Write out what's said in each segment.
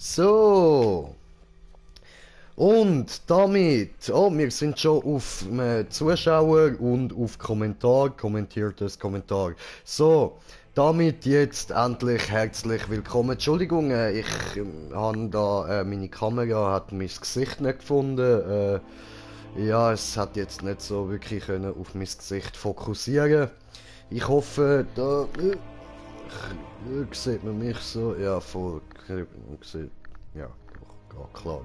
So. Und damit, oh, wir sind schon auf Zuschauer und auf Kommentar, kommentiertes Kommentar. So, damit jetzt endlich herzlich willkommen. Entschuldigung, ich habe da, meine Kamera hat mein Gesicht nicht gefunden. Ja, es hat jetzt nicht so wirklich können auf mein Gesicht fokussieren. Ich hoffe, da sieht man mich so, ja, voll, ja. Ja, klar.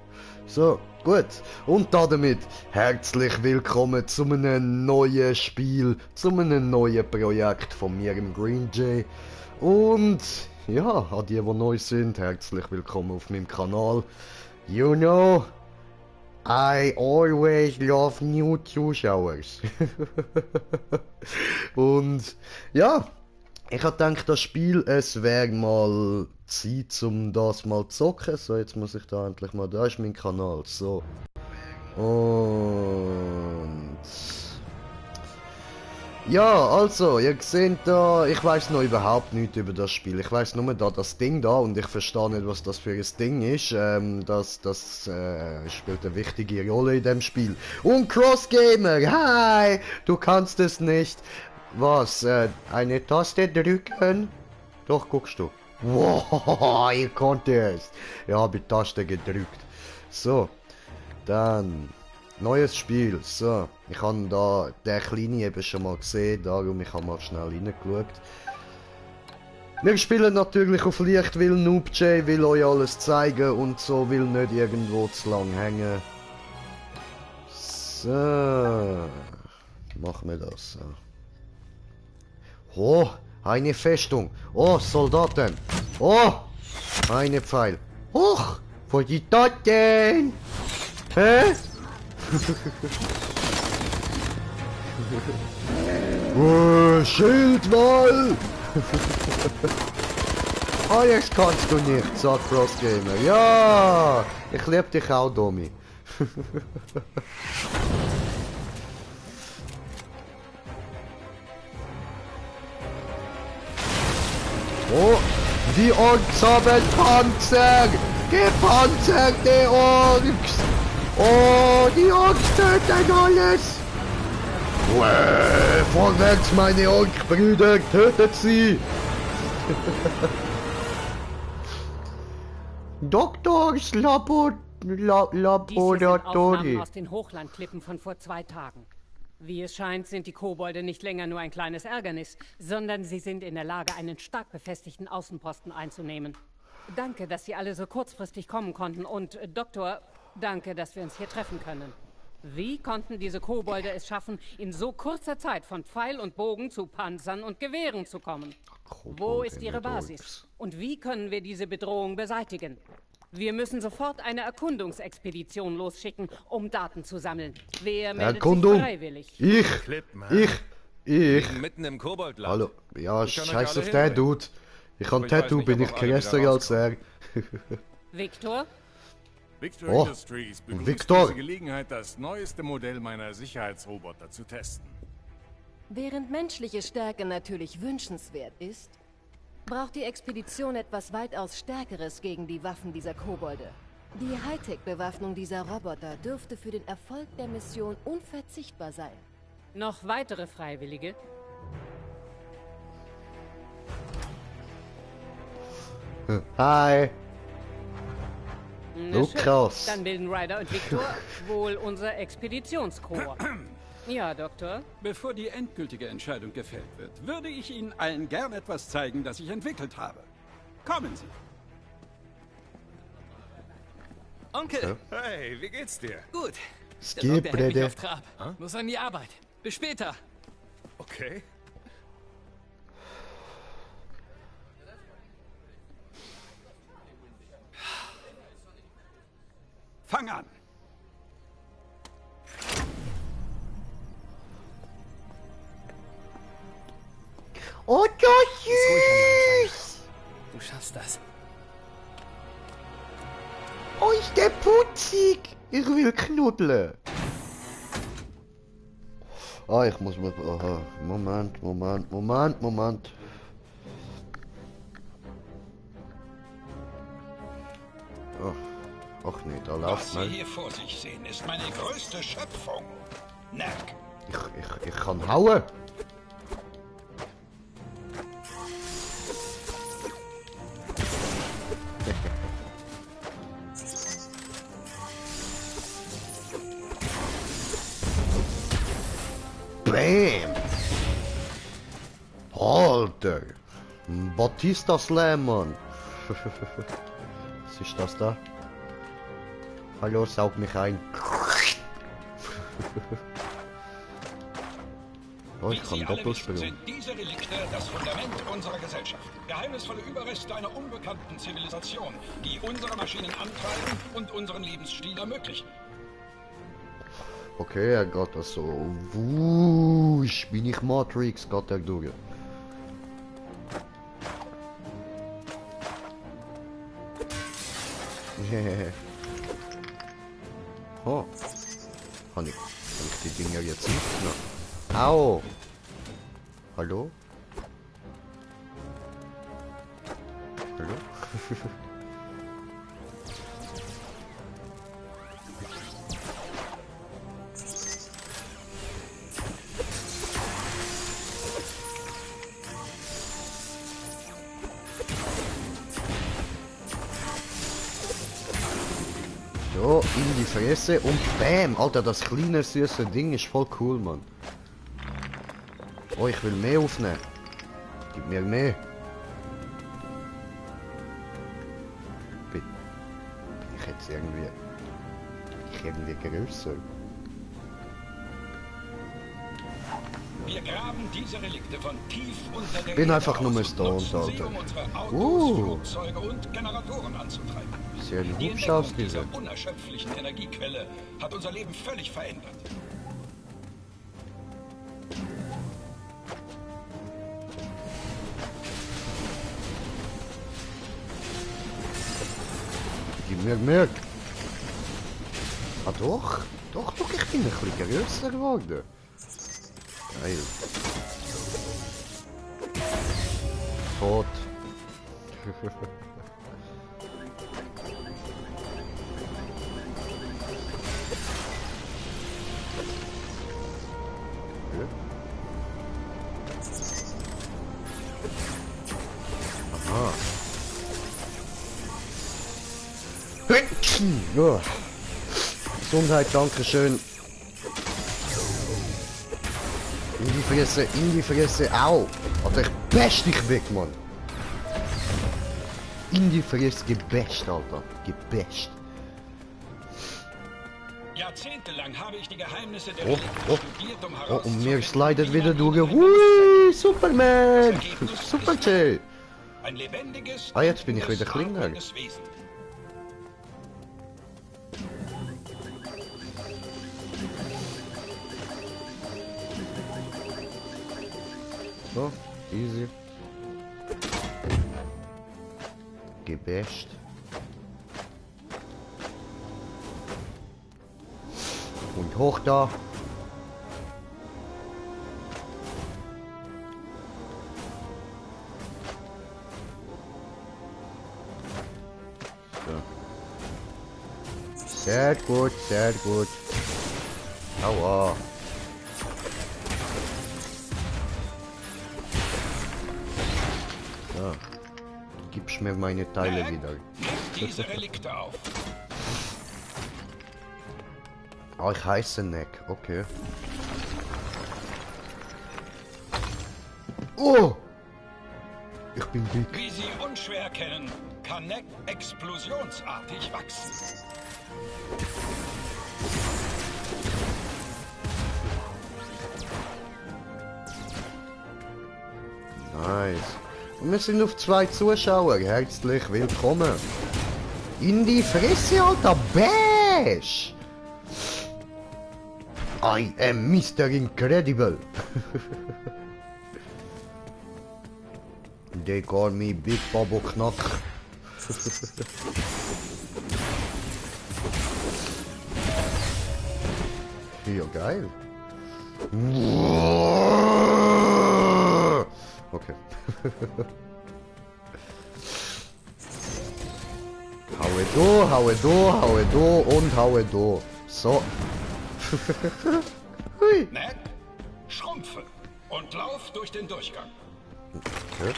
So, gut. Und damit herzlich willkommen zu einem neuen Spiel, zu einem neuen Projekt von mir im Green Jay. Und ja, an die neu sind, herzlich willkommen auf meinem Kanal. You know, I always love new Zuschauers. Und ja, ich habe gedacht, das Spiel, es wäre mal Zeit, um das mal zu zocken. So, jetzt muss ich da endlich mal, da ist mein Kanal, so. Und... Ja, also, ihr seht da, ich weiß noch überhaupt nichts über das Spiel. Ich weiß nur da das Ding da und ich verstehe nicht, was das für ein Ding ist. Das spielt eine wichtige Rolle in dem Spiel. Und Crossgamer, hi! Du kannst es nicht. Was? Eine Taste drücken? Doch, guckst du. Wow, ich konnte es. Ich habe die Taste gedrückt. So, dann neues Spiel. So, ich habe da den Kleinen eben schon mal gesehen, darum ich habe mal schnell reingeschaut. Wir spielen natürlich auf leicht, will Noob J, will euch alles zeigen und so, will nicht irgendwo zu lang hängen. So, machen wir das. So. Oh, eine Festung. Oh, Soldaten. Oh, eine Pfeil. Hoch, wo die Toten. Hä? Oh, Schildwall. Alles kannst du nicht, sagt Crossgamer. Ja, ich liebe dich auch, Domi. Oh, die Orks haben Panzer! Gepanzerte Orks! Oh, die Orks töten alles! Vorwärts, meine Ork-Brüder, tötet sie! Doktors Laboratorium aus den Hochlandklippen von vor 2 Tagen. Wie es scheint, sind die Kobolde nicht länger nur ein kleines Ärgernis, sondern sie sind in der Lage, einen stark befestigten Außenposten einzunehmen. Danke, dass Sie alle so kurzfristig kommen konnten und, Doktor, danke, dass wir uns hier treffen können. Wie konnten diese Kobolde es schaffen, in so kurzer Zeit von Pfeil und Bogen zu Panzern und Gewehren zu kommen? Wo ist Ihre Basis? Und wie können wir diese Bedrohung beseitigen? Wir müssen sofort eine Erkundungsexpedition losschicken, um Daten zu sammeln. Wer meldet sich freiwillig? Ich. Mitten im Koboldland. Hallo. Ja, scheiß auf den Dude. Ich habe ein Tattoo, bin ich größer als er. Victor? Victor Industries benutzt diese Gelegenheit, das neueste Modell meiner Sicherheitsroboter zu testen. Während menschliche Stärke natürlich wünschenswert ist, braucht die Expedition etwas weitaus Stärkeres gegen die Waffen dieser Kobolde. Die Hightech-Bewaffnung dieser Roboter dürfte für den Erfolg der Mission unverzichtbar sein. Noch weitere Freiwillige? Hi. Na Oh, krass. Dann bilden Ryder und Victor wohl unser Expeditionskorps. Ja, Doktor? Bevor die endgültige Entscheidung gefällt wird, würde ich Ihnen allen gern etwas zeigen, das ich entwickelt habe. Kommen Sie. Onkel! Hey, wie geht's dir? Gut. Skip, Der Doktor hält mich Brede. auf Trab. Muss an die Arbeit. Bis später. Okay. Fang an. Oh, das süß! Du schaffst das. Oh, ist der putzig! Ich will knuddeln. Ah, ich muss mal... Aha. Moment. Oh. Ach nee, da Was läuft Sie mal. hier vor sich sehen, ist meine größte Schöpfung. Knack. Ich kann hauen. Bam! Alter! Ein Batista Slam, Mann! Was ist das da? Hallo, saug mich ein. Oh, ich Wie kann Sie alle doppelt wissen, spielen. sind diese Relikte das Fundament unserer Gesellschaft. Geheimnisvolle Überreste einer unbekannten Zivilisation, die unsere Maschinen antreiben und unseren Lebensstil ermöglichen. Okay, er geht das so. Wusch, bin ich Matrix, geht er durch. Oh. Kann ich die Dinger jetzt nicht noch? Au! Hallo? Hallo? So, in die Fresse und bam! Alter, das kleine süße Ding ist voll cool, Mann. Oh, ich will mehr aufnehmen. Gib mir mehr. Bin ich jetzt irgendwie größer? Wir graben diese Relikte von tief unter der Bin Erde einfach nur aus mal und stoned, nutzen sie, Alter. um unsere Autos, Flugzeuge und Generatoren anzutreiben. Sehr Die hübsch Entdeckung aus, dieser diese. unerschöpflichen Energiequelle hat unser Leben völlig verändert. Gib mir mehr. Ah doch? Doch, ich bin ein bisschen größer geworden. Geil. Tot. Aha. Ja. Gesundheit, Dankeschön. In die Fresse, au! Alter, ich bash dich weg, Mann! In die Fresse gebasht, Alter. Gebasht. Jahrzehntelang habe ich die Geheimnisse der Oh, Relikte studiert, um Oh, und mir herauszufinden, slidet wie wieder man durch. ihnen ein Hui, Bewusstsein Superman! Das Ergebnis Super ist J! ein lebendiges, Ah, jetzt bin ich wieder denkendes, kleiner. atmendes Wesen. So, easy. Gebasht. Und hoch da. So. Sehr gut, sehr gut. Aua. So. Gibst mir meine Teile wieder. Nimm diese Relikte auf. Ah, ich heiße Neck, okay. Oh! Ich bin big. Wie Sie unschwer erkennen, kann Neck explosionsartig wachsen. Nice. Und wir sind auf 2 Zuschauer. Herzlich willkommen. In die Fresse, Alter. Bash! I am Mr. Incredible. They call me Big Bobo Knack. Ja, geil. Okay. Hau haue da und haue da. So. Hui. Neck, schrumpfe und lauf durch den Durchgang. Okay.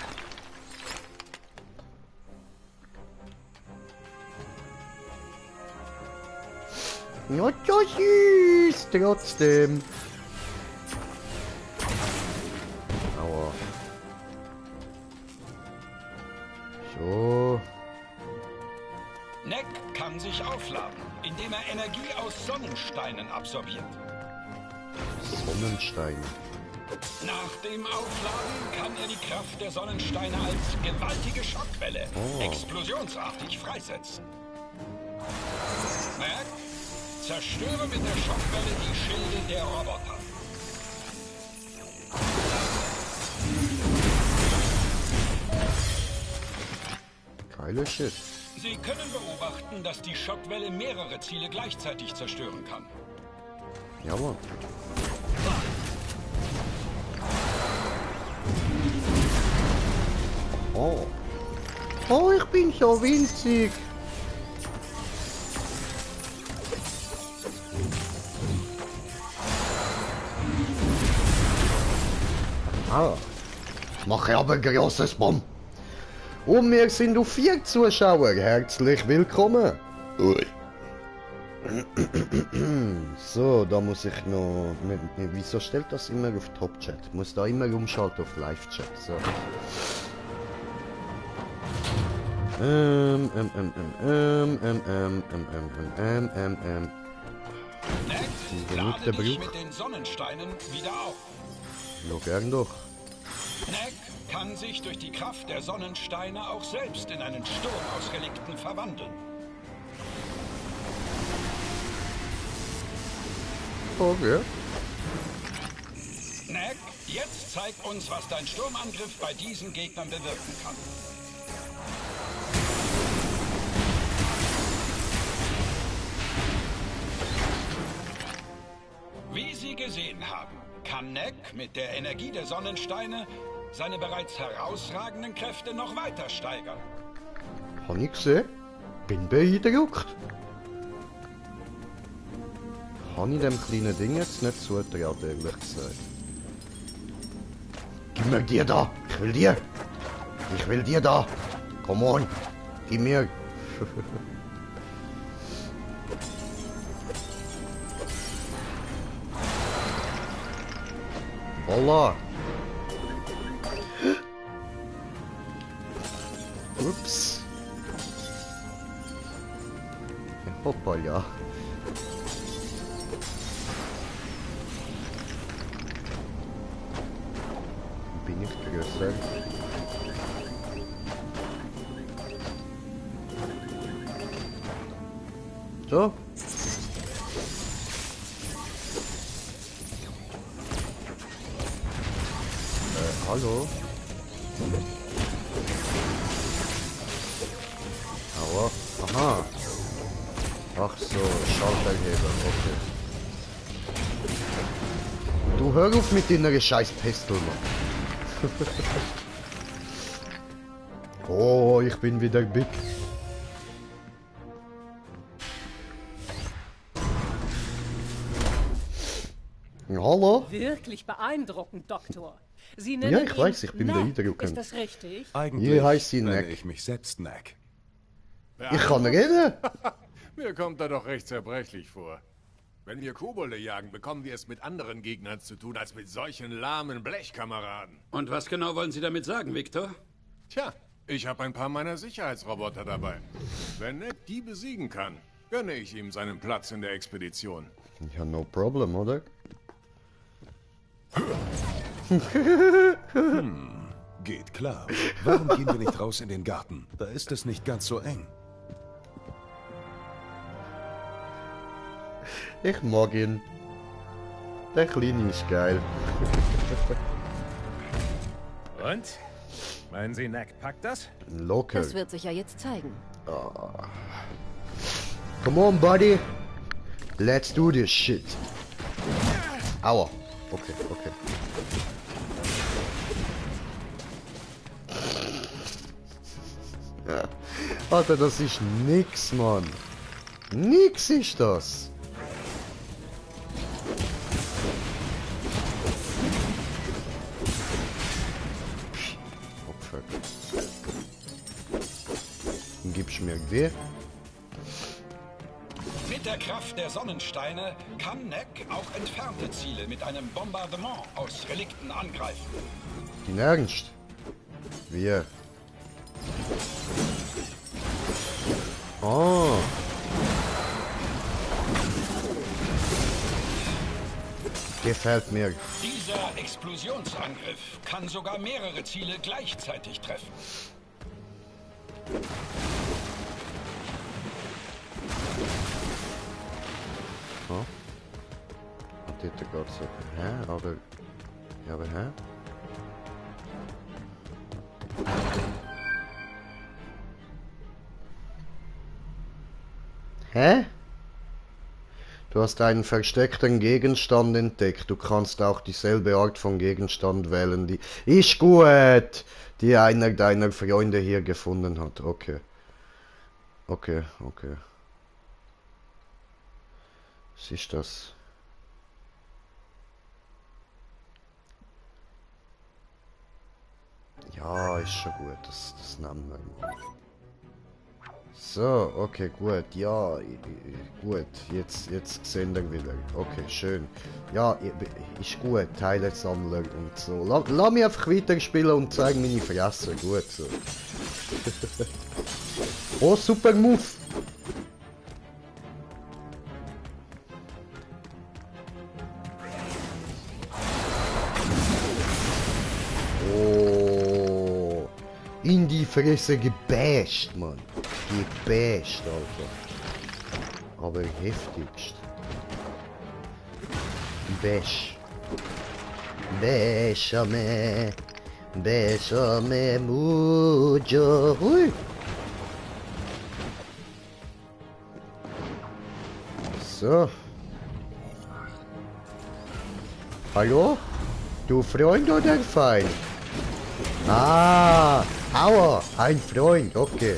Ja, das ist trotzdem. Aua. So. Neck kann sich aufladen, indem er Energie aus Sonnensteinen absorbiert. Sonnenstein. Nach dem Aufladen kann er die Kraft der Sonnensteine als gewaltige Schockwelle explosionsartig freisetzen. Neck, zerstöre mit der Schockwelle die Schilde der Roboter. Geile Shit. Sie können beobachten, dass die Schockwelle mehrere Ziele gleichzeitig zerstören kann. Jawohl. Oh. Oh, ich bin so winzig. Ah. Mache aber großes Bomb. Und wir sind auf 4 Zuschauer. Herzlich willkommen. Ui. So, da muss ich noch... Wieso stellt das immer auf Top-Chat? Ich muss da immer umschalten auf Live-Chat. So. Lade dich mit den Sonnensteinen wieder auf. Ja, gern doch. Neck kann sich durch die Kraft der Sonnensteine auch selbst in einen Sturmausgelegten verwandeln. Okay. Neck, jetzt zeig uns, was dein Sturmangriff bei diesen Gegnern bewirken kann. Wie Sie gesehen haben, kann Neck mit der Energie der Sonnensteine seine bereits herausragenden Kräfte noch weiter steigern. Hab ich gesehen? Bin beeindruckt. Habe ich dem kleinen Ding jetzt nicht zutraut, ehrlich gesagt. Gib mir die da! Ich will die! Ich will die da! Come on! Gib mir! Voila! Ups! Hoppa, ja. Bin ich größer? So. Hallo? Aua. Aha. Ach so, Schalterheber, okay. Du hör auf mit deiner scheiß Pistole, Mann. Oh, ich bin wieder big. Hallo? Wirklich beeindruckend, Doktor. Sie nennen Ja, ich ihn weiß, ich bin Neck. beeindruckend. Ist das richtig? Eigentlich Hier heißt sie nenne Neck. ich mich selbst Neck. Ich kann reden. Mir kommt er doch recht zerbrechlich vor. Wenn wir Kobolde jagen, bekommen wir es mit anderen Gegnern zu tun, als mit solchen lahmen Blechkameraden. Und was genau wollen Sie damit sagen, Victor? Tja, ich habe ein paar meiner Sicherheitsroboter dabei. Wenn Neck die besiegen kann, gönne ich ihm seinen Platz in der Expedition. Ja, no problem, oder? Geht klar. Warum gehen wir nicht raus in den Garten? Da ist es nicht ganz so eng. Ich mag ihn. Der Kleine ist geil. Und? Meinen Sie, Neck packt das? Locker. Das wird sich ja jetzt zeigen. Come on, buddy. Let's do this shit. Aua. Okay, okay. Ja. Alter, das ist nix, Mann. Nix ist das. Opfer. Gibst mir die? Mit der Kraft der Sonnensteine kann Neck auch entfernte Ziele mit einem Bombardement aus Relikten angreifen. In Ernst? Wie? Oh. Gefällt mir. Dieser Explosionsangriff kann sogar mehrere Ziele gleichzeitig treffen. Oh. Und dort geht so. Hä? Aber. Ja, aber hä? Hä? Du hast einen versteckten Gegenstand entdeckt. Du kannst auch dieselbe Art von Gegenstand wählen, die... Ist gut! Die einer deiner Freunde hier gefunden hat. Okay. Okay, okay. Was ist das? Ja, ist schon gut. Das nehmen wir mal. So, okay, gut, ja, gut, jetzt sehen wir wieder. Okay, schön. Ja, ist gut, Teilesammler und so. Lass mich einfach weiterspielen und zeig meine Fresse, gut so. Oh, super Move! Oh, in die Fresse gebasht, Mann. Gebasht, Alter. Aber heftigst. Bash. Bésame. Bésame mucho. Hui. So. Hallo? Du Freund oder Feind? Ah, aua, ein Freund, okay.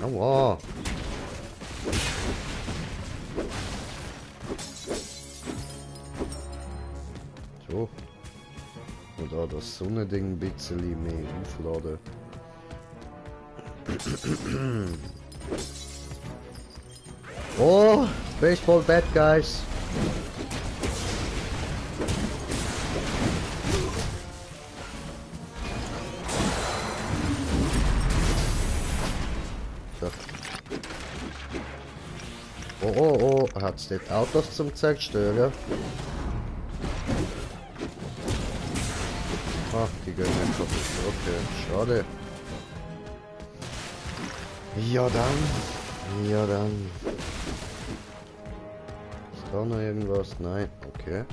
Aua. So. Und da das Sonnending ein bisschen mehr aufladen. Oh, Baseball Bad Guys. So. Oh, oh, oh, hat's dort Autos zum Zerstören? Ach, die gehen nicht kaputt. Okay, schade. Ja dann. Ja dann. Ist da noch irgendwas? Nein, okay.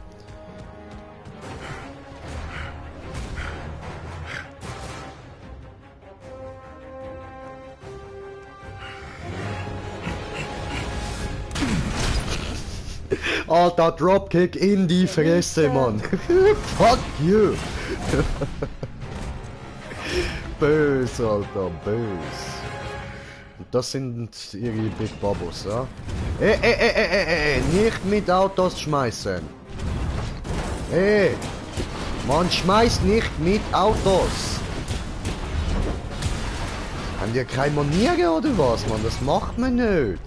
Alter, Dropkick in die Fresse, Mann. Fuck you. Bös, Alter, bös. Und das sind ihre Big Babos, ja? Nicht mit Autos schmeißen. Man schmeißt nicht mit Autos. Haben die keine Manieren oder was, Mann? Das macht man nicht.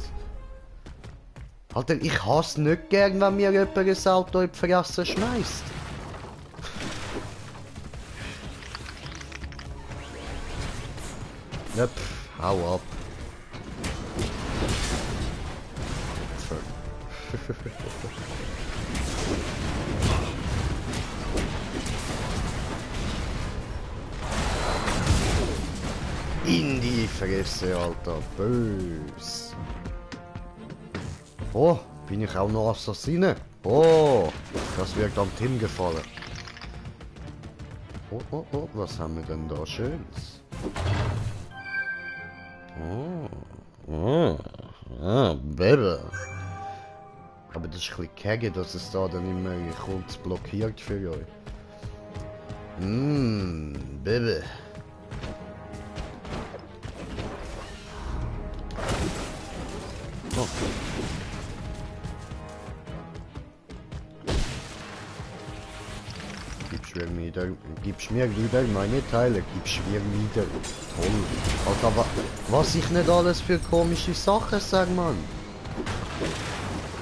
Alter, ich hasse nicht gern, wenn mir jemand ein Auto in die Fresse schmeißt. Ja, pff, hau ab. In die Fresse, Alter. Bös. Oh, bin ich auch noch Assassine? Oh, das wird am Tim gefallen. Oh, oh, oh, was haben wir denn da Schönes? Baby. Aber das ist ein bisschen kacke, dass es da dann immer kurz blockiert für euch. Baby. Oh. Gibst mir wieder meine Teile, gibst mir wieder. Toll. Alter, was ich nicht alles für komische Sachen sag, Mann.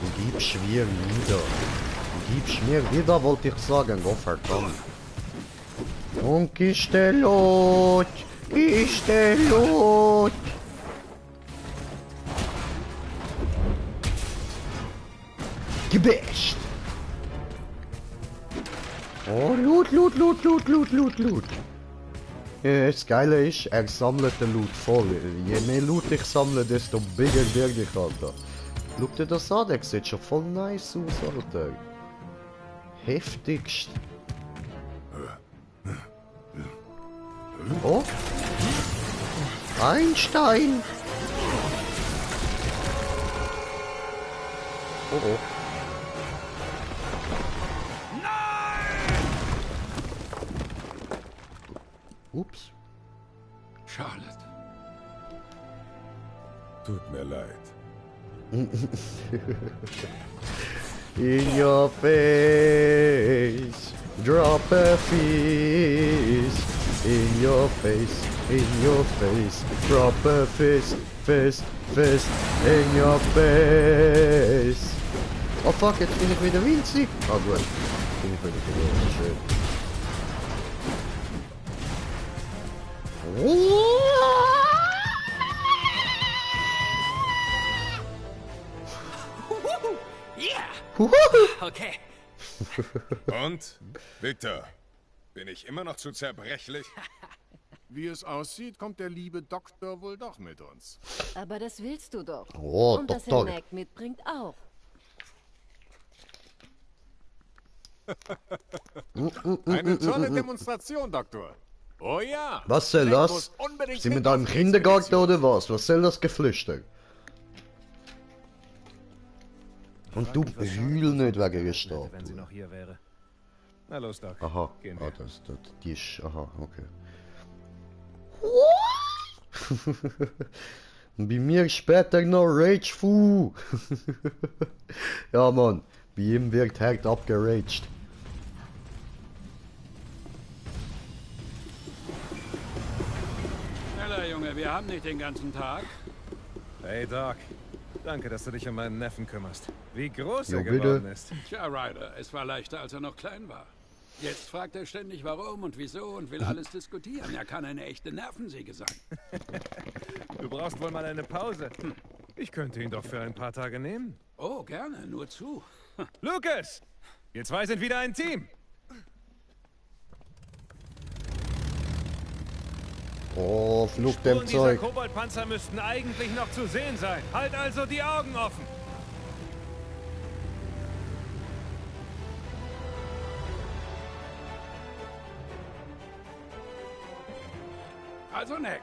Du gibst mir wieder. Du gibst mir wieder, wollte ich sagen. Oh, verdammt. Und Gistelot. Gistelot. Gebäscht. Oh, Loot, Loot, Loot, Loot, Loot, Loot, Loot. Ja, das Geile ist, er sammelt den Loot voll. Je mehr Loot ich sammle, desto bigger werde ich, Alter. Schau dir das an, der sieht schon voll nice aus, Alter. Heftigst. Oh. Einstein. Oh, oh. Ups. Charlotte. Tut mir leid. In your face, drop a fist. In your face, drop a fist, fist, fist, in your face. Oh fuck, jetzt bin ich wieder winzig. Ah gut, bin ich wieder schön. Okay. Und? Victor, bin ich immer noch zu zerbrechlich? Wie es aussieht, kommt der liebe Doktor wohl doch mit uns. Aber das willst du doch. Oh, und das Doktor. Herr Mac mitbringt auch. Eine tolle Demonstration, Doktor. Oh ja. Was soll Mac das? muss unbedingt Sind wir mit da auf im die Kindergarten Expedition. oder was? Was soll das Geflüster? Und du heul nicht wegen der Statue. Wenn sie noch hier wäre. Na los, Doc. Aha, Gehen ah, wir. die ist, aha, okay. Und bei mir später noch Rage Fu. Ja, Mann, bei ihm wird hart abgeraged. Schneller, Junge, wir haben nicht den ganzen Tag. Hey, Doc. Danke, dass du dich um meinen Neffen kümmerst. Wie groß Jo, er bitte. geworden ist. Tja, Ryder, es war leichter, als er noch klein war. Jetzt fragt er ständig warum und wieso und will alles diskutieren. Er kann eine echte Nervensäge sein. Du brauchst wohl mal eine Pause. Ich könnte ihn doch für ein paar Tage nehmen. Oh, gerne, nur zu. Lucas! Wir zwei sind wieder ein Team. Oh, flug Spuren dem dieser Zeug. Koboldpanzer müssten eigentlich noch zu sehen sein. Halt also die Augen offen. Also, Neck,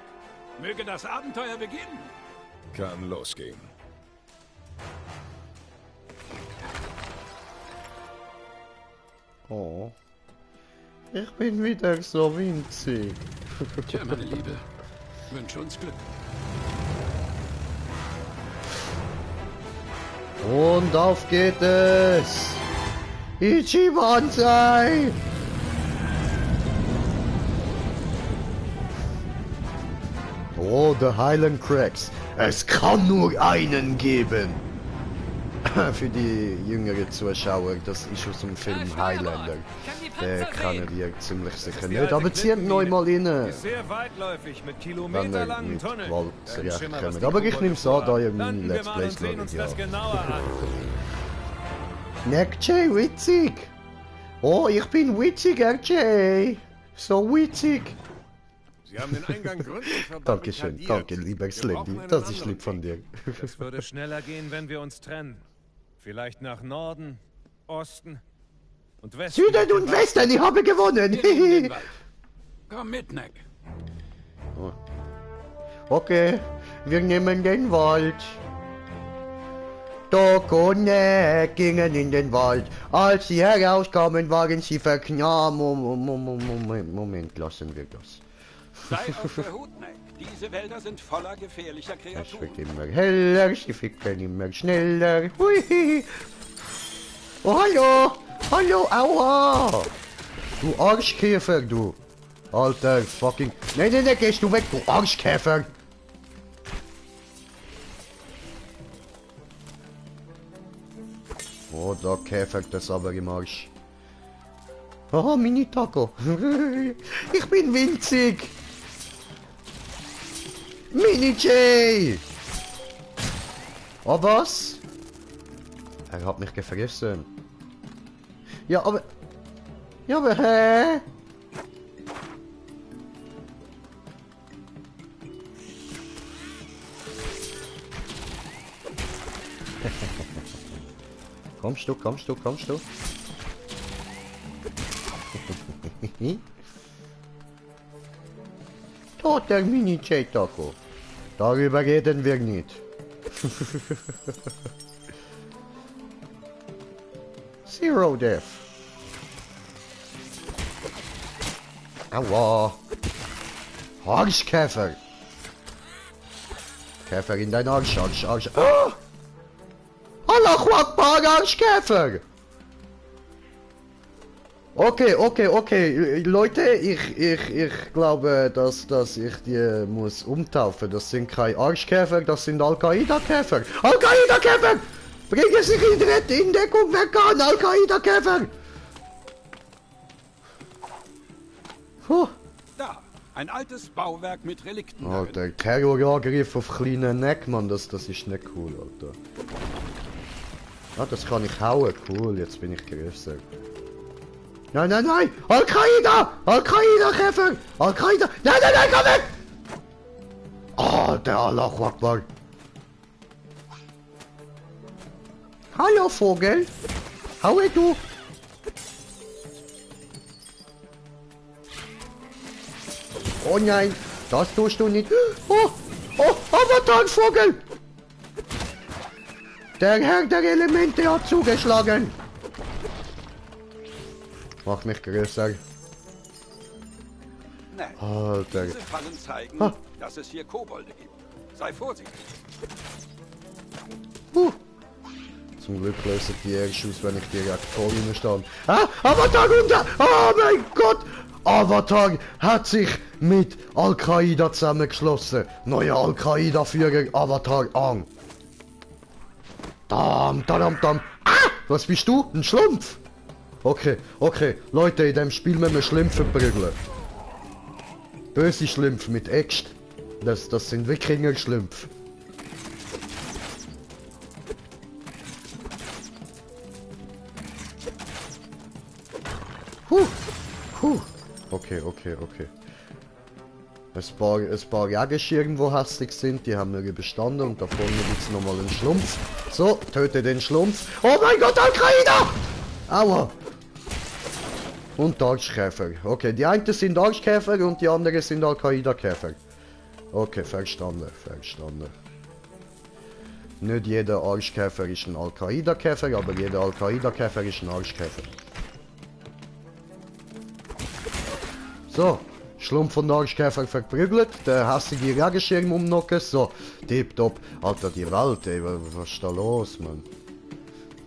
möge das Abenteuer beginnen. Kann losgehen. Oh. Ich bin wieder so winzig. Tja, meine Liebe, wünsche uns Glück. Und auf geht es! Ichibansai! Oh, The Highland Cracks. Es kann nur einen geben! Für die jüngeren Zuschauer, das ist aus dem Film Highlander. Der kann ihr ziemlich sicher Die nicht, alte aber zieht ihn euch mal rein, Ist sehr weitläufig mit wenn kilometerlangen ihr mit Tunneln. Gewalt Kein Schimmer, was zurechtkommt. die Aber ich Kobolde nehme es an, da ihr meine Landen wir Let's mal Plays und sehen uns schaut, ja. das genauer an. RJ, witzig! Oh, ich bin witzig, RJ! So witzig! Sie haben den Eingang gründlich Dankeschön, verbarrikadiert. danke, lieber Wir Slendy. brauchen einen Das ist anderen lieb von dir. Es würde schneller gehen, wenn wir uns trennen. Vielleicht nach Norden, Osten und Westen. Süden und Westen, ich habe gewonnen! Wir nehmen den Wald. Komm mit, Neck. Okay, wir nehmen den Wald. Doc und Nick gingen in den Wald. Als sie herauskamen, waren sie verknarrt. Moment, lassen wir das. Sei auf der Hut, Neck. Diese Diese Wälder sind voller gefährlicher Es Kreaturen. wird immer heller, sie ficken immer schneller. Hui. Oh, hallo! Hallo, aua! Du Arschkäfer, du! Alter, fucking... Nein, gehst du weg, du Arschkäfer! Oh, da käfert das aber im Arsch. Oh, Mini-Taco! Ich bin winzig! Mini-J! Oh, was? Er hat mich gefressen. Ja, aber... Ja, aber hä? Kommst du? Tot der Mini-J-Taco. Darüber reden wir nicht. Zero Death. Aua. Arschkäfer. Käfer in dein Arsch. Oh! Allahu Akbar, Arschkäfer. Okay. Leute, ich glaube, dass ich die muss umtaufen. Das sind keine Arschkäfer, das sind Al-Qaida-Käfer. Al-Qaida-Käfer! Bringen sich in Deckung weg an, Al-Qaida-Käfer! Huh. Da, ein altes Bauwerk mit Relikten. Oh, darin. der Terrorangriff auf kleinen Neck, Mann, das ist nicht cool, Alter. Ah, das kann ich hauen, cool, jetzt bin ich größer. Nein! Al-Qaida! Al-Qaida-Käfer! Al-Qaida! Nein, komm weg! Oh, der Allahu Akbar! Hallo, Vogel! Haue du! Oh nein, das tust du nicht! Oh, Avatar-Vogel! Der Herr der Elemente hat zugeschlagen! Mach mich größer. Nein, Alter. diese Fallen zeigen, Ah. dass es hier Kobolde gibt. Sei vorsichtig. Zum Glück lösen die erst aus, wenn ich direkt vor ihnen stehe. Ah, Avatar runter! Oh mein Gott! Avatar hat sich mit Al-Qaida zusammengeschlossen. Neuer Al-Qaida-Führer Avatar an. Dam. Ah! Was bist du? Ein Schlumpf? Okay. Leute, in dem Spiel müssen wir Schlümpfe prügeln. Böse Schlümpfe mit Äxt. Das sind Wikinger-Schlümpfe. Okay. Ein paar Jägerschirme, die hässlich sind, die haben wir überstanden und da vorne gibt es nochmal einen Schlumpf. So, töte den Schlumpf. Oh mein Gott, Al-Qaida! Aua! Und Arschkäfer. Okay, die einen sind Arschkäfer und die anderen sind Al-Qaida-Käfer. Okay, verstanden. Nicht jeder Arschkäfer ist ein Al-Qaida-Käfer, aber jeder Al-Qaida-Käfer ist ein Arschkäfer. So, Schlumpf und Arschkäfer verprügelt, der hässliche Regenschirm umknocken, so, tipptopp. Alter, die Welt, ey, was ist da los, Mann?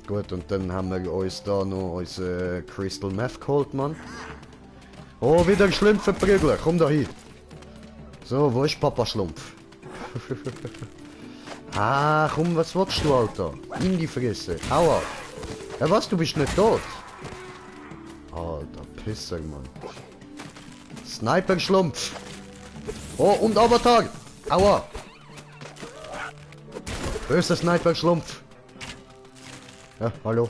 Gut, und dann haben wir uns da noch unser Crystal Meth geholt, Mann. Oh, wieder ein Schlumpf verprügeln, komm da hin. So, wo ist Papa Schlumpf? Ah, komm, was willst du, Alter? In die Fresse, aua. Ja, was, du bist nicht tot? Alter, Pisser, Mann. Sniper-Schlumpf. Oh, und Avatar. Aua. Böser Sniper-Schlumpf. Ja, hallo.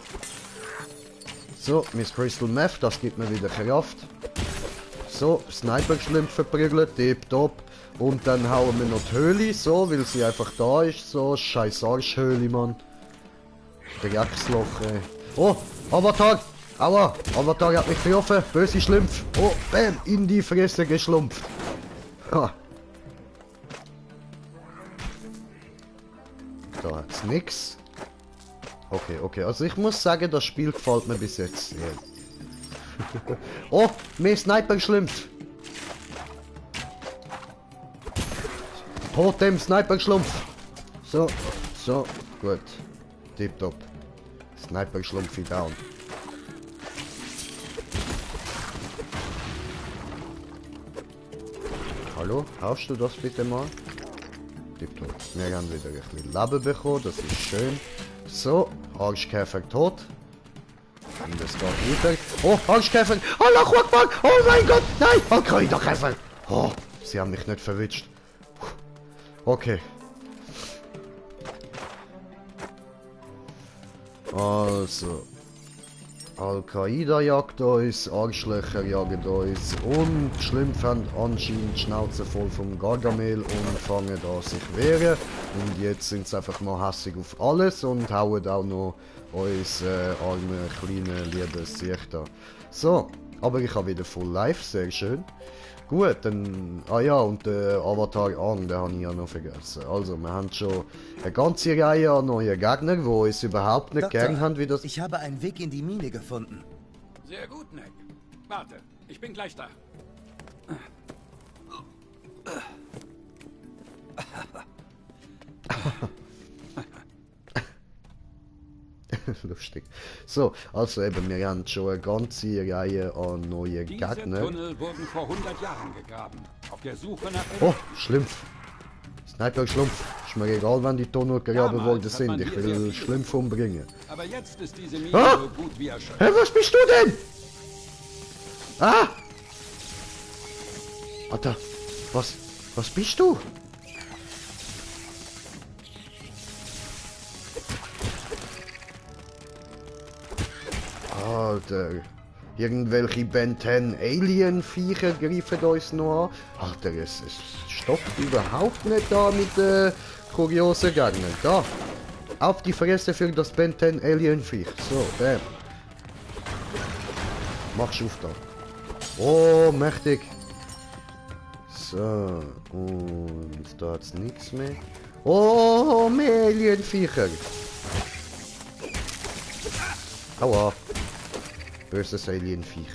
So, Miss Crystal Meth, das gibt mir wieder Kraft. So, Sniper-Schlumpf verprügelt, tipptopp. Und dann hauen wir noch die Höhle, so, weil sie einfach da ist. So, scheiß Arschhöhle, Mann. Drecksloch, ey. Oh, Avatar. Aua, Avatar hat mich getroffen. Böse Schlumpf. Oh, bam, in die Fresse geschlumpft. Ha. Da hat's nix. Okay, also ich muss sagen, das Spiel gefällt mir bis jetzt sehr. Oh, mehr Sniper-Schlumpf. Totem Sniper-Schlumpf. So, so, gut. Tipptopp. Sniper-Schlumpf down. Hallo, haust du das bitte mal? Tipptopp. Wir haben wieder ein bisschen Leben bekommen, das ist schön. So, Arschkäfer tot. Und es geht weiter. Oh, Arschkäfer! Allah Akbar! Oh mein Gott! Nein! Al-Qaida-Käfer! Oh, sie haben mich nicht verwitscht. Okay. Also. Al-Qaida jagt uns, Arschlöcher jagen uns und Schlümpfe haben anscheinend die Schnauze voll vom Gargamel und fangen an sich wehren. Und jetzt sind sie einfach mal hässig auf alles und hauen auch noch uns arme, kleine, liebes Sicht da. So, aber ich habe wieder Full Life, sehr schön. Gut, dann... Ah ja, und der Avatar Aang, den habe ich ja noch vergessen. Also, wir haben schon eine ganze Reihe an neuen Gegnern, die uns überhaupt nicht gern haben, wie das... Ich habe einen Weg in die Mine gefunden. Sehr gut, Nick. Warte, ich bin gleich da. Lustig. So, also eben, wir haben schon eine ganze Reihe an neuen Gegnern. Diese Tunnel wurden vor 100 Jahren gegraben. Auf der Suche nach... Oh, Schlumpf. Sniper-Schlumpf. Ist mir egal, wann die Tunnel gegraben worden sind. Ich will Schlumpf umbringen. Aber jetzt ist diese Mine so gut wie erschöpft. Hä, was bist du denn? Ah! Alter, was bist du? Alter, irgendwelche Ben 10 Alien-Viecher greifen uns noch an. Alter, es stoppt überhaupt nicht da mit kuriosen Gegnern. Da, auf die Fresse für das Ben 10 Alien-Viech. So, bam. Mach's auf da. Oh, mächtig. So, und da hat's nichts mehr. Oh, mehr Alien-Viecher. Aua. Böses Alienviech.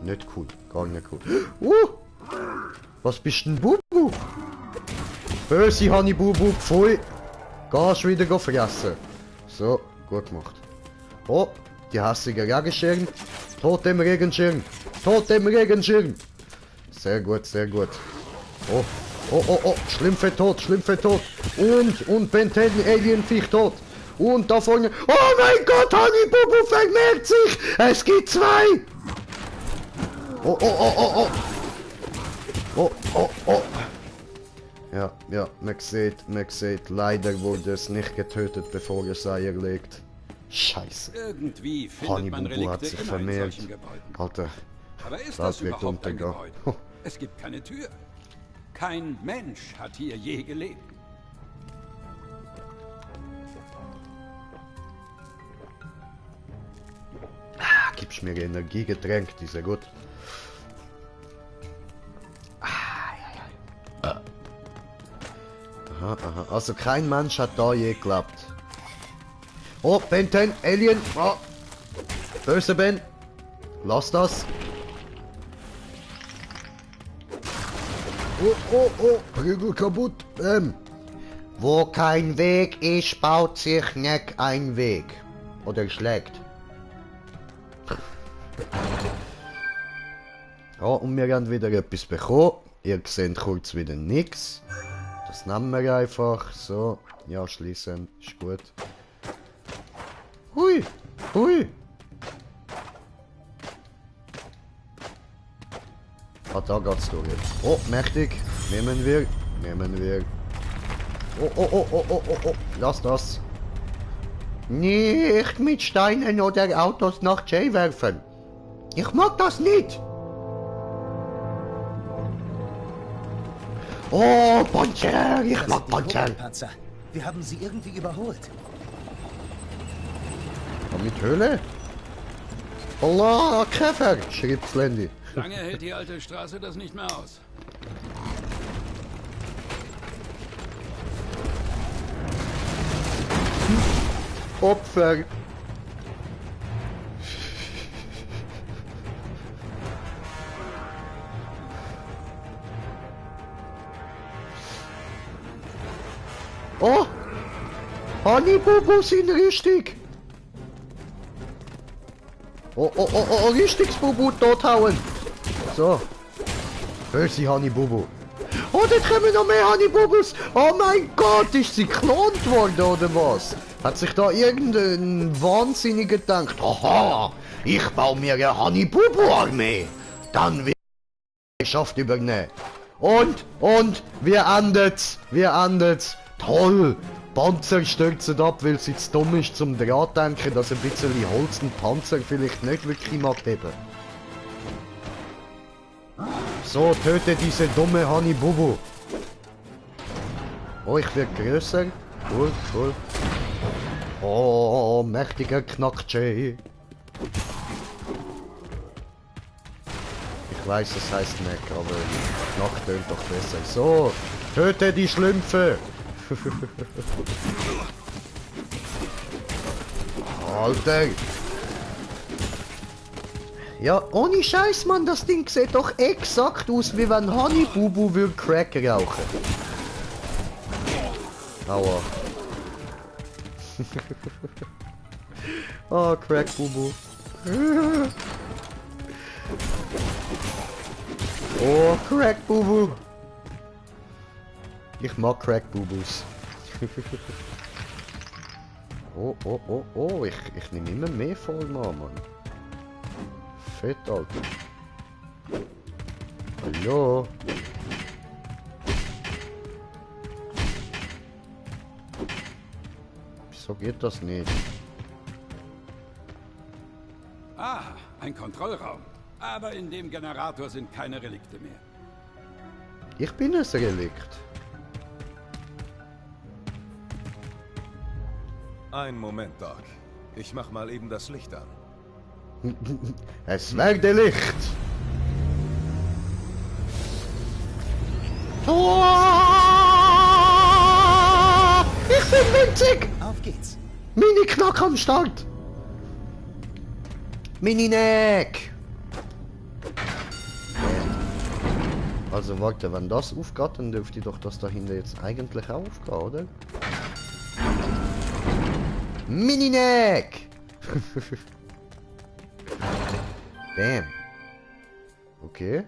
Nicht cool. Gar nicht cool. Was bist denn Bubu? Böse Honey-Bubu, pfui. Gehst wieder fressen. So, gut gemacht. Oh, die hässliche Regenschirm. Tot im Regenschirm. Tot im Regenschirm. Sehr gut, sehr gut. Oh, oh, oh, oh. Schlümpfe tot, Schlümpfe tot. Und Ben 10 Alienviech tot. Und da vorne... Oh mein Gott, Honey-Bubu vermehrt sich! Es gibt zwei! Oh, oh, oh, oh, oh! Oh, oh, oh! Ja, ja, man sieht, leider wurde es nicht getötet, bevor es Eier legt. Scheiße. Irgendwie findet man Honey-Bubu hat Relikte sich immer in vermehrt. solchen Gebäuden. Alter, Aber ist das das wird überhaupt ein untergehen. Gebäude? Es gibt keine Tür. Kein Mensch hat hier je gelebt. Gibst mir Energiegetränk, die ist ja gut. Aha, aha. Also kein Mensch hat da je geklappt. Oh, Ben 10, Alien. Oh. Böse Ben. Lass das. Oh, oh, oh. Prügel kaputt. Wo kein Weg ist, baut sich nicht ein Weg. Oder schlägt. Ja, und wir haben wieder etwas bekommen. Ihr seht kurz wieder nichts. Das nehmen wir einfach. So, ja, schließen. Ist gut. Hui, hui. Ah, da geht's durch. Oh, mächtig. Nehmen wir. Oh, oh, oh, oh, oh, oh, oh. Lass das. Nicht mit Steinen oder Autos nach Jay werfen. Ich mag das nicht. Oh, Panzer, ich mag Panzer. Panzer. Wir haben sie irgendwie überholt. Und mit Höhle? Allah, Käfer, schrieb Slendy. Lange hält die alte Straße das nicht mehr aus. Opfer. Oh! Honeybubu sind richtig! Oh, oh, oh, oh, richtiges Bubu tothauen! So. Böse Honeybubu. Oh, dort kommen noch mehr Honeybubus! Oh mein Gott, ist sie geklont worden oder was? Hat sich da irgendein Wahnsinniger gedacht, aha, ich baue mir eine Honeybubu-Armee. Dann wird die Gesellschaft übernehmen. Und, wir endet's, toll. Panzer stürzen ab, weil sie zu dumm ist zum dran denken, dass ein bisschen Holz und Panzer vielleicht nicht wirklich mag heben. So, töte diese dumme Honeybubu. Oh, ich werde größer. Cool, cool. Oh, mächtiger Knackjay. Ich weiß, es heißt Mac, aber Knack tönt doch besser. So, töte die Schlümpfe. Alter. Ja, ohne Scheiß, Mann, das Ding sieht doch exakt aus, wie wenn Honeybubu würde Crack rauchen. Aua. Oh, Crack-Bubu. Oh, Crack-Bubu. Ich mag Crack-Bubus. Oh, oh, oh, oh, ich nehme immer mehr voll, Mann. Fett, Alter. Hallo? Wieso geht das nicht? Ah, ein Kontrollraum. Aber in dem Generator sind keine Relikte mehr. Ich bin ein Relikt. Einen Moment, Doc. Ich mach mal eben das Licht an. Es werde Licht. Tor! Ich bin winzig. Auf geht's. Mini-Knack am Start. Mini-Neck. Also warte, wenn das aufgeht, dann dürfte doch das dahinter jetzt eigentlich auch aufgehen, oder? Mini-Neck! Bam. Okay.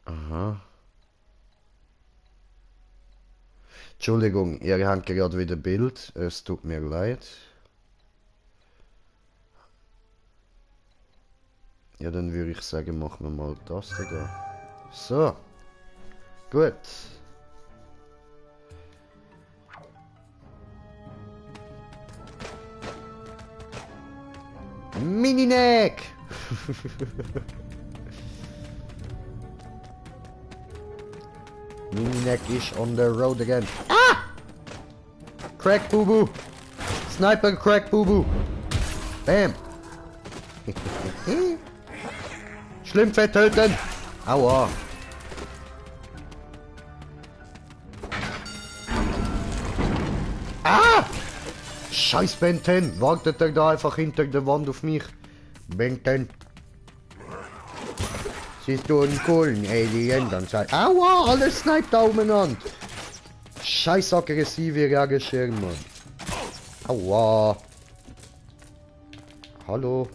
Aha. Entschuldigung, ihr habt gerade wieder Bild. Es tut mir leid. Ja, dann würde ich sagen, machen wir mal das da. So. Gut. Mini-Neck! Mini-Neck is on the road again. Ah! Crack Bubu! Sniper Crack Bubu! Bam! Schlümpfe töten! Aua! Ah! Scheiß Benten! Wartet er da einfach hinter der Wand auf mich? Benten! Siehst du einen coolen Alien? Dann sagt aua! Alles sniped da umeinander! Scheiß aggressive Regenschirm, Mann! Aua! Hallo?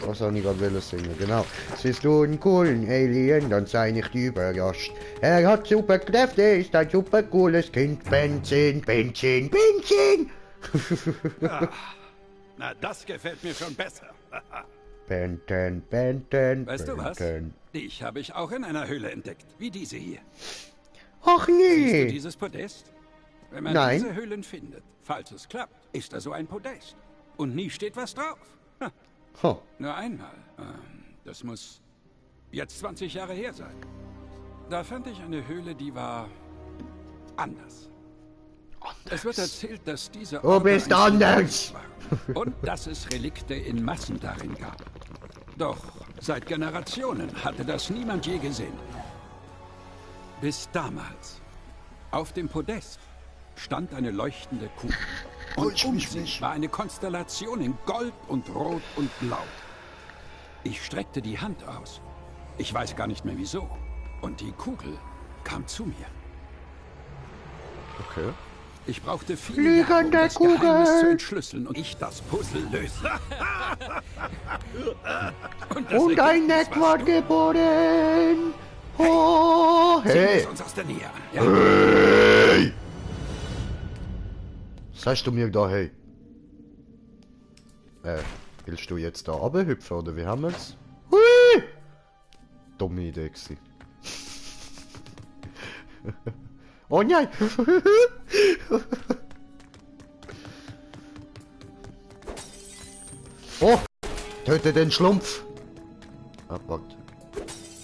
Was soll ich gerade singen? Genau. Siehst du einen coolen Alien, dann sei nicht überrascht. Er hat super Kräfte, ist ein super cooles Kind. Benzin, Benzin, Benzin! Na, das gefällt mir schon besser. Benten, Benten, Weißt du was? Dich habe ich auch in einer Höhle entdeckt, wie diese hier. Ach Siehst du nee! dieses Podest? Wenn man Nein. diese Höhlen findet, falls es klappt, ist da so ein Podest. Und nie steht was drauf. Ha. Huh. Nur einmal. Das muss jetzt 20 Jahre her sein. Da fand ich eine Höhle, die war anders. Es wird erzählt, dass diese Du bist anders! waren und dass es Relikte in Massen darin gab. Doch seit Generationen hatte das niemand je gesehen. Bis damals. Auf dem Podest stand eine leuchtende Kugel. Und um sie war eine Konstellation in Gold und Rot und Blau. Ich streckte die Hand aus. Ich weiß gar nicht mehr wieso. Und die Kugel kam zu mir. Okay. Ich brauchte viele Jahre, um das Geheimnis zu entschlüsseln und ich das Puzzle lösen. Und ein Network geboren! Oh, Sehen wir hey! es uns aus der Nähe an. Ja? Hey! Sagst du mir da hey? Willst du jetzt da runterhüpfen oder wie haben wir's? Hui! Dumme Idee gewesen. Oh nein! Oh! Töte den Schlumpf! Ah, warte.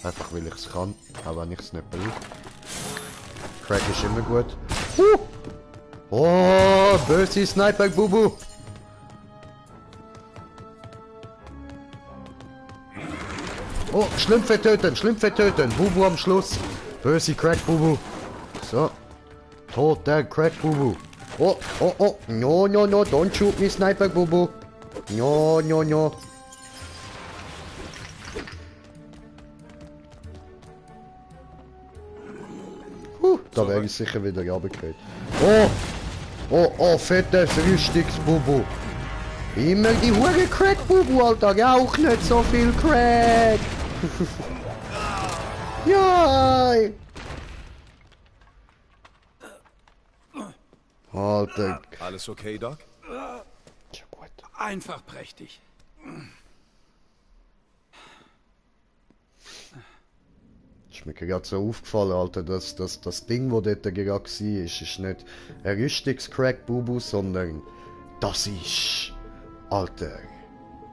Einfach weil ich's kann, aber wenn ich's nicht brauche. Crack ist immer gut. Oh! Böse Sniper-Bubu! Oh, Schlümpfe töten, Bubu am Schluss. Böse Crack-Bubu. So. Toter Crack-Bubu. Oh, oh, oh. No, no, no, don't shoot me, Sniper-Bubu. No, no, no. Da wäre ich sicher wieder runtergefallen. Oh! Oh, oh, fettes Rüstungsbubu. Immer die hure Crack-Bubu, Alter. Ja, auch nicht so viel Crack. Ja. Alter. Alles okay, Doc? Einfach prächtig. Ist mir gerade so aufgefallen, Alter, dass das Ding, wo dort gerade war, ist nicht ein Rüstungscrack-Bubu, sondern das ist... Alter.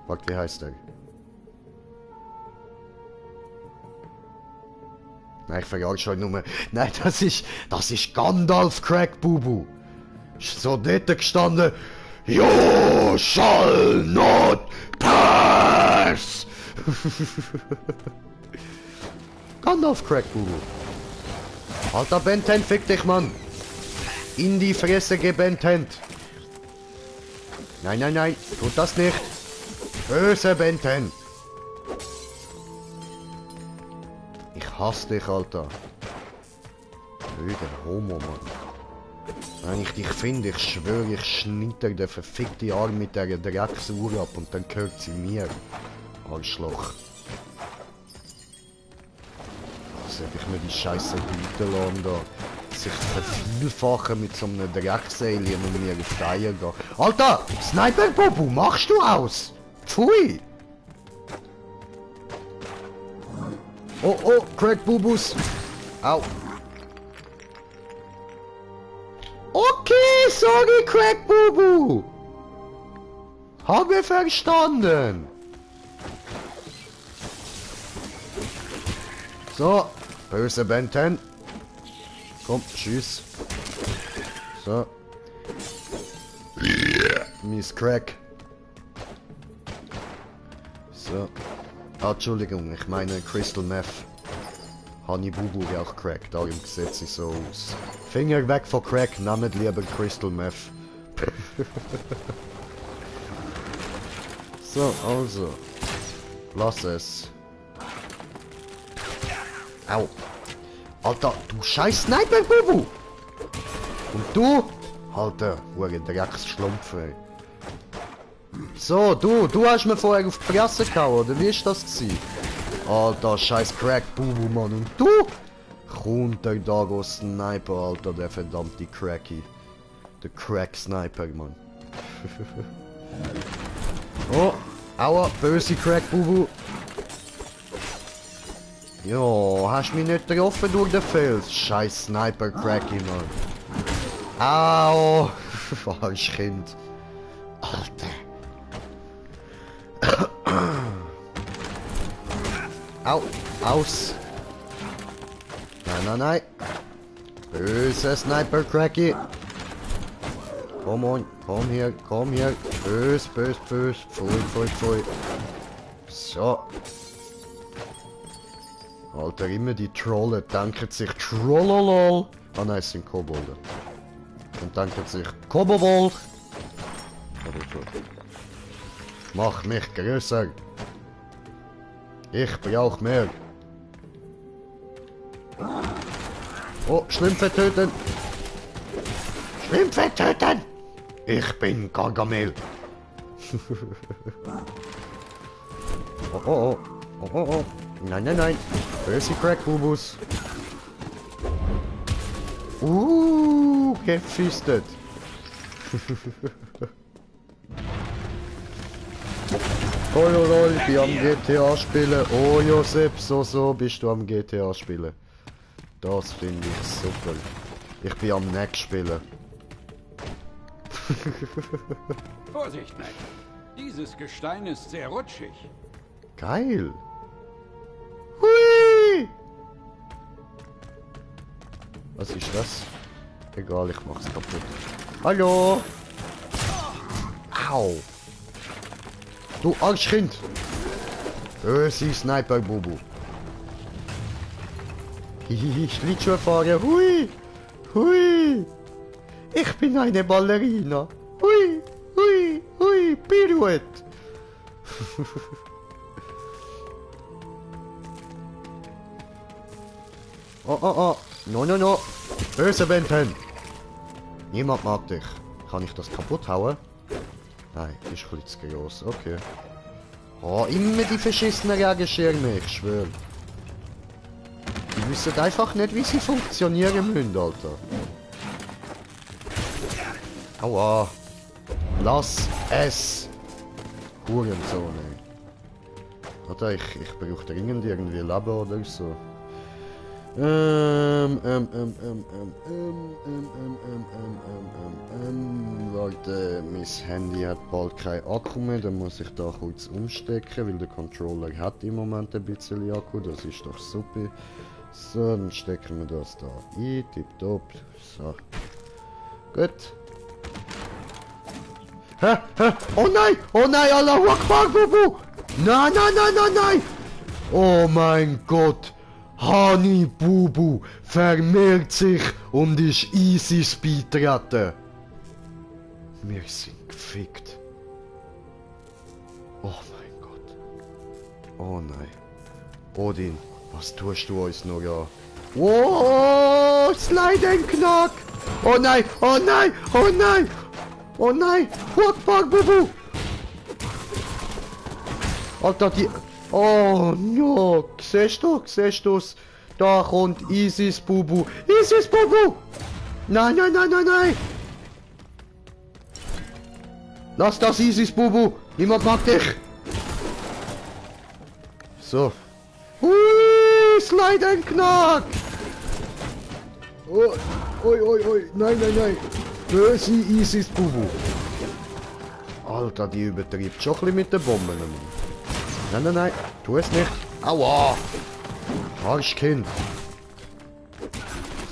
Warte, wie heißt der? Nein, ich verjage schon nur. Nein, das ist Gandalf Crack-Bubu. Ist so dort gestanden. You shall not pass! Gandalf Crack-Bubu. Alter, Ben 10, fick dich, Mann. In die Fresse gebentend. Nein, nein, nein, tut das nicht. Böse Ben 10. Ich hasse dich, Alter. Blöder Homo, Mann. Wenn ich dich finde, ich schwöre, ich schneide den verfickten Arm mit dieser Drecksuhr ab und dann gehört sie mir. Arschloch. Sollte ich mir die Scheiße bieten lassen, da sich vervielfachen mit so einem Drecksalien und mir auf die Eier gehen. Alter! Sniper-Bubu, machst du aus? Pfui! Oh, oh, Crack-Bubus! Au! Okay, sorry, Crack-Bubu! Habe verstanden! So, böse Ben 10. Komm, tschüss. So. Miss Crack. So. Ah, Entschuldigung, ich meine Crystal Meth. Honey Bubu auch Crack, darum sieht sie so aus. Finger weg von Crack, nehmt lieber Crystal Meth. So, also. Lass es. Au. Alter, du scheiß Sniper-Bubu! Und du? Alter, hure Drecksschlumpf, ey. So, du hast mir vorher auf die Fresse gehauen, oder wie ist das gewesen? Alter, scheiß Crack-Bubu, Mann. Und du? Kommt der da go Sniper, Alter, der verdammte Cracky. Der Crack-Sniper, Mann. Oh, aua, böse Crack-Bubu. Jo, hast mich nicht getroffen durch den Fels. Scheiß Sniper Cracky, Mann. Au! Arschkind. Alter. Au! Aus! Nein, nein, nein! Böse Sniper Cracky! Komm on, komm hier, komm hier! Bös, bös, bös! Pfui, pfui, pfui! So! Alter, immer die Trolle denken sich Trollolol. Ah nein, es sind Kobolde. Und denken sich Kobobold. Mach mich größer. Ich brauch mehr. Oh, Schlümpfe töten! Schlümpfe töten! Ich bin Gargamel. Oh, oh, oh. Oh, oh, oh. Nein, nein, nein. Böse Crack-Bubus. Gefistet. Lol, ich bin am GTA spielen. Oh, Josep, so bist du am GTA spielen. Das finde ich super. Ich bin am Neck spielen. Vorsicht, Mac. Dieses Gestein ist sehr rutschig. Geil. Hui! Was ist das? Egal, ich mach's kaputt. Hallo! Au! Du Arschkind! Böse Sniper-Bubu. Hihihi, Schlittschuh fahren. Hui! Hui! Ich bin eine Ballerina. Hui! Hui! Hui! Pirouette! Oh, oh, oh. No. Böse Benten. Niemand mag dich. Kann ich das kaputt hauen? Nein, ist ein bisschen zu gross. Okay. Oh, immer die verschissenen Regenschirme, ich schwöre. Die wissen einfach nicht, wie sie funktionieren müssen, Alter. Aua. Lass es. Hurensohn, ey. Oder ich brauche dringend irgendwie Leben oder so. Warte, mein Handy hat bald kein Akku mehr, dann muss ich da kurz umstecken, weil der Controller hat im Moment ein bisschen Akku, das ist doch super. So, dann stecken wir das da ein, tipptopp, so. Gut. Hä? Oh nein, Allahu Akbar, Bubu! Nein! Oh mein Gott! Hani Bubu vermehrt sich und ist ISIS beitreten. Wir sind gefickt. Oh mein Gott. Oh nein. Odin, was tust du uns noch an? Oh, Sliden-Knack! Oh nein! Akbar, Bubu! Alter, die... Oh no, siehst du's? Da kommt ISIS Bubu. Nein. Lass das ISIS Bubu. Niemand mag dich. So. Hui, Sliden-Knack. Oh, oi. Nein. Böse ISIS Bubu. Alter, die übertreibt schon ein bisschen mit den Bomben. Nein, tu es nicht. Aua! Arschkind.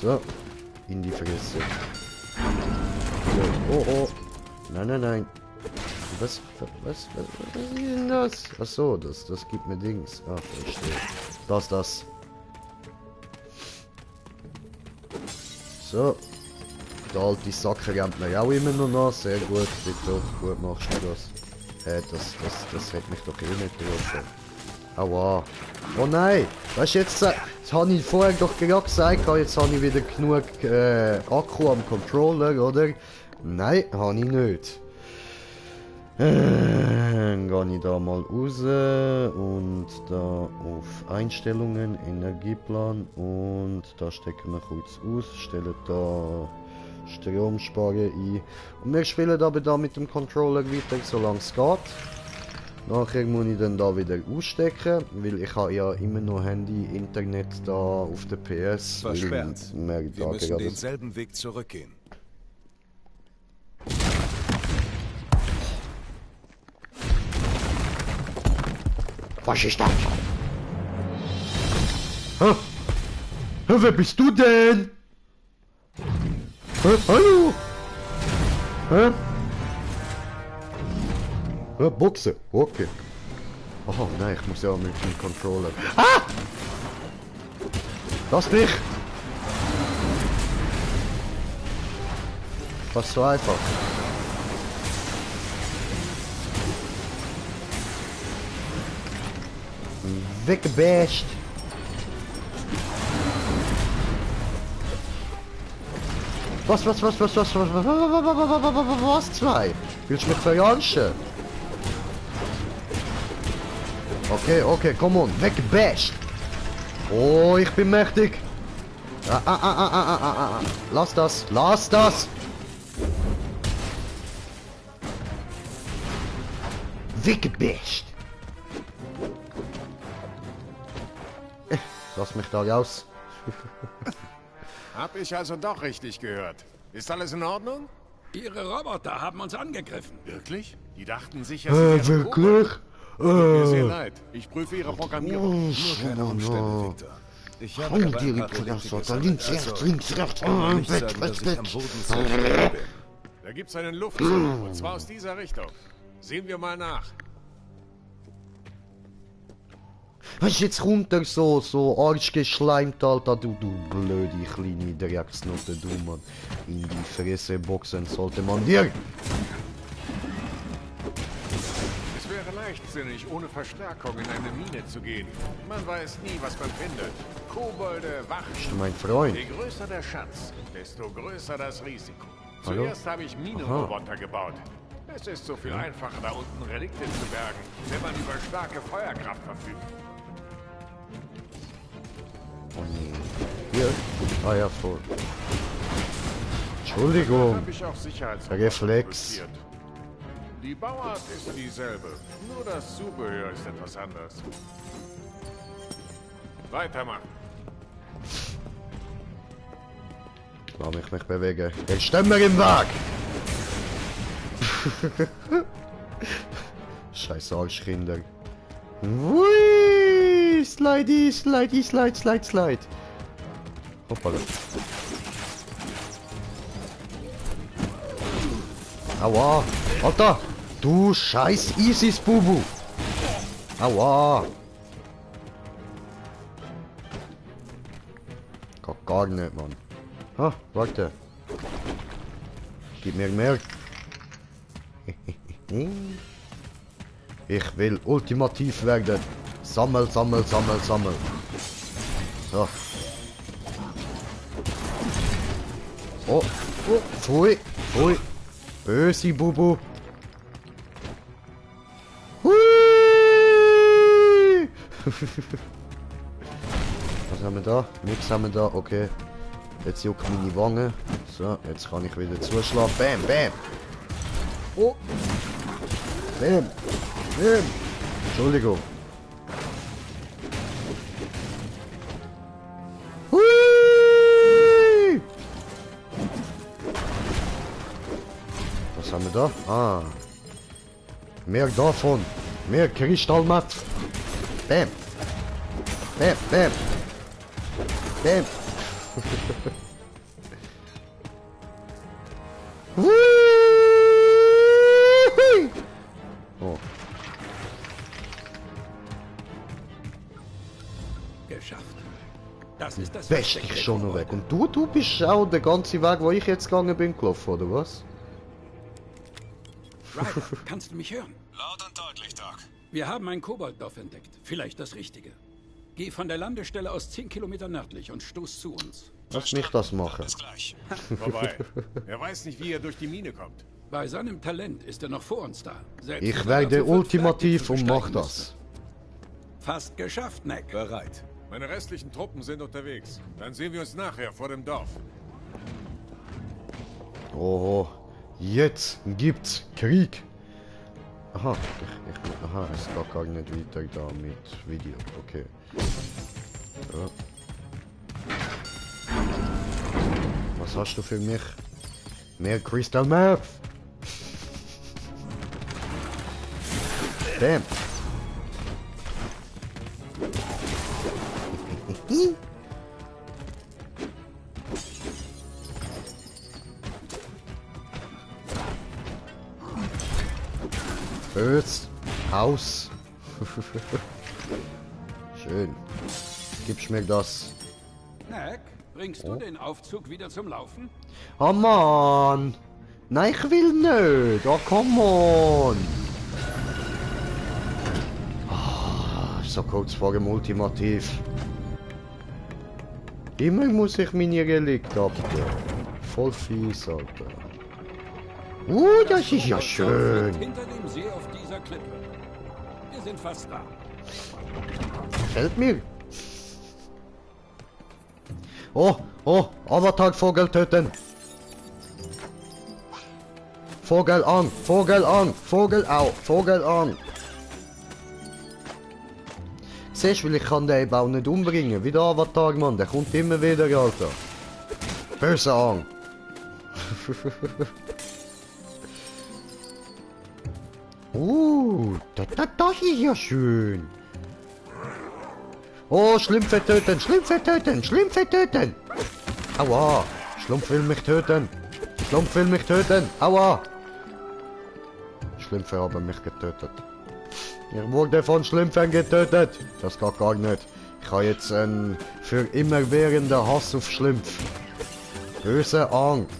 So, in die Fresse. So, oh. Nein. Was ist denn das? Achso, das gibt mir Dings. Ah, verstehe. Das. So. Der alte Sacker rennt mir auch immer noch nach. Sehr gut, bitte. Gut machst du das. Das hat mich doch eh nicht getroffen. Aua. Oh nein! Weißt du, jetzt habe ich vorher doch gerade gesagt, jetzt habe ich wieder genug Akku am Controller, oder? Nein, habe ich nicht. Dann gehe ich da mal raus und da auf Einstellungen, Energieplan und da stecken wir kurz aus, stellen da Stromsparen ein. Und wir spielen aber da mit dem Controller weiter, solange es geht. Nachher muss ich dann da wieder ausstecken, weil ich habe ja immer noch Handy, Internet da auf der PS. Versperrt. Wir müssen denselben Weg zurückgehen. Was ist das? Hä? Wer bist du denn? Hallo? Hä? Boxen, okay. Oh nein, ich muss ja mit dem Controller. Ah! Lass mich! Fast so einfach. Weggebasht. Was, zwei? Willst du mich verarschen? Okay, komm on, weggebasht. Oh, ich bin mächtig. Lass das. Weggebasht. Lass mich da raus. Hab ich also doch richtig gehört. Ist alles in Ordnung? Ihre Roboter haben uns angegriffen. Wirklich? Die dachten sicher, sie wären Wirklich? Tut mir sehr leid. Ich prüfe ihre Programmierung. Nur keine Umstände, Victor. Ich habe gerade ein paar Verdächtiges links, rechts. Ich kann nicht sagen, dass ich am Boden zerstört bin. Da gibt's einen Luftzug, und zwar aus dieser Richtung. Sehen wir mal nach. Was ist jetzt runter so arschgeschleimt, Alter, du blöde kleine Drecksnote, du Mann. In die Fresse boxen sollte man dir. Es wäre leichtsinnig, ohne Verstärkung in eine Mine zu gehen. Man weiß nie, was man findet. Kobolde, Wachen. Bist du mein Freund? Je größer der Schatz, desto größer das Risiko. Hallo? Zuerst habe ich Minenroboter gebaut. Es ist so viel einfacher, da unten Relikte zu bergen, wenn man über starke Feuerkraft verfügt. Oh nee. Hier? Ah ja, voll. Entschuldigung. Habe ich auch Reflex. produziert. Die Bauart ist dieselbe, nur das Zubehör ist etwas anders. Weitermachen. Lass mich bewegen. Jetzt stehen wir im Weg! Scheiß Arschkinder. Wui! Slide. Hoppala. Aua! Alter! Du scheiß ISIS-Bubu! Aua! Gar nicht, Mann. Ah, warte. Gib mir mehr. Ich will ultimativ werden. Sammel. So. Oh, pfui. Böse Bubu. Hui! Was haben wir da? Nichts haben wir da, okay. Jetzt juckt meine Wange. So, jetzt kann ich wieder zuschlagen. Bam. Oh. Bam. Entschuldigung. Hui! Was haben wir da? Ah. Mehr davon. Mehr Kristallmatt. Bam. Oh. Geschafft. Das ist das Beste ich schon noch weg. Und du bist auch den ganzen Weg, wo ich jetzt gegangen bin, gelaufen, oder was? Ryder, kannst du mich hören? Laut und deutlich, Doc. Wir haben ein Kobolddorf entdeckt. Vielleicht das Richtige. Geh von der Landestelle aus 10 Kilometer nördlich und stoß zu uns. Lass mich das machen. Bis gleich. Vorbei. Er weiß nicht, wie er durch die Mine kommt. Bei seinem Talent ist er noch vor uns da. Selbst Ich wenn er werde dazu 5 ultimativ Berggipfel und mach besteigen das. müsste. Fast geschafft, Neck. Bereit. Meine restlichen Truppen sind unterwegs. Dann sehen wir uns nachher vor dem Dorf. Oh, jetzt gibt's Krieg. Aha, aha, es geht gar nicht weiter da mit Video. Okay. Ja. Was hast du für mich? Mehr Crystal Meth. Bam. Bös. Haus. Schön. Gibst mir das. Neck, bringst du den Aufzug wieder zum Laufen? Oh Mann! Nein, ich will nicht! Oh, come on! Oh, so kurz vor dem Ultimativ. Immer muss ich meine Relikte abgeben. Voll fies, Alter. Das ist ja schön. Hinter dem See auf dieser Klippe. Wir sind fast da. Gefällt mir. Oh, Avatar-Vogel töten. Vogel an, Vogel an, Vogel au, Vogel an. Siehst du, weil ich kann den auch nicht umbringen. Wie der Avatar, Mann. Der kommt immer wieder, Alter. Böse an. Das ist ja schön. Oh, Schlümpfe töten, Schlümpfe töten, Schlümpfe töten. Aua, Schlumpf will mich töten. Schlumpf will mich töten. Aua. Schlümpfe haben mich getötet. Ich wurde von Schlümpfen getötet. Das geht gar nicht. Ich habe jetzt einen für immerwährenden Hass auf Schlümpf. Böse Angst.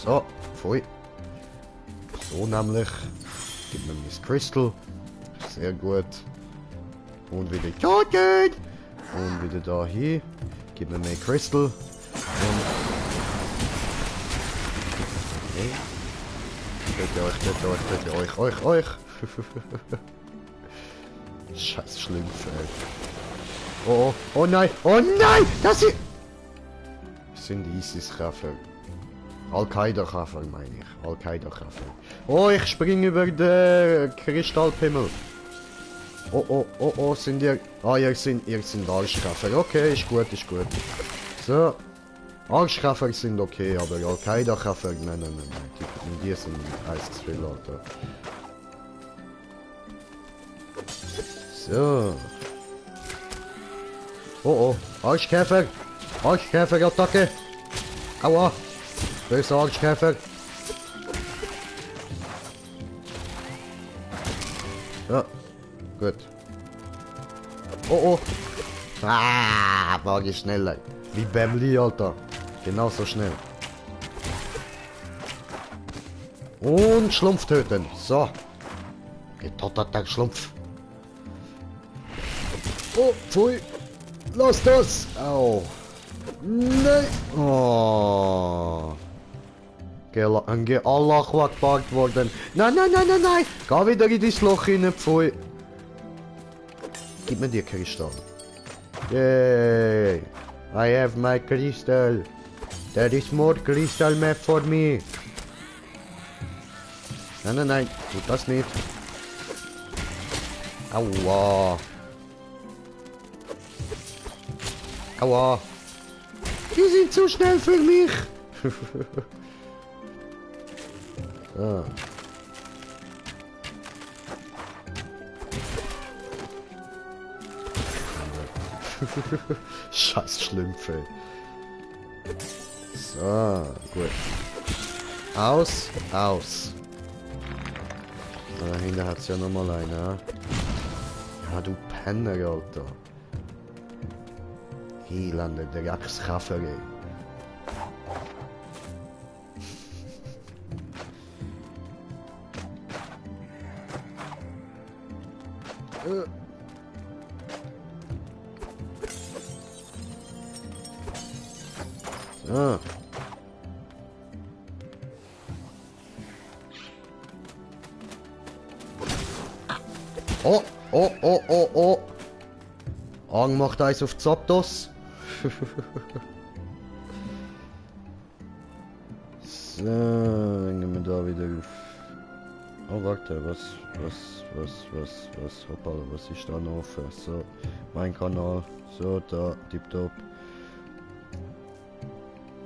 So, pfui. So nämlich. Gib mir mein Crystal. Sehr gut. Und wieder töten. Und wieder da hier. Gib mir mein Crystal. Und... Okay. Töte euch. Scheiß Schlümpfe, ey. Oh nein, das sind die ISIS-Käfer. Al-Qaida-Käfer meine ich. Al-Qaida-Käfer. Oh, ich springe über den Kristallpimmel. Oh, sind ihr... Ah, ihr sind Arschkäfer. Okay, ist gut. So. Arschkäfer sind okay, aber Al-Qaida-Käfer, nein. Die sind eins zu viel, Alter. So. Oh, Arschkäfer. Arschkäfer-Attacke. Aua. Böse Arschkäfer. Ja, gut. Oh. War ich schneller. Wie Bamli, Alter. Genauso schnell. Und Schlumpf töten. So. Getöteter Schlumpf. Oh, pfui. Lass das. Au. Nein. Oh. Allah geparkt worden. Nein. Geh wieder in das Loch rein, pfui. Gib mir die Kristall. Yay. I have my crystal. There is more crystal map for me. Nein. Tut das nicht. Aua. Die sind zu schnell für mich. So. Scheiß Schlümpfe. So, gut. Aus. Da hinten hat es ja nochmal einen. Ja, du Penner, Alter. Elende Dreckskäfer, ey. So. Oh. Ang macht eins auf Zapdos. So, nehmen wir da wieder auf. Oh, warte, was, hoppala, was ist da noch offen? So, mein Kanal, so, da, tipptopp.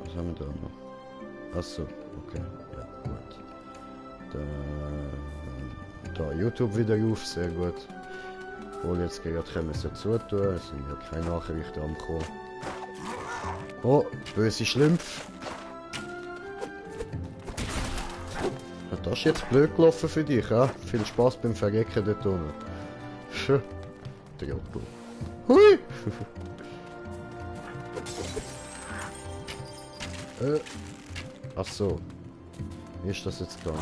Was haben wir da noch? Achso, okay, ja, gut. Da YouTube wieder auf, sehr gut. Obwohl jetzt gerade können wir es ja zutun, es sind ja keine Nachrichten angekommen. Oh, böse Schlümpf. Ja, das ist jetzt blöd gelaufen für dich, ja? Viel Spaß beim Verrecken dort unten. Trottel. Hui! Ach so. Wie ist das jetzt gegangen?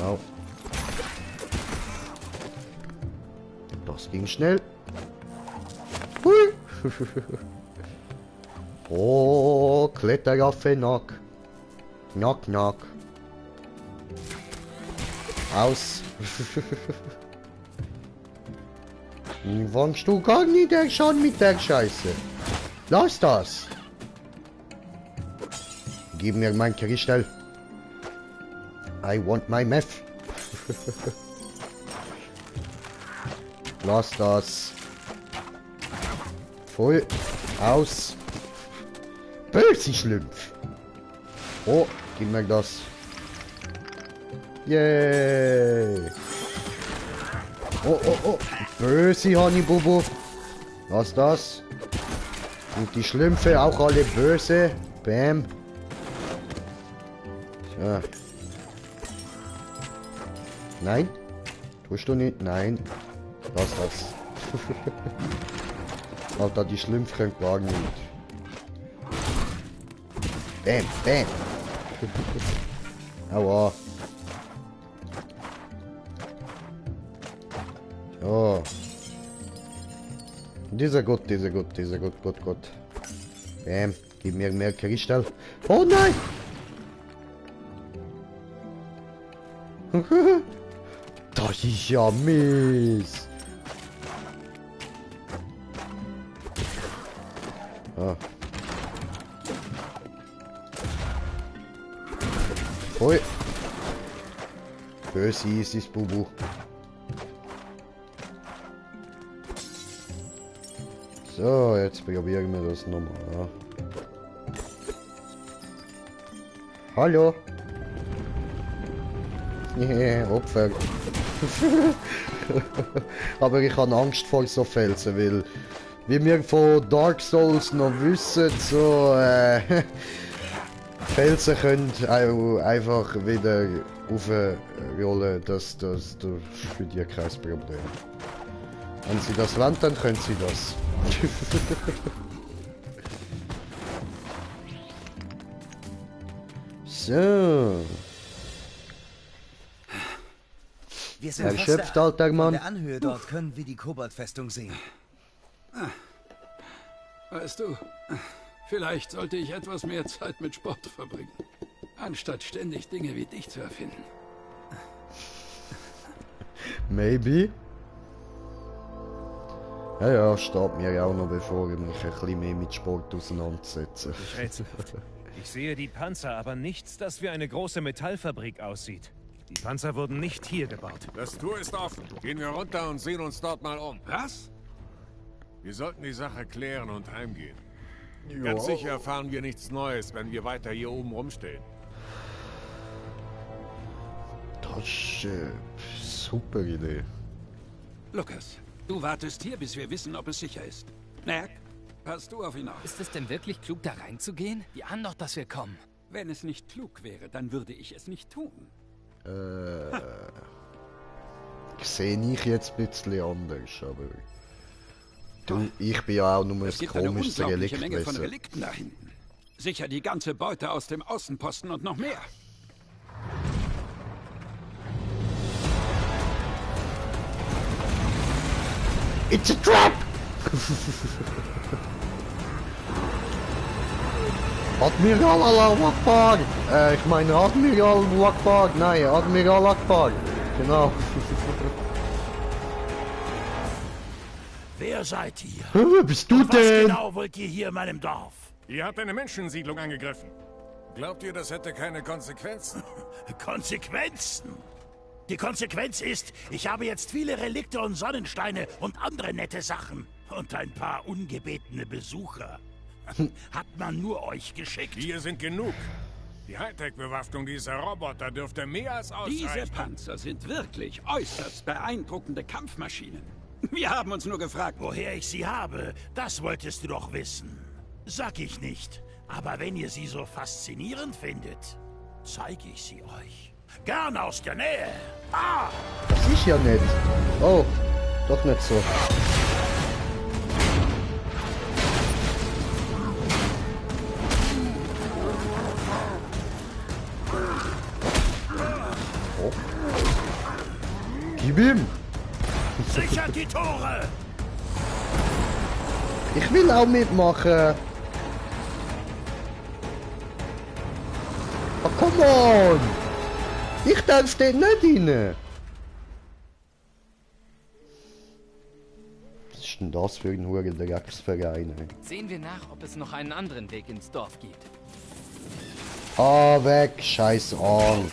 Au. Das ging schnell. Hui. Oh, Kletteraffe, knock. Knock, knock. Aus. Fangst du gar nicht schon mit der Scheiße? Lass das. Gib mir mein Kristall. I want my meth. Lass das. Voll. Aus. Böse Schlümpf. Oh, gib mir das. Yay. Oh, oh, oh. Böse Honeybubu. Was das? Und die Schlümpfe auch alle böse. Bam. So. Nein. Tust du nicht? Nein. Lass das. Alter, die Schlümpfe können gar nicht. Bam, bam. Aua. Oh. Dieser gut, gut. Bam, gib mir mehr Kristall. Oh nein! Das ist ja mies. Ah. Voll. Böse ist das Bubu. So, jetzt probieren wir das nochmal. Ja. Hallo? Opfer. Aber ich habe Angst vor so Felsen, weil wie wir von Dark Souls noch wissen, so Felsen können auch einfach wieder aufrollen, das ist für die kein Problem. Wenn sie das wollen, dann können sie das. So. Wir sind erschöpft, alter Mann. Von der Anhöhe dort können wir die Koboldfestung sehen. Weißt du, vielleicht sollte ich etwas mehr Zeit mit Sport verbringen, anstatt ständig Dinge wie dich zu erfinden. Maybe. Ja, steht mir auch noch bevor ich mich ein bisschen mehr mit Sport auseinandersetze. Ich sehe die Panzer, aber nichts, das wie eine große Metallfabrik aussieht. Die Panzer wurden nicht hier gebaut. Das Tor ist offen. Gehen wir runter und sehen uns dort mal um. Was? Wir sollten die Sache klären und heimgehen. Ja. Ganz sicher erfahren wir nichts Neues, wenn wir weiter hier oben rumstehen. Das ist super Idee. Lukas, du wartest hier, bis wir wissen, ob es sicher ist. Merk, pass du auf ihn auf. Ist es denn wirklich klug, da reinzugehen? Die ahnen doch, dass wir kommen. Wenn es nicht klug wäre, dann würde ich es nicht tun. Sehe ich jetzt ein bisschen anders, aber... Du, ich bin ja auch nur ein komisches Relikt. Es gibt eine unglaubliche Menge von Relikten da hinten. Sicher die ganze Beute aus dem Außenposten und noch mehr. It's a trap! Admiral Allah Akbar! Ich meine Admiral Akbar, nein, Admiral Akbar. Genau. Wer seid ihr? Wer bist du und denn? Was genau wollt ihr hier in meinem Dorf? Ihr habt eine Menschensiedlung angegriffen. Glaubt ihr, das hätte keine Konsequenzen? Konsequenzen? Die Konsequenz ist, ich habe jetzt viele Relikte und Sonnensteine und andere nette Sachen. Und ein paar ungebetene Besucher. Hat man nur euch geschickt. Wir sind genug. Die Hightech-Bewaffnung dieser Roboter dürfte mehr als ausreichen. Diese Panzer sind wirklich äußerst beeindruckende Kampfmaschinen. Wir haben uns nur gefragt, woher ich sie habe. Das wolltest du doch wissen. Sag ich nicht. Aber wenn ihr sie so faszinierend findet, zeige ich sie euch. Gern aus der Nähe. Ah! Das ist ja nett. Oh, doch nicht so. ihm. Sichert die Tore! Ich will auch mitmachen. Oh, come on! Ich darf dort nicht rein. Was ist denn das für ein Huren Drecksverein? Sehen wir nach, ob es noch einen anderen Weg ins Dorf gibt. Ah, weg, scheiß an.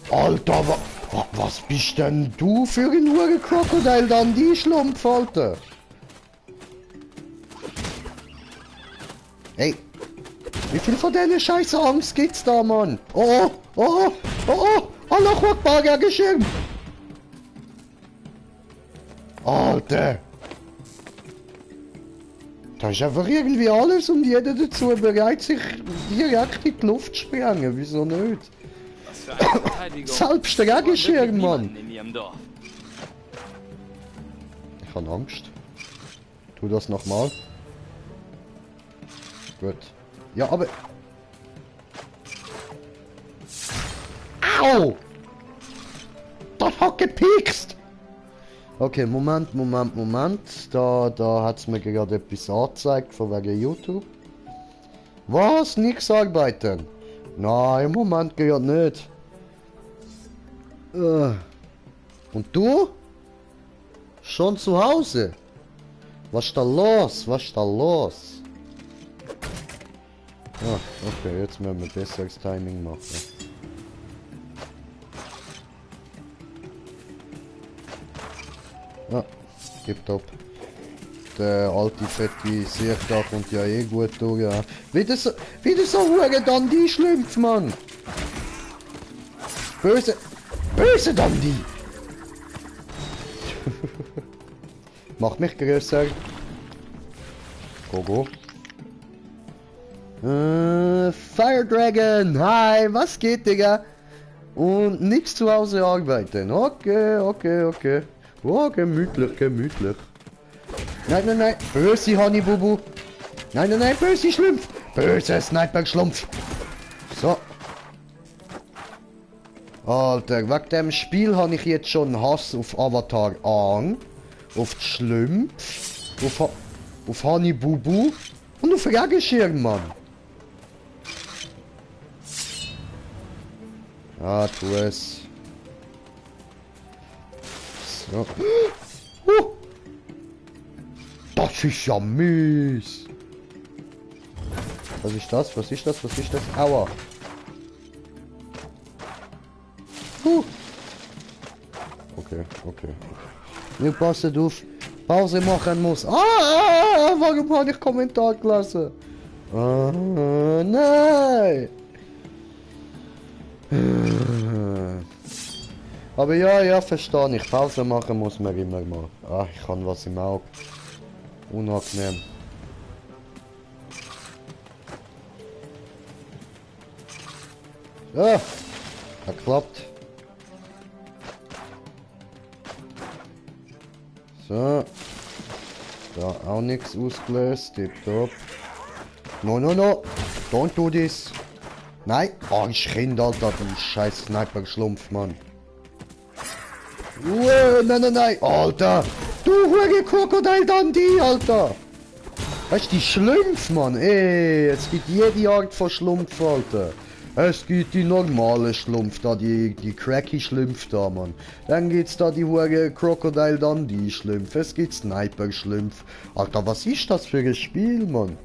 Alter, was bist denn du für ein Huren-Krokodil dann, die Schlumpf, Alter? Hey, wie viel von denen scheiß Angst gibt's da, Mann? Oh, oh, oh, oh, Allah Akbar, ja, Geschirr! Alter! Da ist einfach irgendwie alles und jeder dazu bereit, sich direkt in die Luft zu sprengen. Wieso nicht? Selbst der Geschirr, Mann! Ich habe Angst. Tu das nochmal. Gut. Ja, aber... Au! Das hat gepikst! Okay, Moment. Da hat's mir gerade etwas angezeigt von wegen YouTube. Was? Nix arbeiten? Nein, im Moment geht nicht. Und du? Schon zu Hause? Was ist da los? Ah, okay, jetzt müssen wir besseres Timing machen. Ja, tipptopp. Der alte fette Sieg da kommt ja eh gut durch, ja. Wieder so Huren dann die Schlümpf, Mann! Böse dann die! Mach mich größer. Go. Fire Dragon! Hi, was geht, Digga? Und nichts zu Hause arbeiten. Okay. Oh, gemütlich. Nein. Böse Honeybubu. Nein, böse Schlumpf. Böse Sniper-Schlumpf. So. Alter, wegen dem Spiel habe ich jetzt schon Hass auf Avatar Aang, auf die Schlümpf, auf Honeybubu und auf Regenschirm, Mann. Ah, tu es. So. Das ist ja mies. Was ist das? Aua. Okay. Nur passet auf. Pause machen muss. Warum habe ich Kommentar gelesen? Nein. Aber ja, verstehe ich. Pause machen muss man immer mal. Ich kann was im Auge. Unangenehm. Hat geklappt. So. Da auch nichts ausgelöst. Tipptopp. No. Don't do this. Nein. Kind, Alter. Du scheiß Sniper-Schlumpf, Mann. Nein. Alter. Du Huren Krokodil Dundee, Alter. Das ist die Schlumpf, Mann. Ey, es gibt jede Art von Schlumpf, Alter. Es gibt die normale Schlumpf da, die cracky Schlumpf da, Mann. Dann gibt's da die Huren Krokodil Dundee Schlumpf. Es gibt Sniper Schlumpf. Alter, was ist das für ein Spiel, Mann?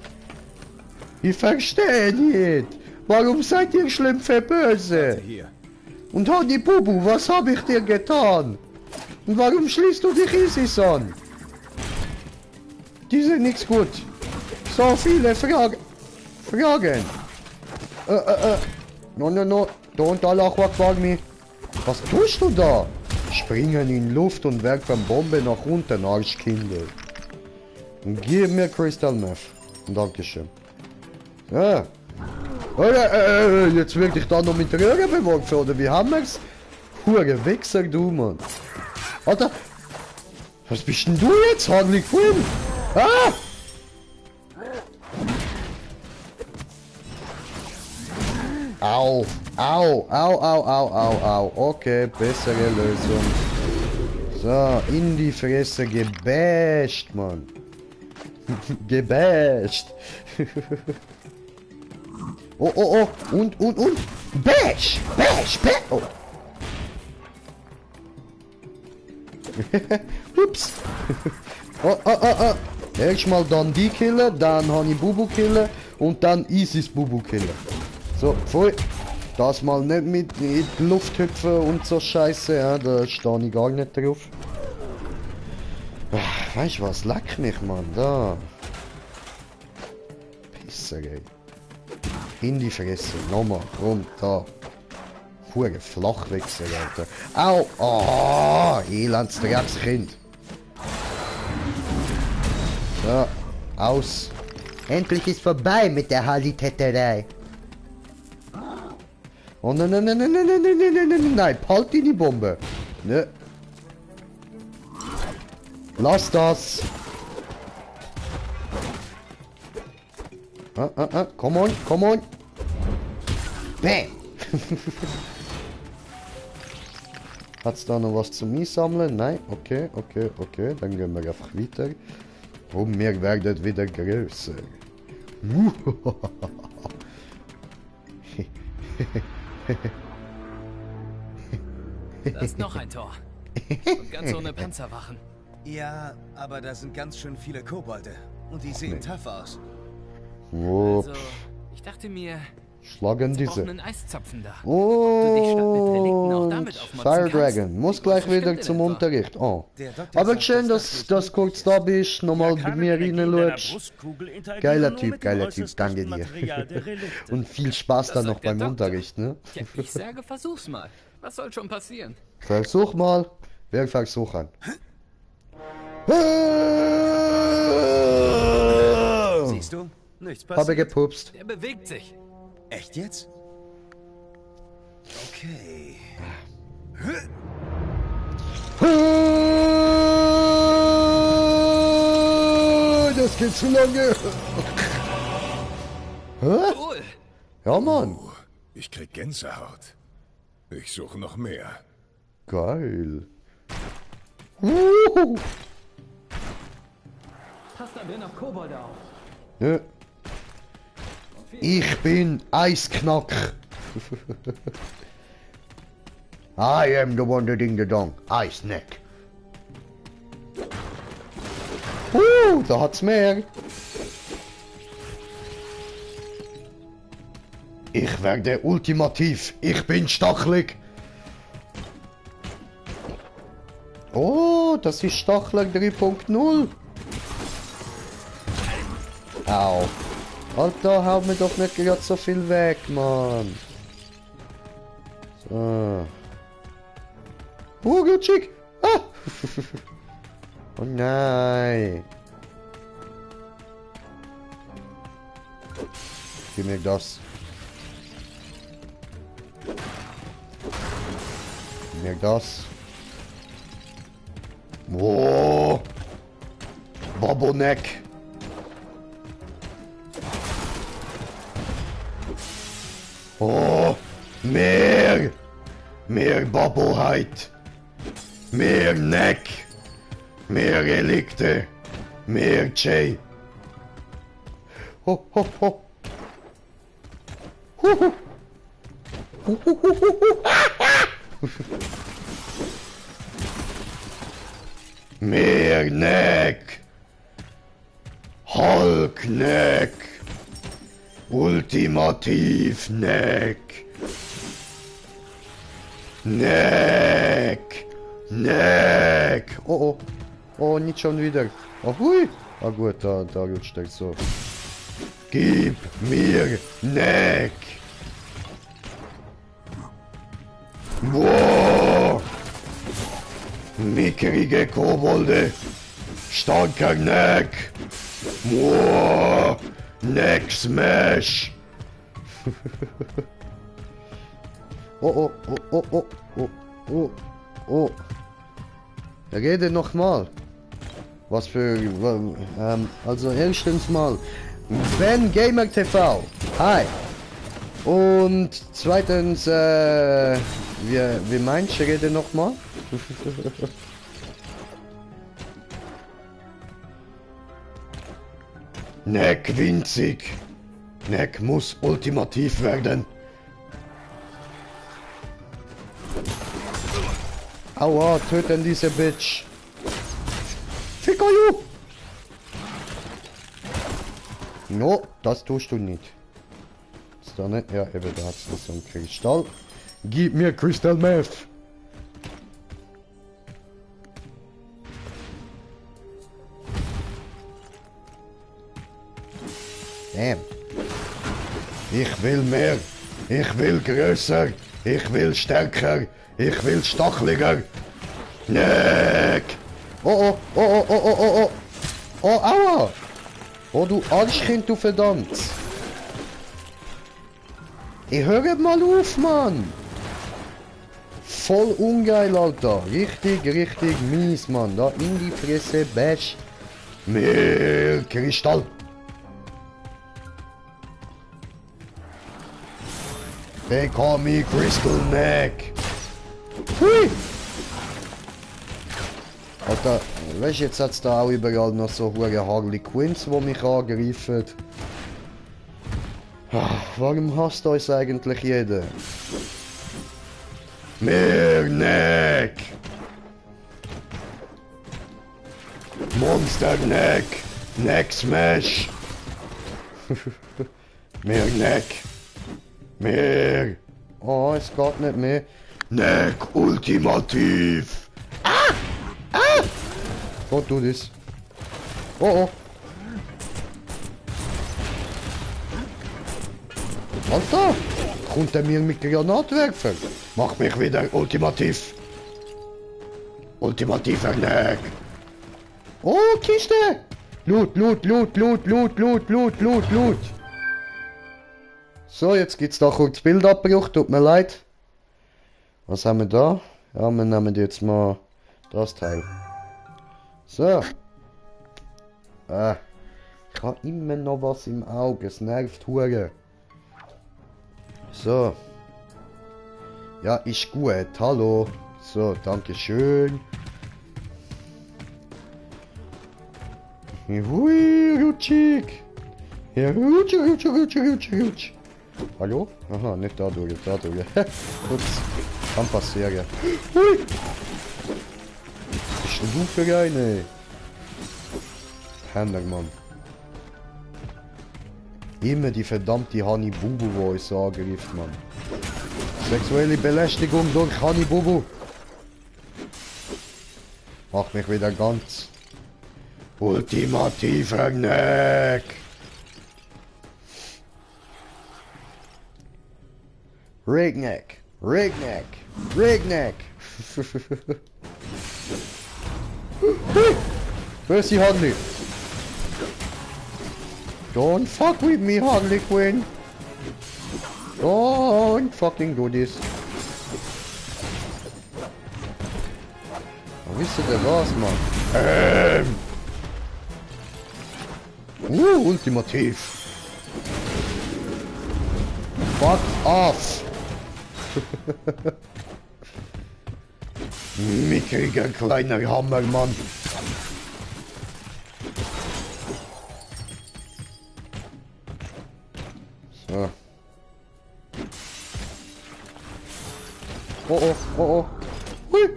Ich verstehe nicht. Warum seid ihr Schlümpfe böse? Und Honeybubu, was habe ich dir getan? Und warum schließt du dich ISIS an? Die sind nichts gut. So viele Fragen. No. Don't Allah Akbar me. Was tust du da? Springen in Luft und werfen Bombe nach unten, Arschkinder. Und gib mir Crystal Meth. Dankeschön. Ja. Jetzt wird ich da noch mit Röhren beworfen, oder wie haben wir's? Hure Wichser, du, Mann. Alter, Was bist denn du jetzt, Hagelig Fuhm? Ah! Au, au, au, au, au, au, au. Okay, bessere Lösung. So, in die Fresse gebasht, Mann. Gebasht. Oh, oh, oh. Und. Bash! Bash! Bash! Oh. Ups. Oh, oh, oh, oh. Erstmal dann die killen, dann habe ich Bubu killen und dann Isis Bubu killen. So, voll. Das mal nicht mit in die Luft hüpfen und so Scheiße, ja, da stehe ich gar nicht drauf. Weißt du was? Leck mich, Mann, da. Pisser, ey. In die Fresse, nochmal, komm, da. Hure Flachwichser, Alter. Au! Oh, elends Dreckskind. So, aus. Endlich ist vorbei mit der Hallitäterei. Oh nein, nein, nein, nein, nein, nein, nein, nein, nein, nein, nein, halt die Bombe. Ne. Lass das. Come on, come on. Bäh. Hat's da noch was zum Einsammeln? Nein? Okay, okay, okay. Dann gehen wir einfach weiter. Und wir werden wieder größer. Da ist noch ein Tor. Und ganz ohne Panzerwachen. Ja, aber da sind ganz schön viele Kobolde. Und die sehen tough aus. Also, ich dachte mir, Schlagen diese. einen Eiszapfen da. Und Fire Dragon muss gleich wieder zum Unterricht. Oh. Aber schön, dass du kurz da bist, nochmal bei mir reinschaust. Geiler Typ, danke dir. Und viel Spaß dann noch beim Unterricht, ne? Ja, ich sage, versuch's mal. Was soll schon passieren? Versuch mal. Wer versuchen? Siehst du? Nichts passiert. Habe gepupst. Er bewegt sich. Echt jetzt? Okay. Das geht zu lange. Cool. Ja, Mann. Ich krieg Gänsehaut. Ich suche noch mehr. Geil. Passt da drin auf Kobolde auf. Ja. Ich bin Eisknack. I am the one that ding the dong. Ice Neck. Da hat's mehr. Ich werde ultimativ. Ich bin stachelig. Oh, das ist Stachler 3.0. Au. Alter, hau mir doch nicht gerade so viel weg, Mann. So. Oh, gut schick. Ah. Oh nein. Gib mir das. Gib mir das. Oh. Boboneck. Oh, mehr Bobbleheit, mehr Neck, mehr Relikte, mehr Jay. Ho, ho, ho. Mehr Neck, Hulk Neck. Ultimativ Neck. Neck. Neck. Oh, oh. Oh, nicht schon wieder. Oh, hui. Ah gut, da rutscht er so. Gib mir Neck. Wow. Mickrige Kobolde. Starker Neck. Wow. Neck Smash! Oh. Rede nochmal. Was für... also erstens mal, Ben Gamer TV. Hi. Und zweitens, wie meinst du, rede nochmal? Neck winzig. Neck muss ultimativ werden. Aua, töten diese Bitch. Ficker you! No, das tust du nicht. Ist da nicht? Ja, eben, da hat's noch so einen Kristall. Gib mir Crystal Meth! Damn. Ich will mehr. Ich will größer. Ich will stärker. Ich will stacheliger. Neck! Oh, oh, oh, oh, oh, oh, oh, oh. Oh, aua! Oh, du Arschkind, du verdammt! Ich höre mal auf, Mann! Voll ungeil, Alter! Richtig, richtig mies, Mann! Da in die Fresse, Bash! Mehr Kristall! They call me Crystal Neck! Hui! Alter, weißt du, jetzt hat's da auch überall noch so hohe Harley Quinns, die mich angreifen. Warum hasst uns eigentlich jeder? Mehr Neck! Monster Neck! Neck Smash! Mehr Neck! Mehr! Oh, es geht nicht mehr. Neck Ultimativ! Ah! Ah! Don't do this. Oh oh! Alter! Kommt er mir mit Granatwerfer? Mach mich wieder ultimativ! Ultimativer Neck! Oh, Kiste! Loot, Loot, Loot, Loot, Loot, Loot, Loot, Loot, Loot! So, jetzt gibt's da kurz Bildabbruch, tut mir leid. Was haben wir da? Ja, wir nehmen jetzt mal das Teil. So. Ich habe immer noch was im Auge, es nervt hure. So. Ja, ist gut, hallo. So, danke schön. Hui, rutschig. Ja, rutsch, rutsch, rutsch, rutsch, rutsch. Hallo? Aha, nicht da durch, da durch. Ups, kann passieren. Hui! Was bist du für eine? Händler, Mann. Immer die verdammte Honey Bubu, die uns angreift, Mann. Sexuelle Belästigung durch Honey Bubu. Macht mich wieder ganz. Ultimativer Neck. Rigneck, Rigneck, Rigneck. Where's die Harley? Don't fuck with me, Harley Quinn. Don't fucking do this. Wisst ihr denn was, Mann? Ultimativ. Fuck off. Mickriger kleiner Hammermann. So. Oh oh, oh oh. Hui.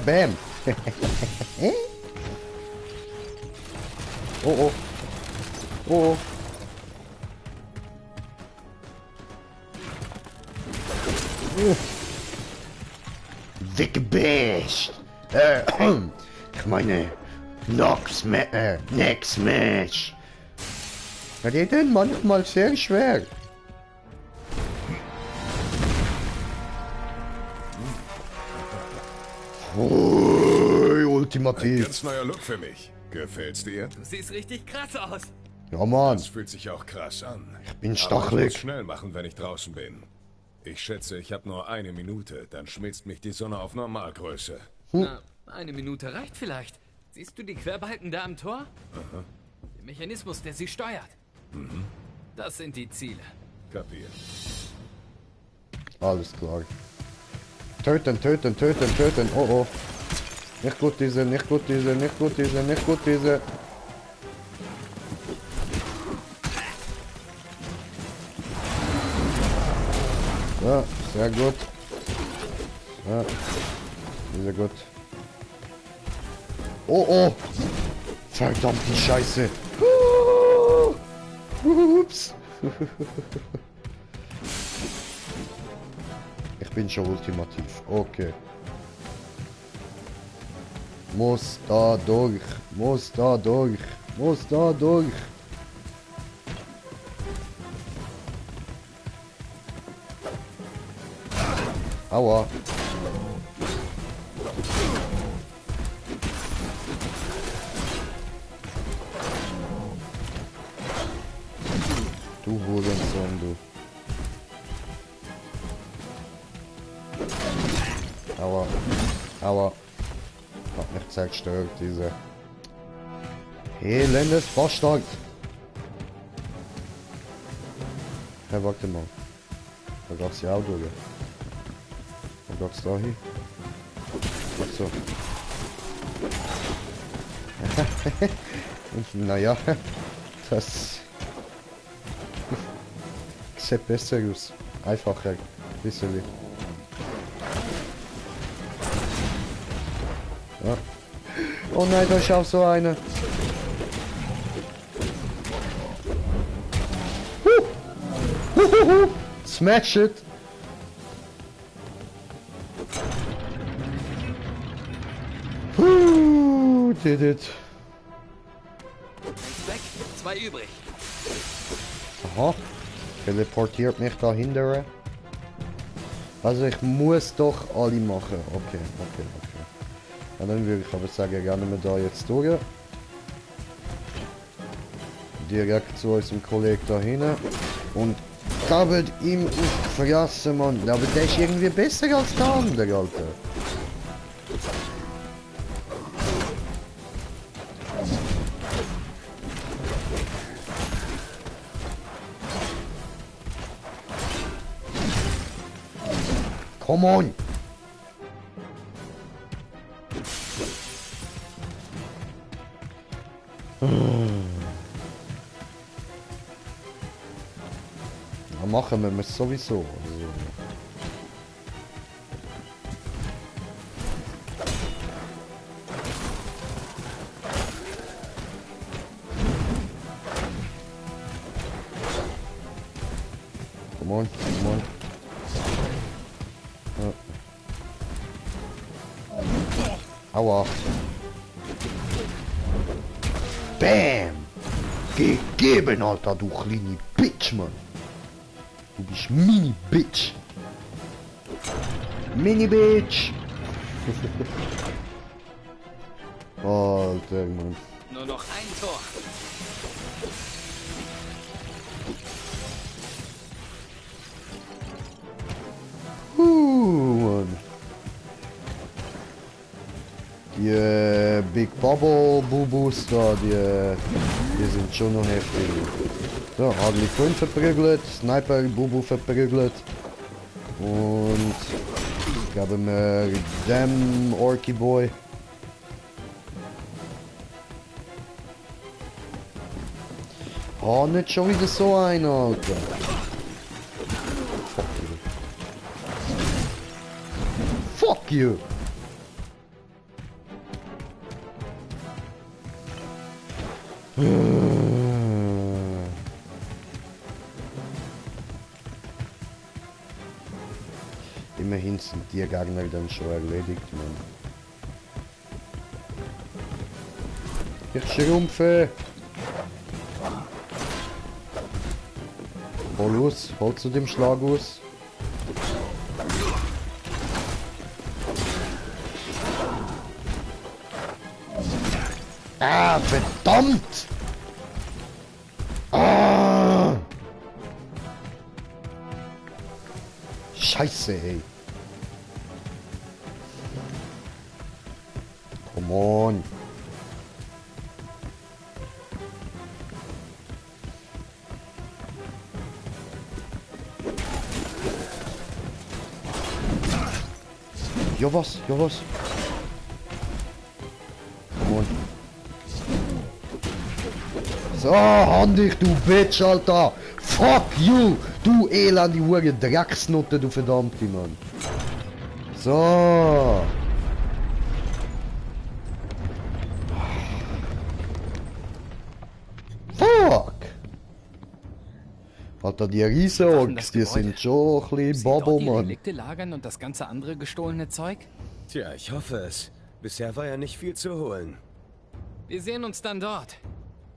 Bam. Oh oh. Oh oh. Weggebasht! Ich meine, Neck Smash! Ja, die sind manchmal sehr schwer. Ultimativ. Ein ganz neuer Look für mich. Gefällt's dir? Du siehst richtig krass aus. Ja, Mann. Das fühlt sich auch krass an. Ich bin Aber stachelig. ich muss schnell machen, wenn ich draußen bin. Ich schätze, ich habe nur 1 Minute, dann schmilzt mich die Sonne auf Normalgröße. Na, Eine Minute reicht vielleicht. Siehst du die Querbalken da am Tor? Aha. Der Mechanismus, der sie steuert. Mhm. Das sind die Ziele. Kapiert. Alles klar. Töten, töten, töten, töten. Oh oh. Nicht gut diese, nicht gut diese, nicht gut diese, nicht gut diese. Ja, sehr gut. Ja, sehr gut. Oh oh. Verdammte Scheiße. Ups. Ich bin schon ultimativ. Okay. Muss da durch. Muss da durch. Muss da durch. Aua. Du Hurensohn, du. Aua. Aua. Hat mich zerstört, diese elendes Bastard. Hey, warte mal. Da gab's ja auch durch. Da gab's da hin. Ach so. Naja, das sieht besser aus. Einfacher. Bisschen. Ja. Oh nein, da ist auch so eine. Smash it! Did it. Eins weg, zwei übrig. Aha. Teleportiert mich da hinterher. Also ich muss doch alle machen. Okay, okay, okay. Ja, dann würde ich aber sagen, gerne wir da jetzt durch. Direkt zu unserem Kollegen da hinten. Und gabelt ihm auf die Fresse, Mann. Aber der ist irgendwie besser als der andere, Alter. Come on! Ja, machen wir es sowieso. Also. Come on, come on. Aua. Bam! Gegeben, Alter, du kleine Bitch, Mann. Du bist Mini-Bitch. Mini-Bitch. Alter, Mann. Nur noch ein Tor. Mann. Die Big Bubble Bubus da, die sind schon noch heftig. So, Harley Quinn verprügelt, Sniper Bubu verprügelt. Und gaben wir Damn Orky Boy. Oh, nicht schon wieder so ein, Alter. Fuck you. Immerhin sind die Gegner dann schon erledigt, Mann. Ich schrumpfe. Hol los, hol zu dem Schlag aus. Ah, verdammt! Ah! Scheiße, ey. Come on. Ja was, ja was. Come on. So, hand dich, du Bitch, Alter. Fuck you, du elende Hure Drecksnutte, du verdammte Mann. So. Fuck. Alter, die Riesenorks, die sind schon ein bisschen Babo, Die Mann. Relikte lagern und das ganze andere gestohlene Zeug? Tja, ich hoffe es. Bisher war ja nicht viel zu holen. Wir sehen uns dann dort.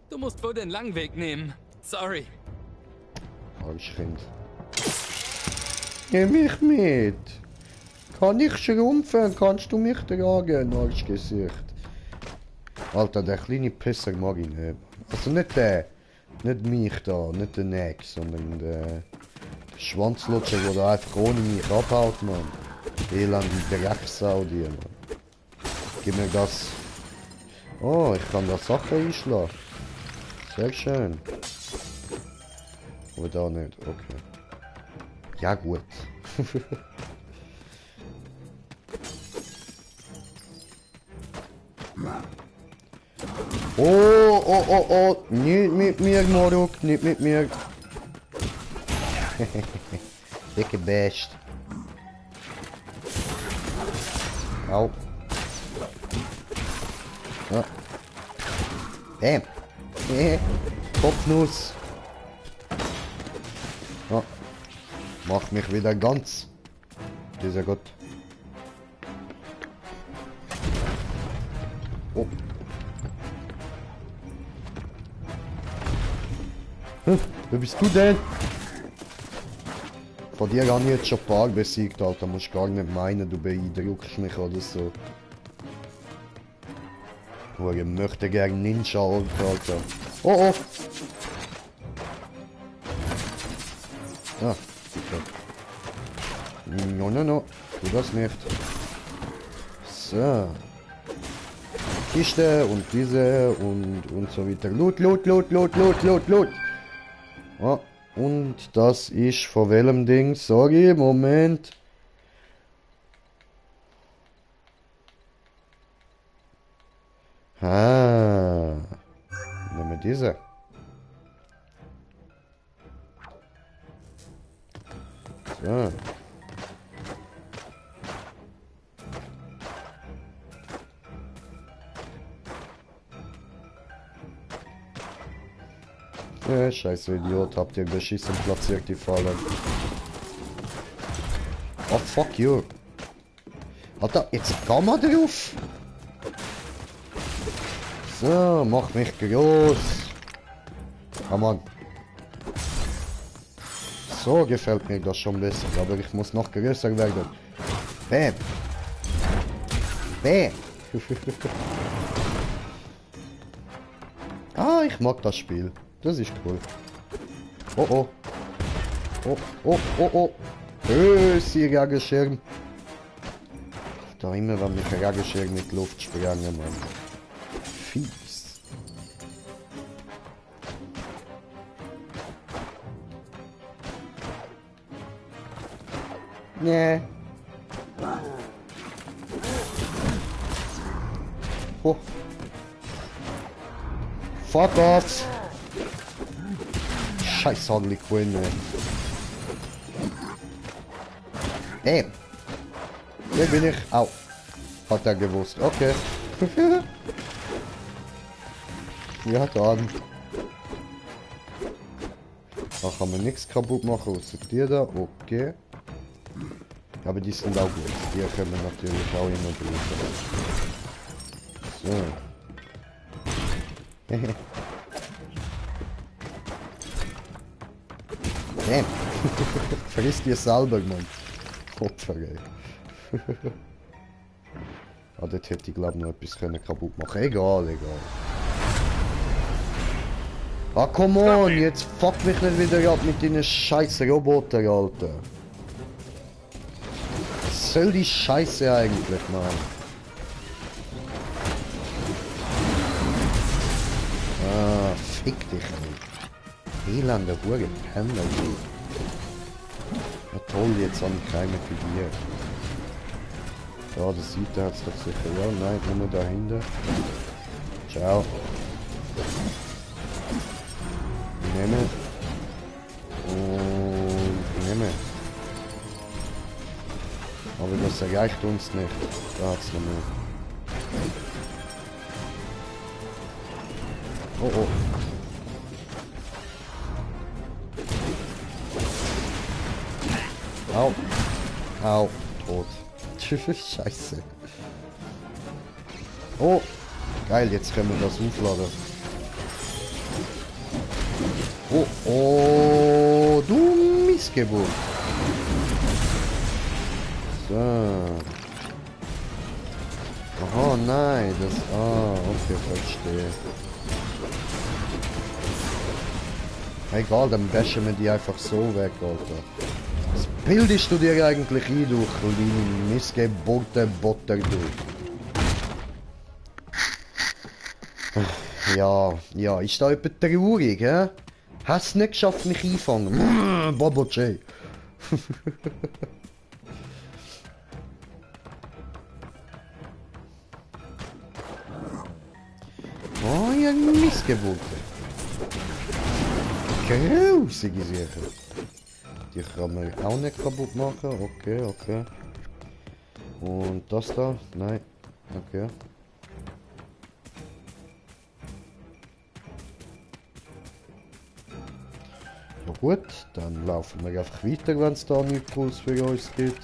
Du musst wohl den langen Weg nehmen. Sorry. Arschkind. Nimm mich mit. Kann ich schrumpfen? Kannst du mich tragen, Arschgesicht? Alter, der kleine Pisser mag ich nicht. Also nicht der. Nicht mich da, nicht der Neck, sondern der Schwanzlutscher, der da einfach ohne mich abhaut, Mann. Elende Drecksau, die, Mann. Gib mir das. Oh, ich kann da Sachen einschlagen. Sehr schön. Aber da nicht, okay. Ja gut. Oh, oh, oh, oh, nicht mit mir, Moruk, nicht mit mir. Dicke Best. Au. Ja. Bam. Kopfnuss. Ja. Mach mich wieder ganz. Dieser Gott. Oh. Wer bist du denn? Von dir habe ich jetzt schon ein paar besiegt, Alter. Musst gar nicht meinen, du beeindruckst mich oder so. Oh, ich möchte gerne Ninja, Alter. Oh, oh! Ah, okay. No, no, no. Tu das nicht. So. Kiste und diese und so weiter. Loot, Loot, Loot, Loot, Loot, Loot, Loot. Ah, und das ist von welchem Ding? Sorry, Moment. Ah. Nehmen wir diese. So. Scheiße Idiot, habt ihr beschissen platziert die Falle. Oh fuck you. Alter, jetzt kann man drauf. So, mach mich groß. Komm on. So gefällt mir das schon besser, aber ich muss noch größer werden. Bam. Bam. Ah, ich mag das Spiel. Das ist cool. Oh oh. Oh oh oh oh. Sie Regenschirm. Da immer wenn mich Regenschirm mit Luft sprengen, Mann. Fies. Nee. Oh. Fuck off. Scheiß Harley Quinn, ey. Bam. Hier bin ich. Au. Hat er gewusst. Okay. Ja, dann. Da kann man nichts kaputt machen, außer die da. Okay. Aber die sind auch gut. Die können wir natürlich auch immer benutzen. So. Damn. Vergiss dir selber, Mann. Opfer, ey. Ah, dort hätte ich glaube noch etwas können kaputt machen. Egal, egal. Ah, come on, jetzt fuck mich nicht wieder ab mit deinen scheiß Roboter, Alter. Was soll die Scheiße eigentlich, Mann? Fick dich nicht. Elender Hurenpenner. Ja toll, jetzt habe ich keine Figur. Da, der Seite hat es doch sicher. Ja, nein, nur dahinter. Ciao. Nehme. Und nehme. Aber das erreicht uns nicht. Da hat es noch mehr. Oh oh. Au. Au. Tot. Scheiße. Oh. Geil, jetzt können wir das aufladen. Oh, oh. Du Missgeburt. So. Oh nein, das... Ah, okay, verstehe. Egal, dann bashen wir die einfach so weg, Alter. Was bildest du dir eigentlich ein, du kleine missgebotene Botter, du? Ja, ist da jemand traurig, hä? Hast nicht geschafft, mich einfangen? Bobo J. Oh, ja, Missgeburt. Grusige Sache. Die kann man auch nicht kaputt machen. Okay, okay. Und das da? Nein. Okay. Ja gut, dann laufen wir einfach weiter, wenn es da nichts Cooles für uns gibt.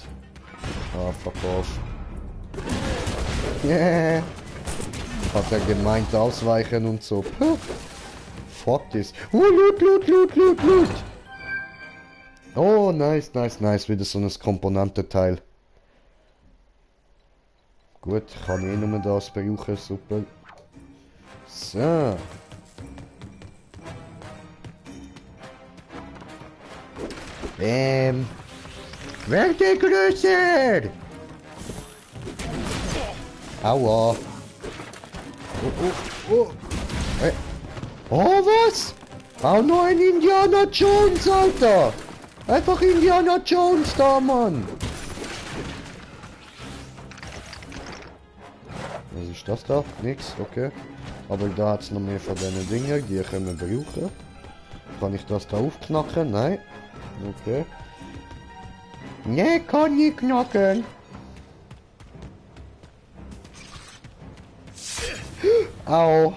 Ah, fuck off. Yeah. Hat er gemeint ausweichen und so. Puh. Fuck this. Loot. Oh, nice. Wieder so ein Komponententeil. Gut, kann ich nur das brauchen. Super. So. Werde größer! Aua. Oh. Hey. Oh, was? Auch noch ein Indiana Jones, Alter! Einfach Indiana Jones da, Mann! Was ist das da? Nix, okay. Aber da hat es noch mehr von diesen Dingen, die können wir brauchen. Kann ich das da aufknacken? Nein. Okay. Ne, kann ich knacken. Au.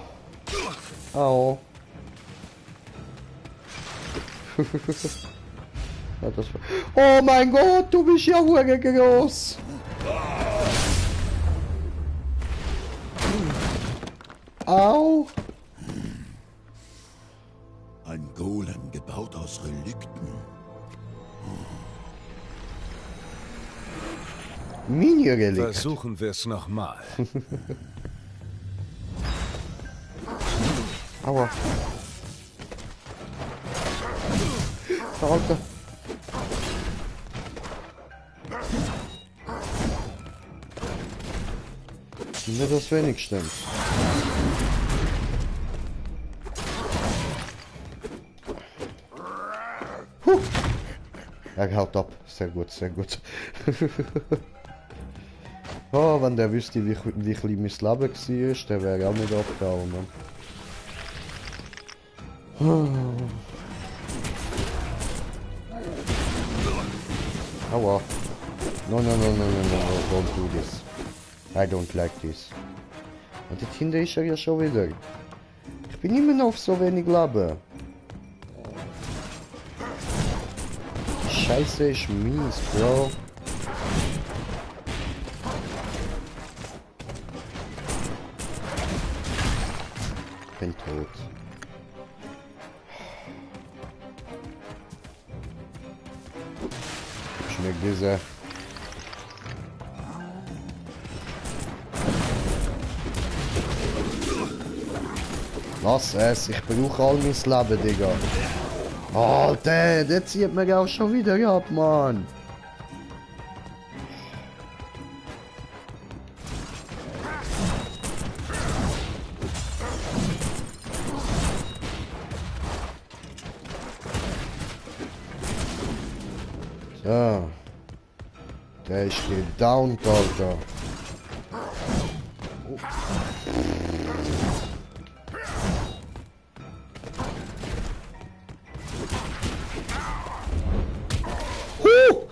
Au. Ja, das war... Oh mein Gott, du bist ja hure groß. Au. Ein Golem gebaut aus Relikten. Mini-Relikt. Versuchen wir es nochmal. Aua. Alter. Mir das wenig stimmt. Er haut ab. Sehr gut, sehr gut. Oh, wenn der wüsste, wie klein mein Leben war, der wäre auch nicht abgehauen. Aua. No, don't do this. I don't like this. Und dort hinten ist er ja schon wieder. Ich bin immer noch auf so wenig Leben. Die Scheiße ist mies, Bro. Ich bin tot. Schmeckt dieser. Lass es, ich brauche all mein Leben, Digga. Alter, der zieht mir auch schon wieder ab, Mann. So. Der ist gedownt, Alter. Oh.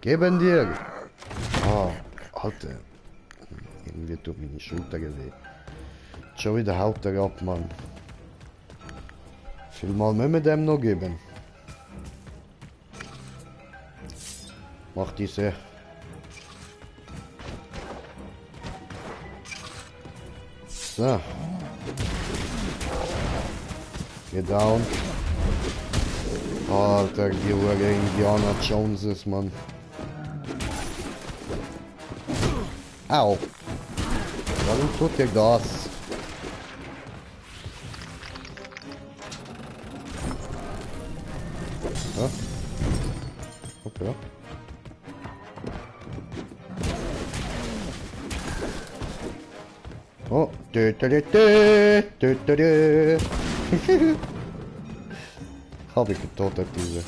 Geben dir! Ah, Alter. Irgendwie tut meine Schulter weh. Schon wieder haut er ab, Mann. Vielmal müssen wir dem noch geben. Mach diese. So. Geh down. Alter, die Uhr Indiana Joneses, Mann. Au. Warum tut ihr das? Ja. Okay. Oh, Hab ich getötet, diese.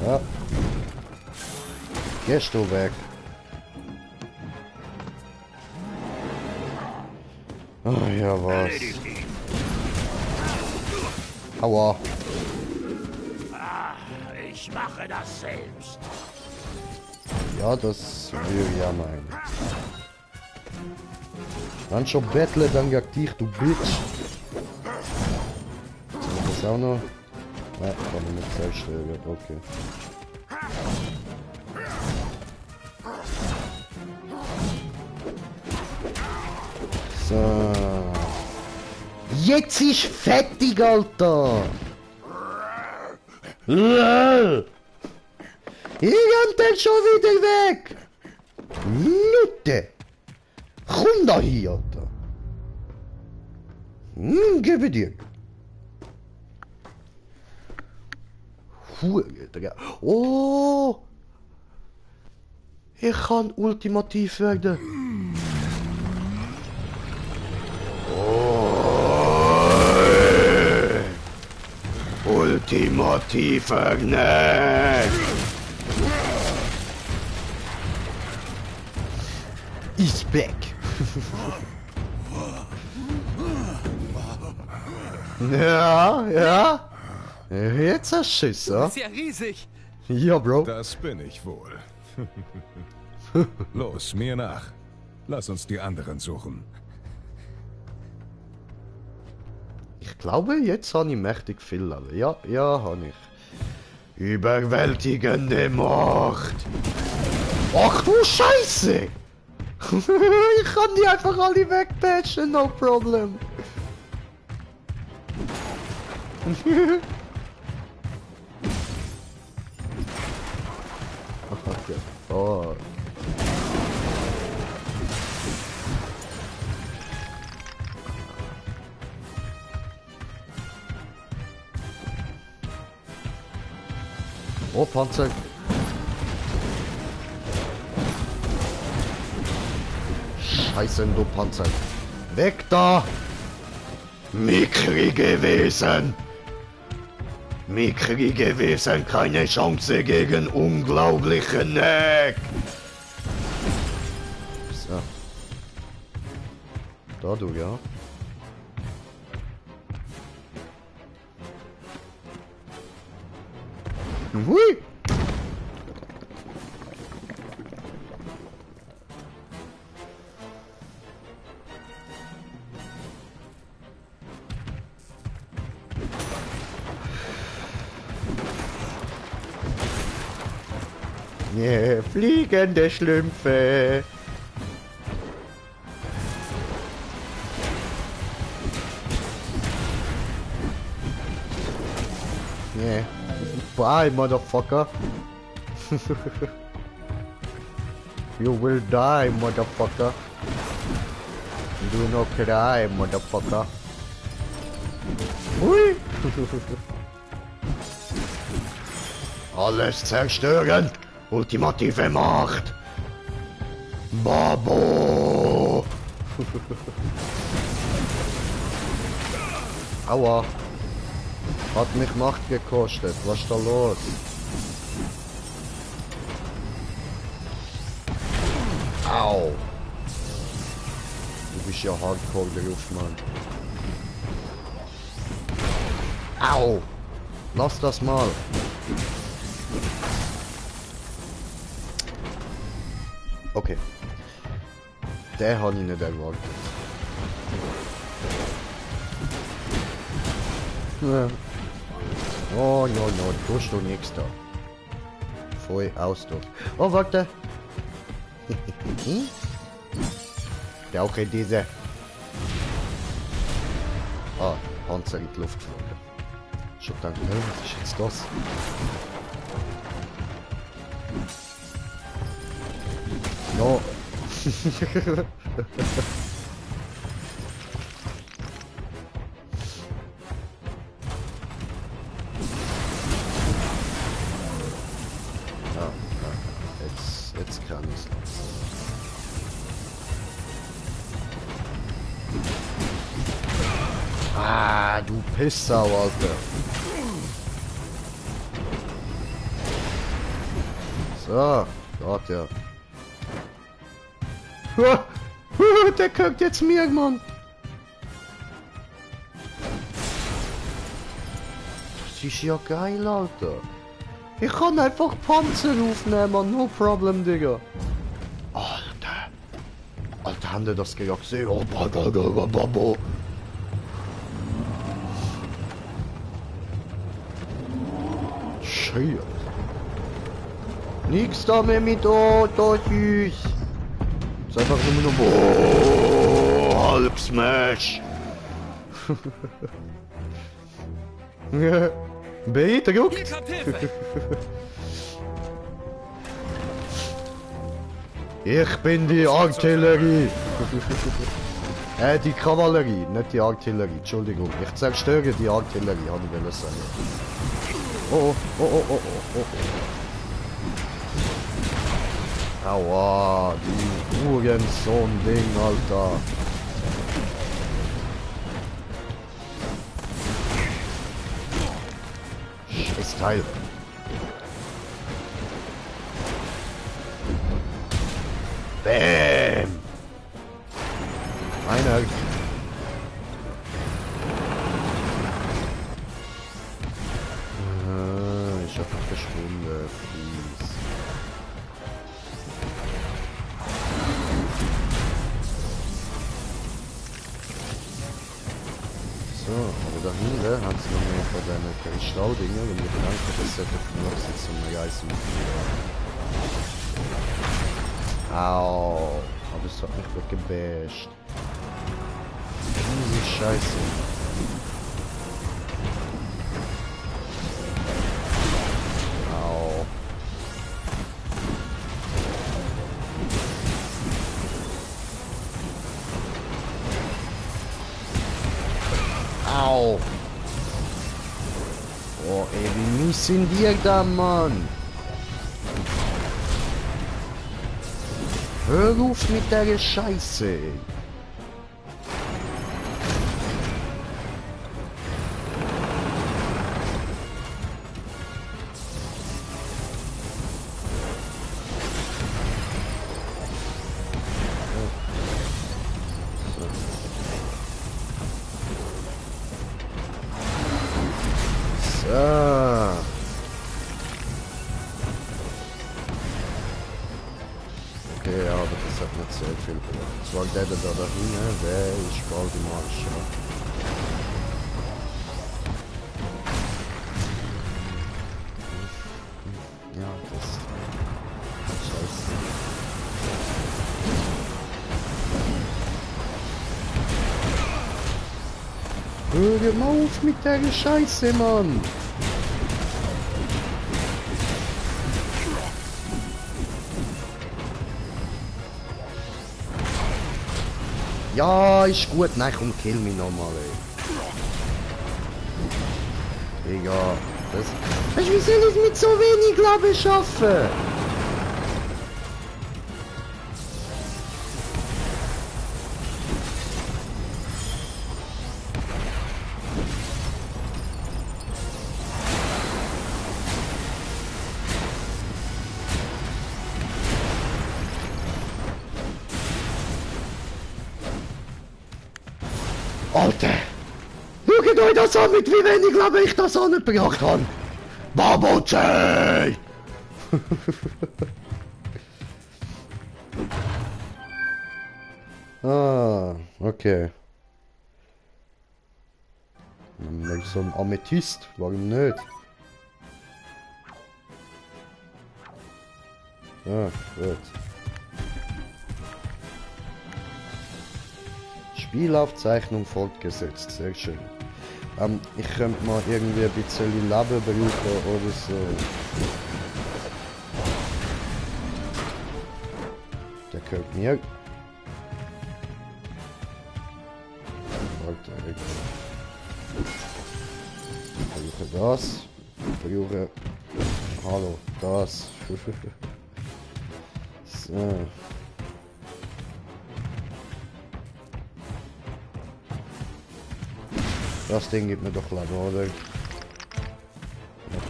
Ja. Gehst du weg? Ah, ja, was? Aua. Ich mache das selbst. Ja, das will ich ja meinen. Dann schon bettle, dann jagt dich, du Bitch. Soll ich das auch noch? Nein, kann ich nicht selbst stellen, okay. So. Jetzt ist fertig, Alter! Ich renn schon wieder weg! Nutte! Komm da hier, Alter! Gebe dir! Hure, Digga! Oh! Ich kann ultimativ werden! Ultimativer Knecht! Is back! ja. Jetzt hast du Schiss, Das ist ja riesig! Ja, Bro. Das bin ich wohl. Los, mir nach. Lass uns die anderen suchen. Ich glaube, jetzt habe ich mächtig viel. Ja, habe ich. Überwältigende Macht. Ach du Scheiße! Ich kann die einfach alle wegpatchen, no problem. Okay. Oh. Oh, Panzer. Scheiße, du Panzer. Weg da! Mickrige Wesen! Mickrige Wesen, keine Chance gegen unglaubliche Neck! So. Da du, ja. Hui! Yeah, fliegende Schlümpfe! Yeah. Bye, motherfucker. You will die, motherfucker. Do not cry, motherfucker. Hui! Alles zerstören! Ultimative Macht! Babo! Aua. Hat mich Macht gekostet. Was ist da los? Au. Du bist ja hardcore drauf, Mann. Au. Lass das mal. Okay. Der hat ich nicht erwartet. Ja. Oh, no, tust du nichts da. Voll aus, du. Oh, warte. Tauche diese. Ah, Panzer in die Luft geflogen. Schon gedacht, was ist jetzt das? No. Jetzt kann ich's. Ah, du Pisser, Alter. So, Gott, ja. Der guckt jetzt mir, Mann. Das ist ja geil, Alter. Ich kann einfach Panzer aufnehmen, no problem, Digga. Alter. Alter, haben die das gerade gesehen? Oh, Shit. Nix da mehr mit da süß. Es ist einfach nur noch... Oh, Hulk Smash. Beeindruckt. Ich bin die Artillerie. Die Kavallerie, nicht die Artillerie. Entschuldigung, ich zerstöre die Artillerie, habe ich sagen. Oh. Aua, die Hurensohn-Ding, Alter. Scheiß Teil. Bäm! Einer. Ich hab noch verschwunden. Please. So, aber da hinten hat es noch mehr von diesen Kristalldinger und ich denke, das sollte nur zum Reisen. Au, aber es hat mich doch gebasht. Diese Scheiße. Au. Au. Oh, ey, wie mies sind die da, Mann? Hör auf mit der Scheiße. So. Okay, ja, aber das hat nicht sehr viel gebracht. Zwar der da hinten, der ist bald im Arsch, ja. Ja, das... Scheiße. Hör mal auf mit der Scheiße, Mann! Ja, ist gut. Nein, komm, kill mich nochmal, ey. Digga, das... Weißt du, wie soll ich mit so wenig Leben schaffen? Seht euch das an, mit wie wenig Leben ich das angebracht habe? Baboche! Ah, okay. So ein Amethyst, warum nicht? Ah, gut. Spielaufzeichnung fortgesetzt, sehr schön. Ich könnte mal irgendwie ein bisschen Leben brauchen oder so. Der gehört mir. Alter, ich brauche das. Ich brauche... Hallo, das. So. Das Ding gibt mir doch Leben, oder? Ein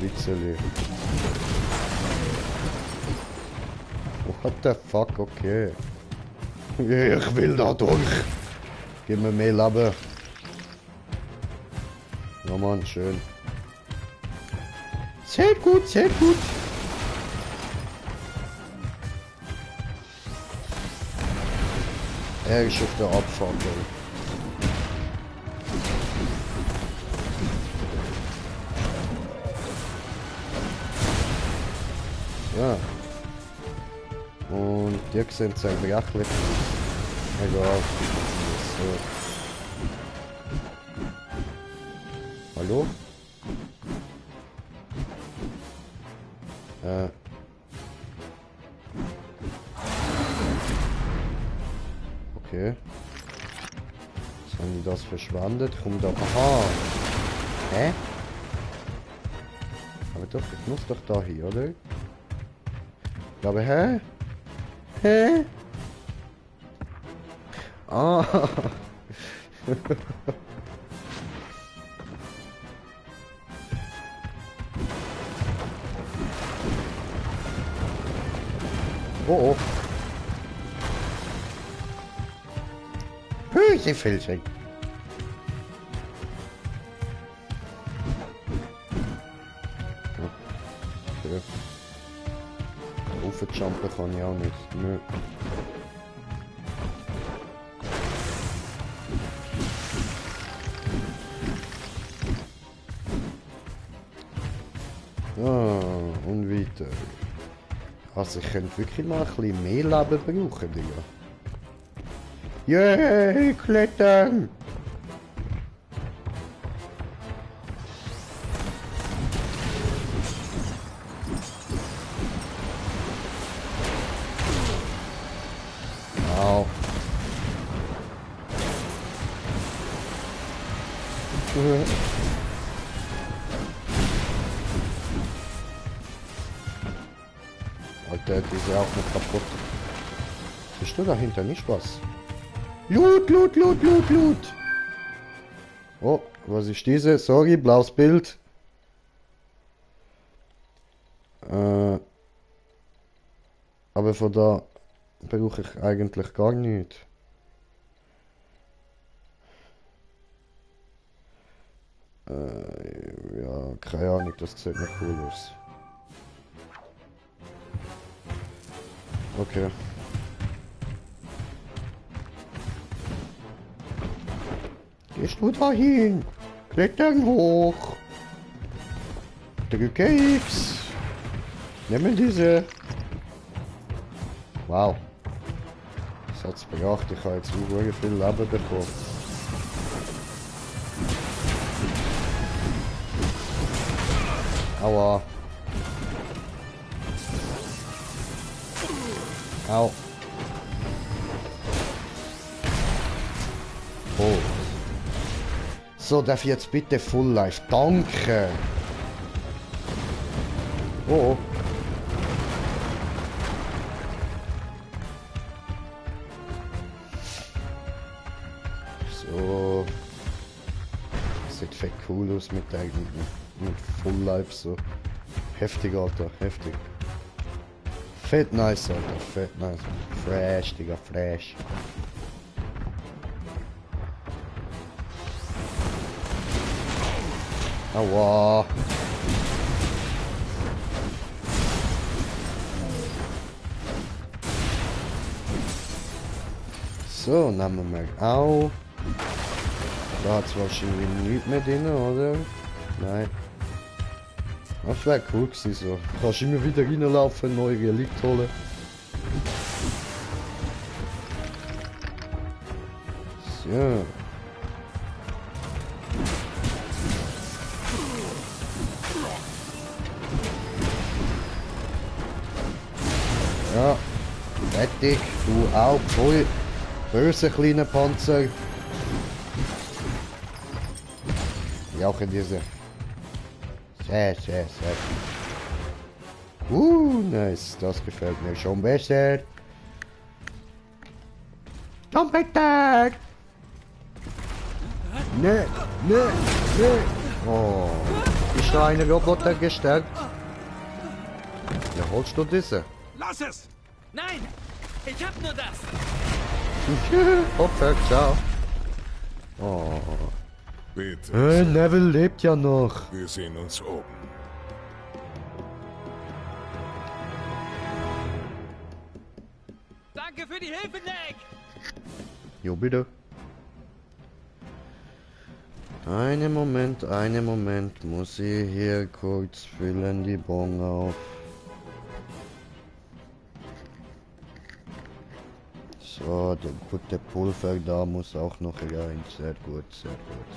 bisschen. What the fuck, okay. Ich will da durch. Gib mir mehr Leben. Ja Mann, schön. Sehr gut, sehr gut. Er ist auf der Abfahrt. Ja. Und die sind sehr beachtlich. Egal. So. Hallo? Okay. Jetzt haben die das verschwindet. Kommt da. Aha! Hä? Aber doch, ich muss doch da hier, oder? Ich glaube, hä? Hä? Ah! Oh oh. Böse Felsen. Okay. Raufjumpen kann ich auch nicht. Nö. Ah, und weiter. Also ich könnte wirklich mal ein bisschen mehr Leben brauchen, Digga. Yay, klettern! Au. Alter, die ist ja auch noch kaputt. Bist du dahinter? Nicht was? Loot, Loot, Loot, Loot, Loot! Oh, was ist diese? Sorry, blaues Bild. Aber von da brauche ich eigentlich gar nichts. Ja, keine Ahnung, das sieht noch cool aus. Okay. Gehst du da hin? Klettern hoch. Drücke X. Nehmen diese. Wow. Das hat's gebracht. Ich habe jetzt sehr viel Leben bekommen. Aua. Au. Oh. So, darf ich jetzt bitte Full Life? Danke. Oh. So. Sieht fett cool aus mit Full Life so. Heftig, Alter, heftig. Fett nice, Alter, fett nice. Fresh, Digga, fresh. Aua. So, nehmen wir auch. Da hat es wahrscheinlich nichts mehr drin, oder? Nein. Das wäre cool gewesen, so. Kannst immer wieder reinlaufen, neue Relikt holen. So. Ja. Fertig. Du auch voll. Böse kleine Panzer. Ja, auch in diese. Sehr, sehr, sehr. Nice. Das gefällt mir schon besser. Schon besser. Ne. Oh. Ist da eine Roboter gestärkt? Ja, holst du diese? Lass es! Nein! Ich hab nur das! Opfer, ciao. Oh. Bitte. Neville lebt ja noch. Wir sehen uns oben. Danke für die Hilfe, Nick! Jo, bitte. Einen Moment. Muss ich hier kurz füllen die Bon auf. So, der gute Pulver da muss auch noch rein. Sehr gut, sehr gut.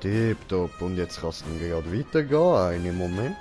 Tipptopp. Und jetzt kannst du gerade weitergehen. Einen Moment.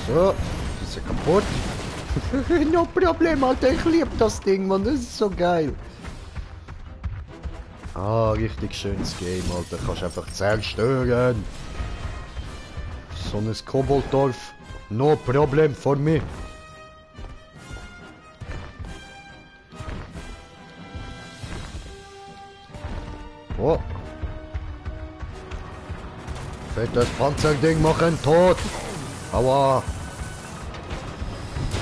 So, ist ja kaputt. No Problem, Alter, ich liebe das Ding, Mann, das ist so geil. Ah, richtig schönes Game, Alter, kannst einfach zerstören. So ein Kobolddorf, no Problem for me. Oh. Fettes Panzerding machen tot. Aua.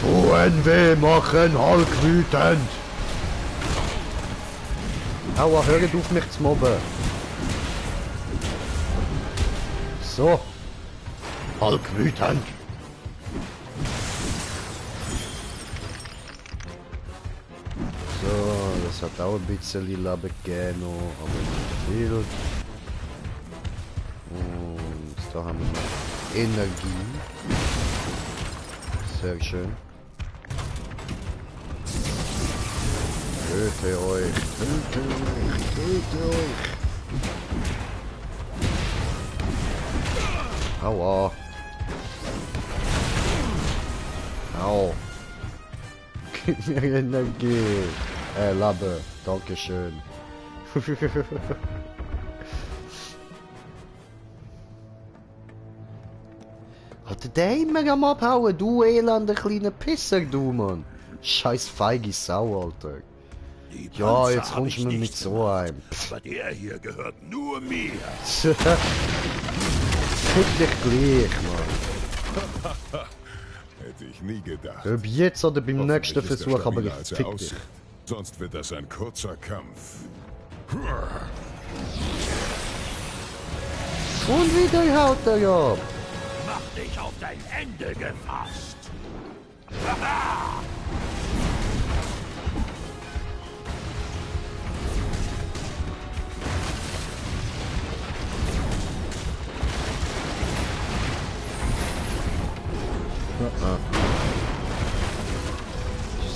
UNW machen Hulk wütend. Aua, hört auf mich zu mobben. So. Hulk wütend. So, das hat auch ein bisschen Leben gegeben, aber nicht viel. Und da haben wir noch Energie. Sehr schön. Töte euch, töte euch, töte euch. Aua. Au. Gib mir Energie. Labbe. Dankeschön. Hat der immer am Abhauen, du elender kleiner Pisser, du Mann. Scheiß feige Sau, Alter. Ja, jetzt kommst du mir mit so einem. Aber der hier gehört nur mir. Fick dich gleich, Mann. Hätte ich nie gedacht. Ob jetzt oder beim nächsten Hoffentlich ist er Versuch, aber stabiler, ich als er fick dich. aussieht. Sonst wird das ein kurzer Kampf. Und wieder haut er ja. Mach dich auf dein Ende gefasst.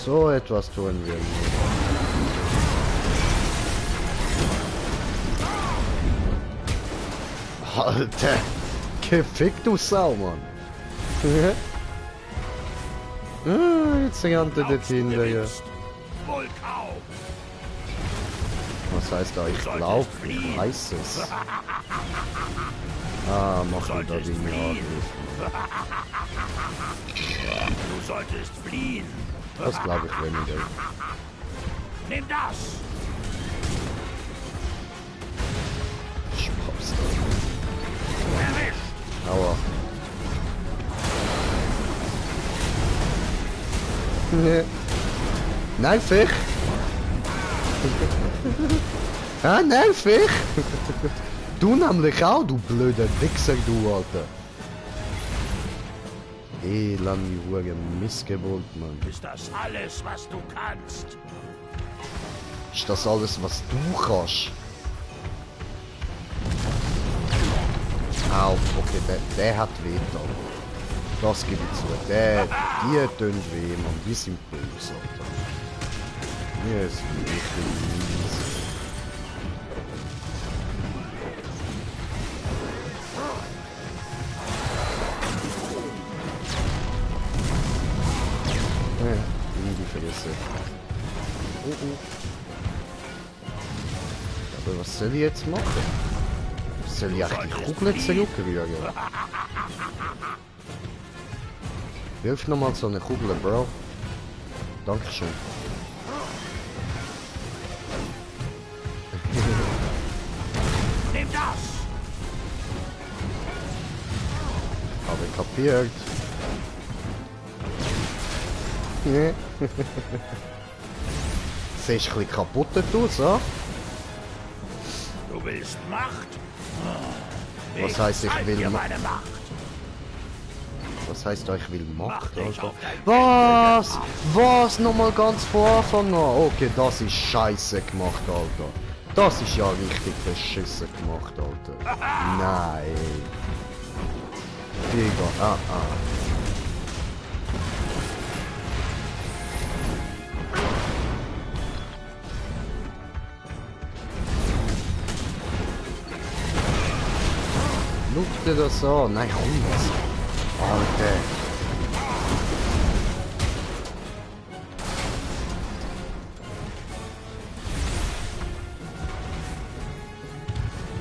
So etwas tun wir nicht. Alter, Gefickt, du Sau, Mann. Jetzt rennt er dort hinter, ja. Was heißt da? Ich glaub, ich weiß es. Ah, mach ihn da Dinge angriffen. Du solltest fliehen. Das glaube ich weniger. Nimm das! Spaß. Erwischt! Aua. Nein, Fisch! Ah, nein, Fisch! Du nämlich auch, du blöder Wichser, du Alter! Elende Hure Missgeburt, Mann. Ist das alles, was du kannst? Ist das alles, was du kannst? Au, okay, der hat weh da. Das gebe ich zu. Die tun weh, Mann. Die sind böse, Alter. Mir ist wirklich mies. In die Fresse. Aber was soll ich jetzt machen? Soll ich echt die Kugel zurückrühren? Wirf nochmal so eine Kugel, Bro. Dankeschön. Nimm das! Habe ich kapiert. Siehst ein bisschen kaputt aus, ja? Du willst Macht? Was heißt ich will Macht? Was heißt ich will Macht, Alter? Was? Was? Nochmal ganz von Anfang an? Okay, das ist scheiße gemacht, Alter. Das ist ja richtig beschissen gemacht, Alter. Nein. Digga, Guck dir das an. Nein, komm jetzt. Alter.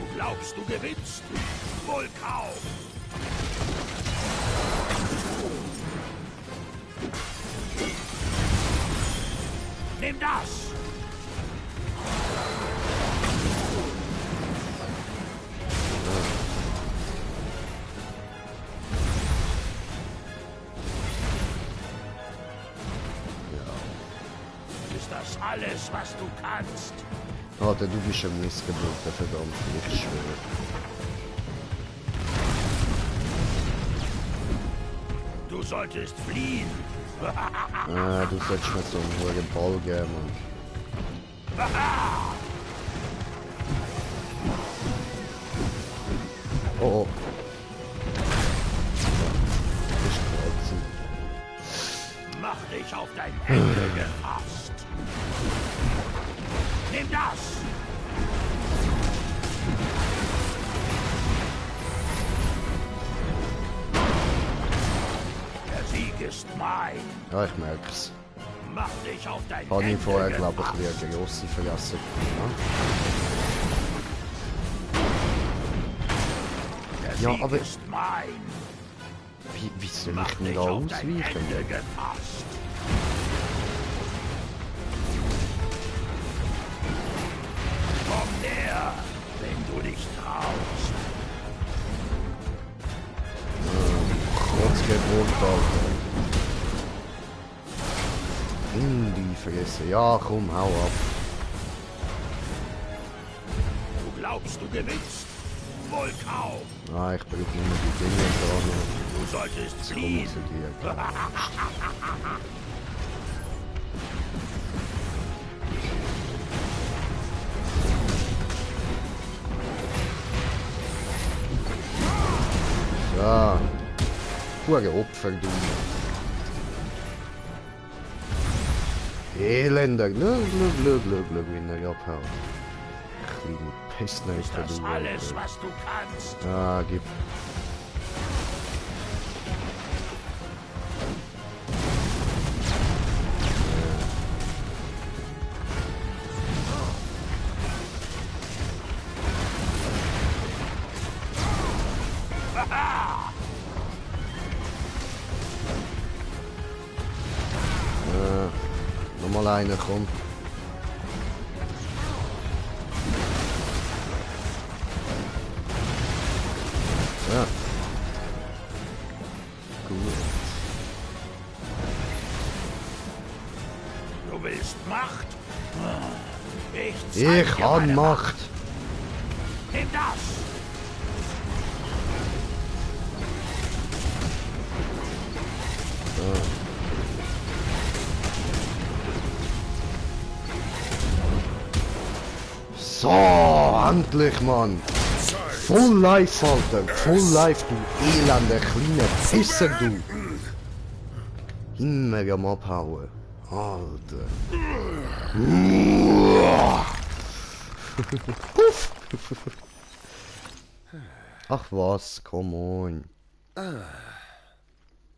Du glaubst, du gewinnst? Wohl kaum. Nimm das! Alles, was du kannst. Alter, du bist ein Missgeburter, verdammt, ich schwöre. Du solltest fliehen. Du solltest mir so einen hohen Ball geben, Mann. Oh. Ich kreuzen. Mach dich auf dein Ende gefasst. Nimm das! Der Sieg ist mein. Ja, ich merk's. Mach dich auf dein Habe ich Ende vorher, glaube ich, gefasst. wie eine grosse vergessen. Der Ja, Sieg aber ist mein. wie soll Mach ich denn dich da auf dein ausweichen? Ende gefasst. Komm näher, wenn du dich traust. Kurzgeburt, Alter. In die Fresse. Ja, komm, hau ab. Du glaubst, du gewinnst? Wohl kaum. Ah, ich brauche nur die Dinge dran. Du solltest Jetzt kommen fliehen. sie dir. Ja. Pure Opfer, du. Elender. Glück, wenn er abhaut. Kleine Pestnester, Das du. alles, Alter. was du kannst. Ah, gib. Nochmal einer, komm. Ja. Gut. Du willst Macht? Ich habe Macht. Nimm das! So, endlich, Mann. Full Life, Alter. Full Life, du elender kleiner Pisser, du. Immer am Abhauen. Alter. Ach was, come on.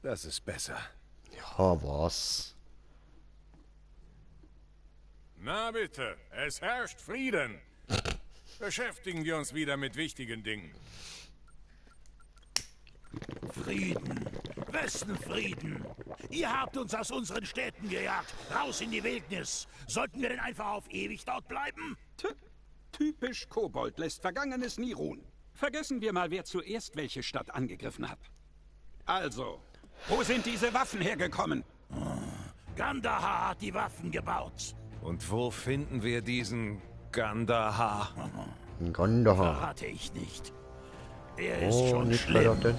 Das ist besser. Ja, was? Na bitte, es herrscht Frieden. Beschäftigen wir uns wieder mit wichtigen Dingen. Frieden. Wessen Frieden? Ihr habt uns aus unseren Städten gejagt. Raus in die Wildnis. Sollten wir denn einfach auf ewig dort bleiben? Typisch Kobold lässt Vergangenes nie ruhen. Vergessen wir mal, wer zuerst welche Stadt angegriffen hat. Also, wo sind diese Waffen hergekommen? Gandahar hat die Waffen gebaut. Und wo finden wir diesen Gandahar? Gandahar. Verrate ich nicht. Er ist schon nicht schlimm. verraten.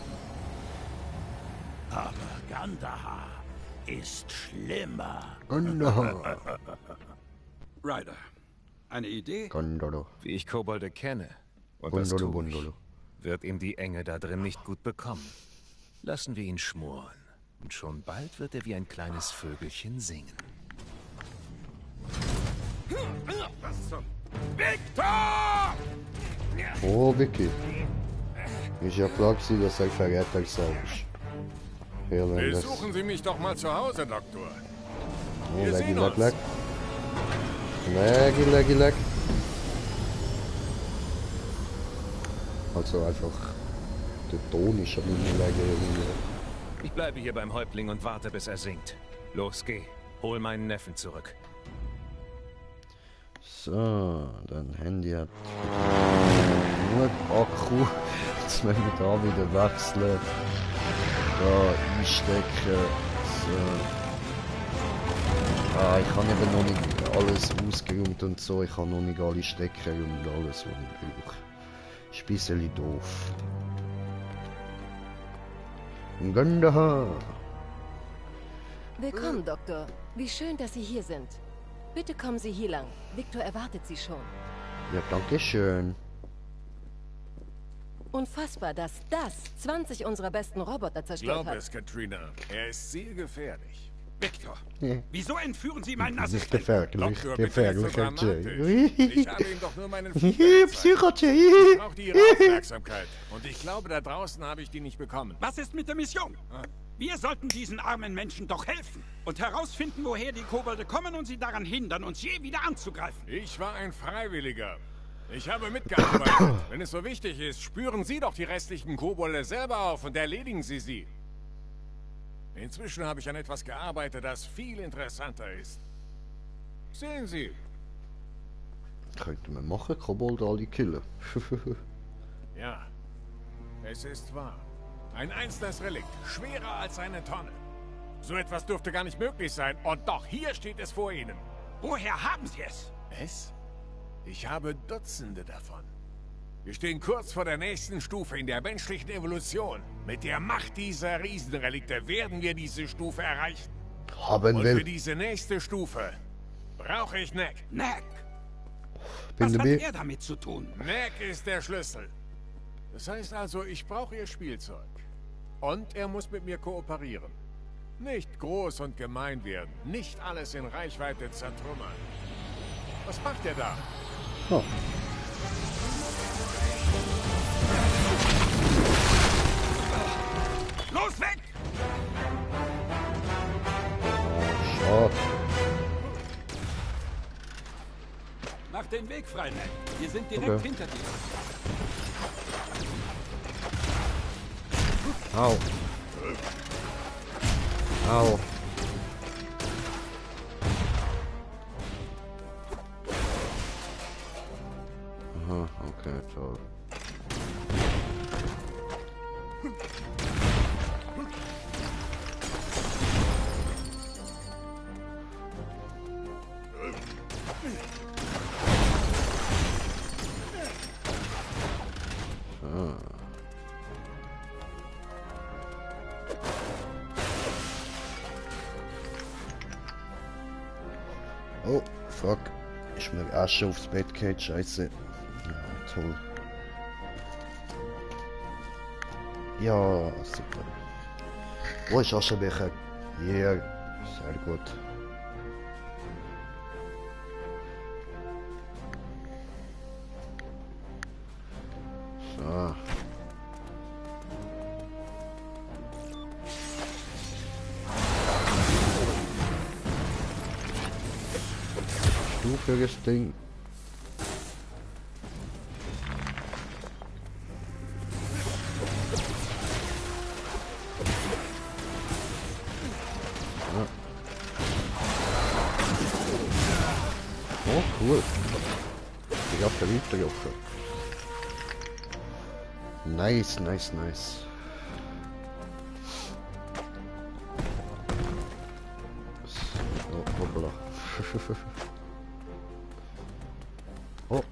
Aber Gandahar ist schlimmer. Gandahar. Ryder, eine Idee? Gandahar. Wie ich Kobolde kenne, und das tue ich, wird ihm die Enge da drin nicht gut bekommen. Lassen wir ihn schmoren. Und schon bald wird er wie ein kleines Vögelchen singen. Was zum... Victor! Oh, Vicky. Ist ja klar gewesen, dass er Verräter ist. Besuchen Sie mich doch mal zu Hause, Doktor. Oh, leck. Leck. Also einfach... Der Ton ist schon nicht mehr Ich bleibe hier beim Häuptling und warte, bis er singt. Los, geh. Hol meinen Neffen zurück. So, dein Handy hat genug Akku. Jetzt müssen wir da wieder wechseln. Da einstecken. So. Ich habe eben noch nicht alles ausgeräumt und so. Ich habe noch nicht alle Stecker und alles, was ich brauche. Ist ein bisschen doof. Gandahar. Willkommen, Doktor. Wie schön, dass Sie hier sind. Bitte kommen Sie hier lang. Victor erwartet Sie schon. Ja, danke schön. Unfassbar, dass das 20 unserer besten Roboter zerstört Glaub hat. es, Katrina. Er ist sehr gefährlich. Victor, Ja. wieso entführen Sie meinen Nicht Assistenten? gefährlich, Doktor, bitte nicht so gefährlich. dramatisch. Ich habe ihm doch nur meinen Flieger Psychoche. Ich brauche Ihre Aufmerksamkeit. Und ich glaube, da draußen habe ich die nicht bekommen. Was ist mit der Mission? Wir sollten diesen armen Menschen doch helfen und herausfinden, woher die Kobolde kommen und sie daran hindern, uns je wieder anzugreifen. Ich war ein Freiwilliger. Ich habe mitgearbeitet. Wenn es so wichtig ist, spüren Sie doch die restlichen Kobolde selber auf und erledigen Sie sie. Inzwischen habe ich an etwas gearbeitet, das viel interessanter ist. Sehen Sie. Könnte man machen, Kobold alle killen. Ja, es ist wahr. Ein einzelnes Relikt, schwerer als eine Tonne. So etwas dürfte gar nicht möglich sein. Und doch, hier steht es vor Ihnen. Woher haben Sie es? Es? Ich habe Dutzende davon. Wir stehen kurz vor der nächsten Stufe in der menschlichen Evolution. Mit der Macht dieser Riesenrelikte werden wir diese Stufe erreichen. Haben Und wir. für diese nächste Stufe brauche ich Neck. Neck? Bin Was hat dabei. er damit zu tun? Neck ist der Schlüssel. Das heißt also, ich brauche Ihr Spielzeug. Und er muss mit mir kooperieren. Nicht groß und gemein werden. Nicht alles in Reichweite zertrümmern. Was macht er da? Oh. Los, weg! Schade. Mach den Weg frei, Neck. Wir sind direkt Okay. hinter dir. Au. Au. Aha, okay, toll. Oh, fuck. Ist mir Asche aufs Bett gefallen, scheiße. Ja, toll. Ja, super. Wo ist Aschenbecher? Hier. Sehr gut. So. Stufiges Ding. Oh, cool. Ich hab da weitergelaufen. Nice, nice, nice. Oh, hoppala. Oh.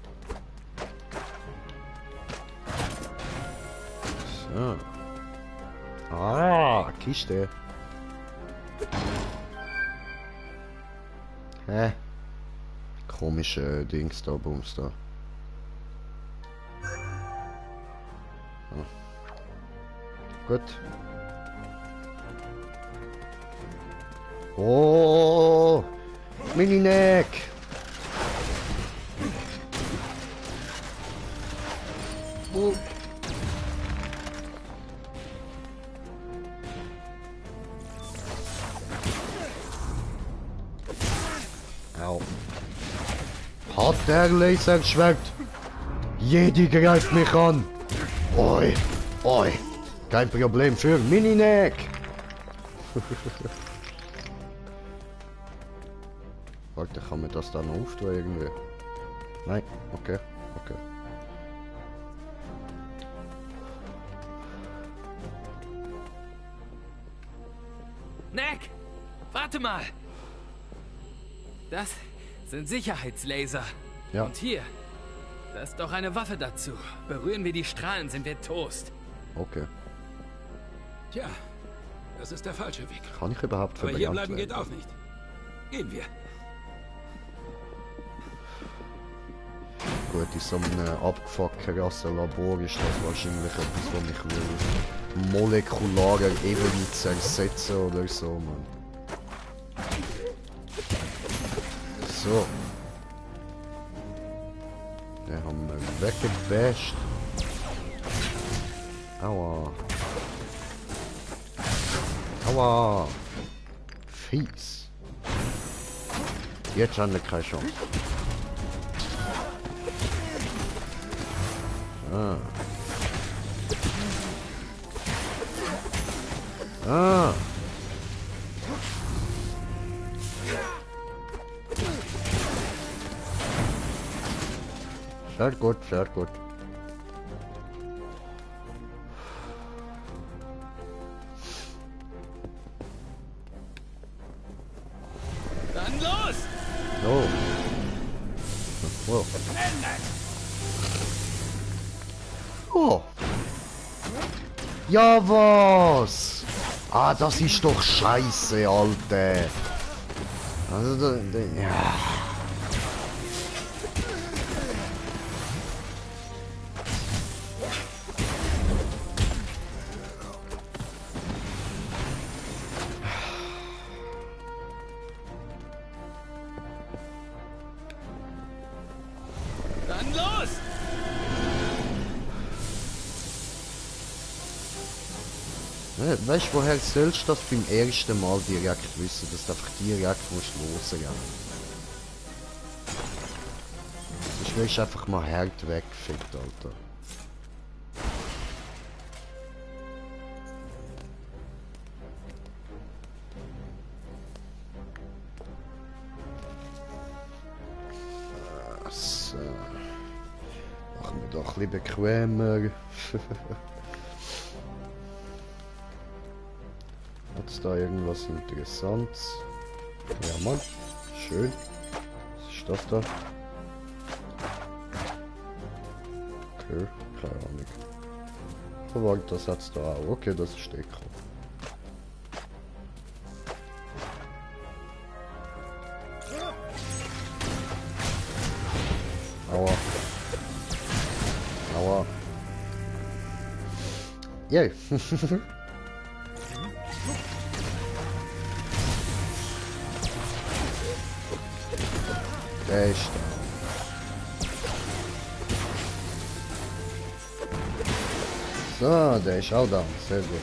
So. Ah, Kiste. Hä? Komische Dings da, Bums da. Gut. Oh, Mini-Neck. Oh. Au. Hat der Laserschwert? Jedi greift mich an. Oi, oi. Kein Problem für Mini-Neck. Warte, kann man das dann auftun irgendwie? Nein, okay, okay. Neck! Warte mal! Das sind Sicherheitslaser. Ja. Und hier, da ist doch eine Waffe dazu. Berühren wir die Strahlen, sind wir Toast. Okay. Tja, das ist der falsche Weg. Kann ich überhaupt Aber hier bleiben geht auch nicht. Gehen wir. Gut, in so einem abgefuckten Labor ist das wahrscheinlich etwas, was mich will molekulare Ebene zersetzen oder so, man. So. Den haben wir weggebasht. Aua. Aua. Fies. Jetzt haben wir keine Chance. Ah. Ah. Sehr gut, sehr gut. Dann los! Oh. Wow. Oh. Ja, was? Ah, das ist doch scheiße, Alter. Also, ja. Dann los! Weißt du, woher sollst du das beim ersten Mal direkt wissen, dass du einfach direkt losrennen musst? Du wirst einfach mal hart weggefickt, Alter. bisschen bequemer. Hat's da irgendwas Interessantes? Ja, Mann. Schön. Was ist das da? Okay, keine Ahnung. Verwandt, das hat's da auch. Okay, das ist Deko. Aua. Aua. Yay. Der ist da. So, der ist auch da. Sehr gut.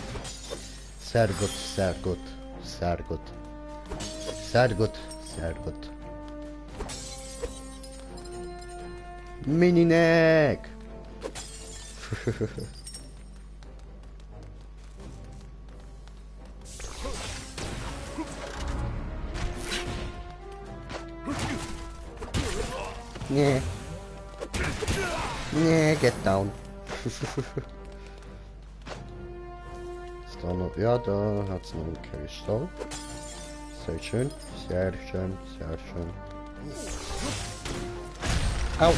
Sehr gut, sehr gut. Sehr gut. Sehr gut, sehr gut. Mini-Neck! Nee. Nee, get down. Ist da noch? Ja, da hat es noch einen Kristall. Sehr schön, sehr schön, sehr schön. Au!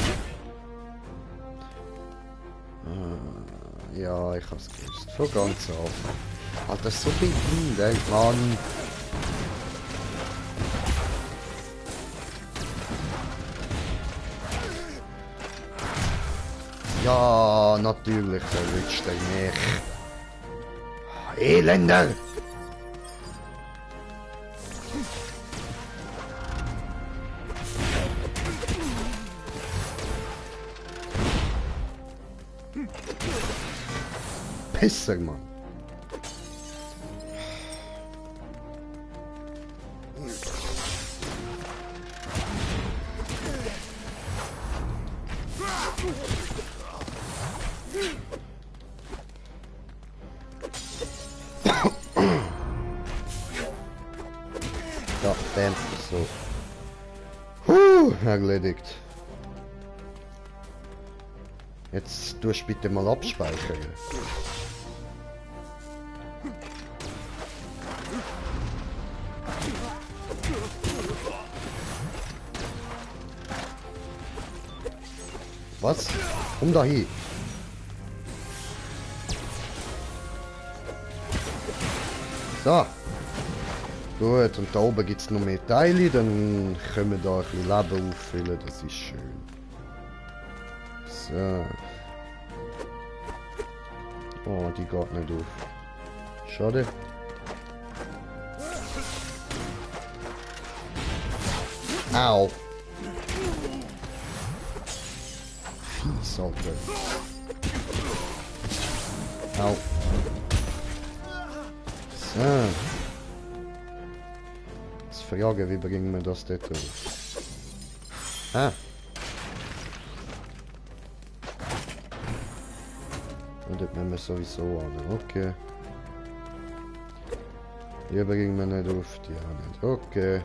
Ja, ich hab's gewusst. Von ganz an. Alter, so viel Hände, Mann. Ja, natürlich verwünscht er mich. Elender! Pisser, Mann. Ja, bam, so. Erledigt. Jetzt tust du bitte mal abspeichern. Was? Komm da hin. So. Gut, und da oben gibt es noch mehr Teile, dann können wir da ein bisschen Leben auffüllen, das ist schön. So. Oh, die geht nicht auf. Schade. Au. Fies, Alter. Au. So. Jetzt fragen, wie bringen wir das dort auf? Ah. Und dort nehmen wir sowieso an. Okay. Die bringen wir nicht auf, die auch nicht. Okay.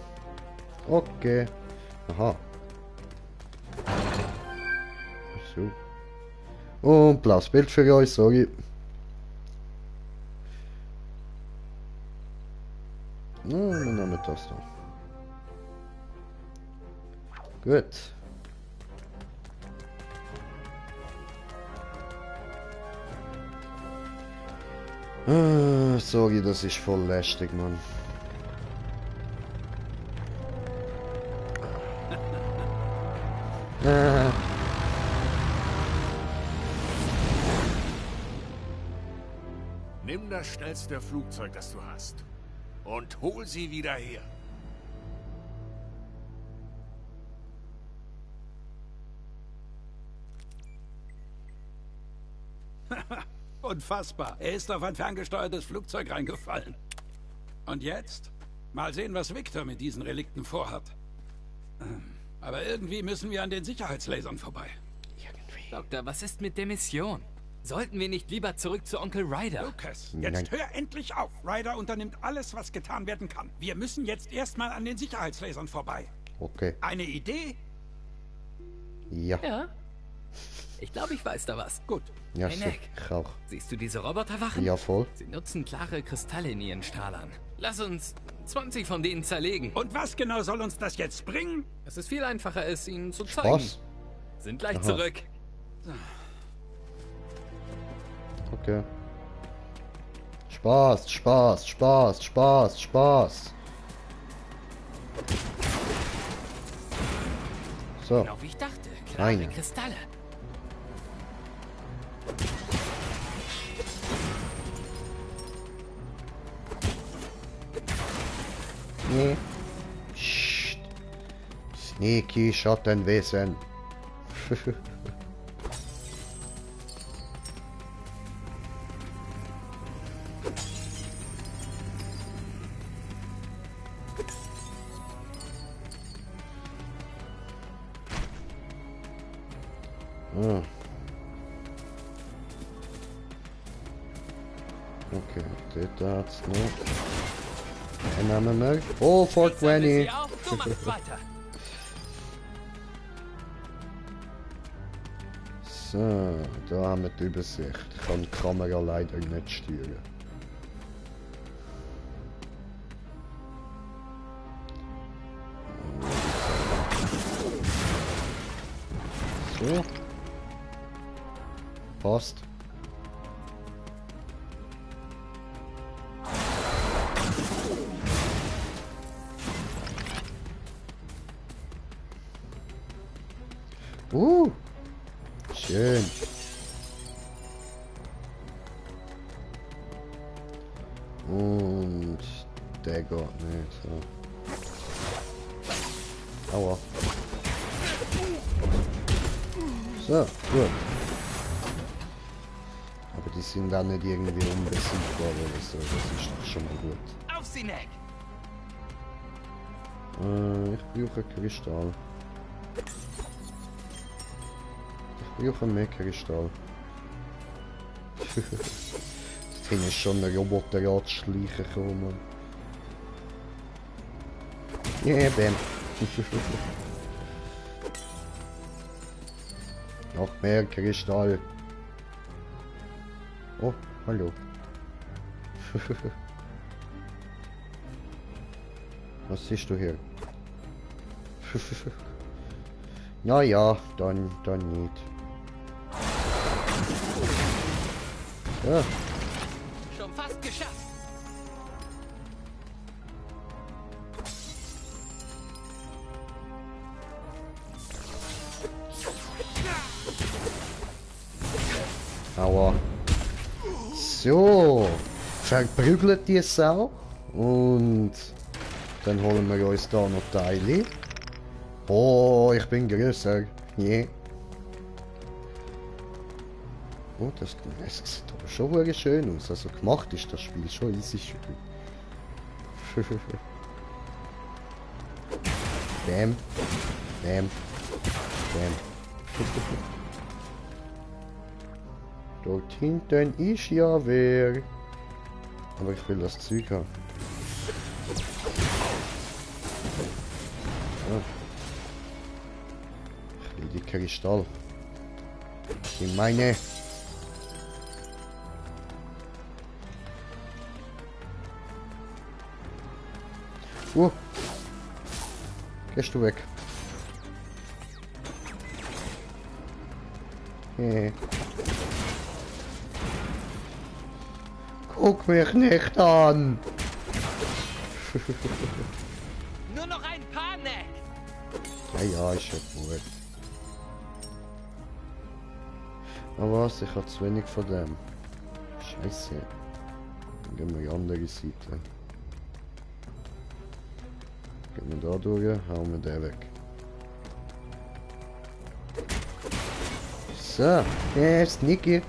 Okay. Aha. So. Und blaues Bild für euch, sorry. Wir nehmen das da. Gut. Sorry, das ist voll lästig, Mann. Nimm das schnellste Flugzeug, das du hast. Und hol sie wieder her. Unfassbar. Er ist auf ein ferngesteuertes Flugzeug reingefallen. Und jetzt? Mal sehen, was Victor mit diesen Relikten vorhat. Aber irgendwie müssen wir an den Sicherheitslasern vorbei. Doktor, was ist mit der Mission? Sollten wir nicht lieber zurück zu Onkel Ryder? Lucas, jetzt hör endlich auf. Ryder unternimmt alles, was getan werden kann. Wir müssen jetzt erstmal an den Sicherheitslasern vorbei. Okay. Eine Idee? Ja. Ja. Ich glaube, ich weiß da was. Gut. Ja, Hey, so, Nick. ich auch. Siehst du diese Roboterwachen? Ja, voll. Sie nutzen klare Kristalle in ihren Strahlern. Lass uns 20 von denen zerlegen. Und was genau soll uns das jetzt bringen? Es ist viel einfacher, es ihnen zu zeigen. Spaß. Sind gleich Aha. zurück. Okay. Spaß, Spaß, Spaß, Spaß, Spaß. So. Genau wie ich dachte. Klare Keine. Kristalle. Nee. Psst. Sneaky Schattenwesen. Ah. Okay, dort hat's noch. Den nehmen wir. Oh, Fort Granny. Du machst weiter. So, da haben wir die Übersicht. Ich kann die Kamera leider nicht steuern. So. Passt. Schön. Und der geht nicht. So. Aua. So, gut. Aber die sind dann nicht irgendwie unbesiegbar oder so. Das ist doch schon mal gut. Auf sie, Nick! Ich brauche Kristall. Ich brauche mehr Kristall. Das ist schon ein Roboter schleichen kommen. Ja, yeah, bam. Noch mehr Kristall. Oh, hallo. Was siehst du hier? Naja, dann nicht. Ja. Schon fast geschafft. Aua. So. Verprügelt die Sau. Und dann holen wir uns da noch Teile. Oh, ich bin größer. Yeah. Oh, das sieht aber schon wirklich schön aus. Also gemacht ist das Spiel schon easy schön. Bam. Bam. Bam. Dort hinten ist ja wer. Aber ich will das Zeug haben. So. Ich will die Kristall. Die meine. Gehst du weg? Hey. Guck mich nicht an! Nur noch ein paar, Nick! Ja, ist ja gut. Aber was? Ich habe zu wenig von dem. Scheiße. Dann gehen wir in die andere Seite. Gehen wir da durch, hauen wir den weg. So, Sneaky.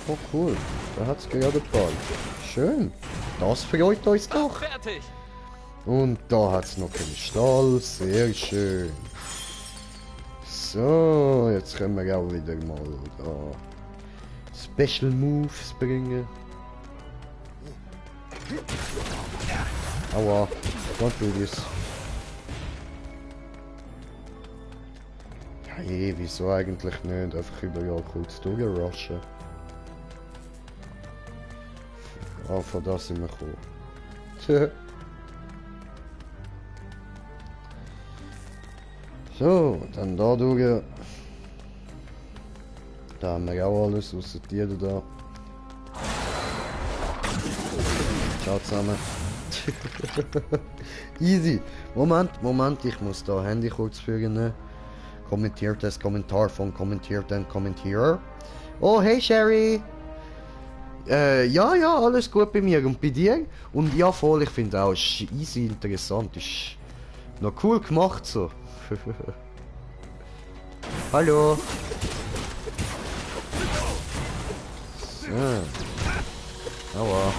Oh cool, da hat's gerade Ball. Schön, das freut uns doch. Fertig. Und da hat's noch einen Stall, sehr schön. So, jetzt können wir auch wieder mal da Special Moves bringen. Aua. Natürlich. Hey, wieso eigentlich nicht? Einfach überall kurz durchrushen. Ah, von da sind wir gekommen. So, dann da durch. Da haben wir auch alles, außer die da. Ciao zusammen. Easy. Moment, ich muss da Handy kurz fügen. Kommentiertes Kommentar von kommentierten Kommentierer. Oh, hey Sherry! Ja, alles gut bei mir und bei dir? Und ja, voll, ich finde auch, ist easy interessant, ist noch cool gemacht so. Hallo! So. Aua.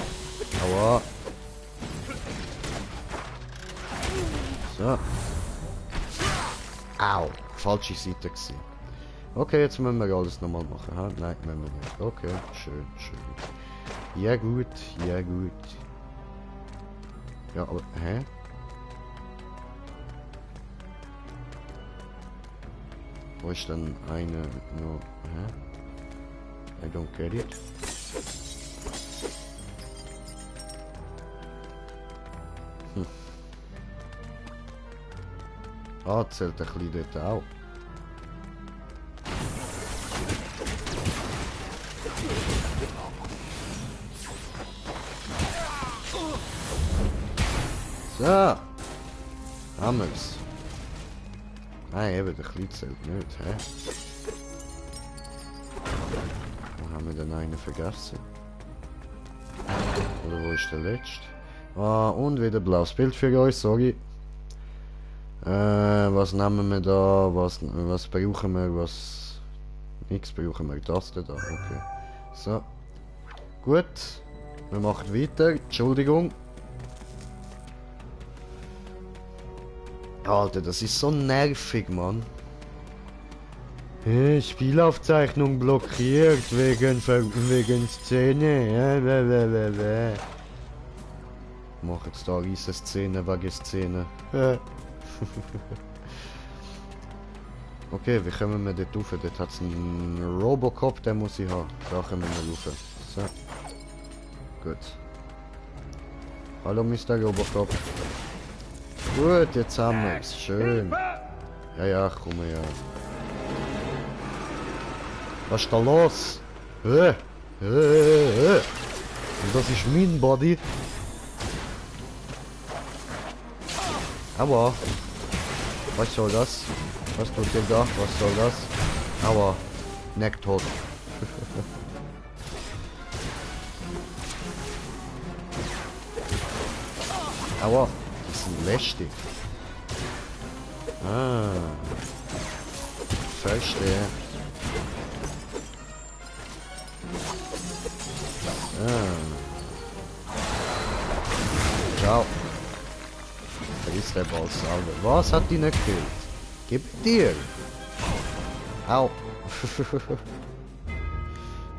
So. Au, falsche Seite gewesen. Okay, jetzt müssen wir alles nochmal machen. Ha? Nein, müssen wir nicht. Okay, schön. Ja gut. Ja, aber, hä? Wo ist denn eine nur, hä? I don't get it. Ah, zählt ein bisschen dort auch. So. Haben wir's. Nein, eben, der Kleid zählt nicht, hä? Wo haben wir denn einen vergessen? Oder wo ist der letzte? Ah, und wieder blaues Bild für euch, sorry. Was nehmen wir da? Was brauchen wir? Was... Nichts brauchen wir. Das da. Okay. So. Gut. Wir machen weiter. Entschuldigung. Alter, das ist so nervig, Mann. Spielaufzeichnung blockiert wegen Szene. Ich mache jetzt da riesen Szene wegen Szene. Okay, wie kommen wir dort rauf? Dort hat es einen Robocop, den muss ich haben. Da können wir rauf. So. Gut. Hallo Mr. Robocop. Gut, jetzt haben wir es. Schön. Ja, ich komme ja. Was ist da los? Und das ist mein Body. Aua. Was soll das? Was tut ihr da? Was soll das? Aua. Neck tot. Aua. Die sind lästig. Ah. Verstehe. Ciao. Da ist der Ballsalve. Was hat die nicht gekillt? Gib dir! Au!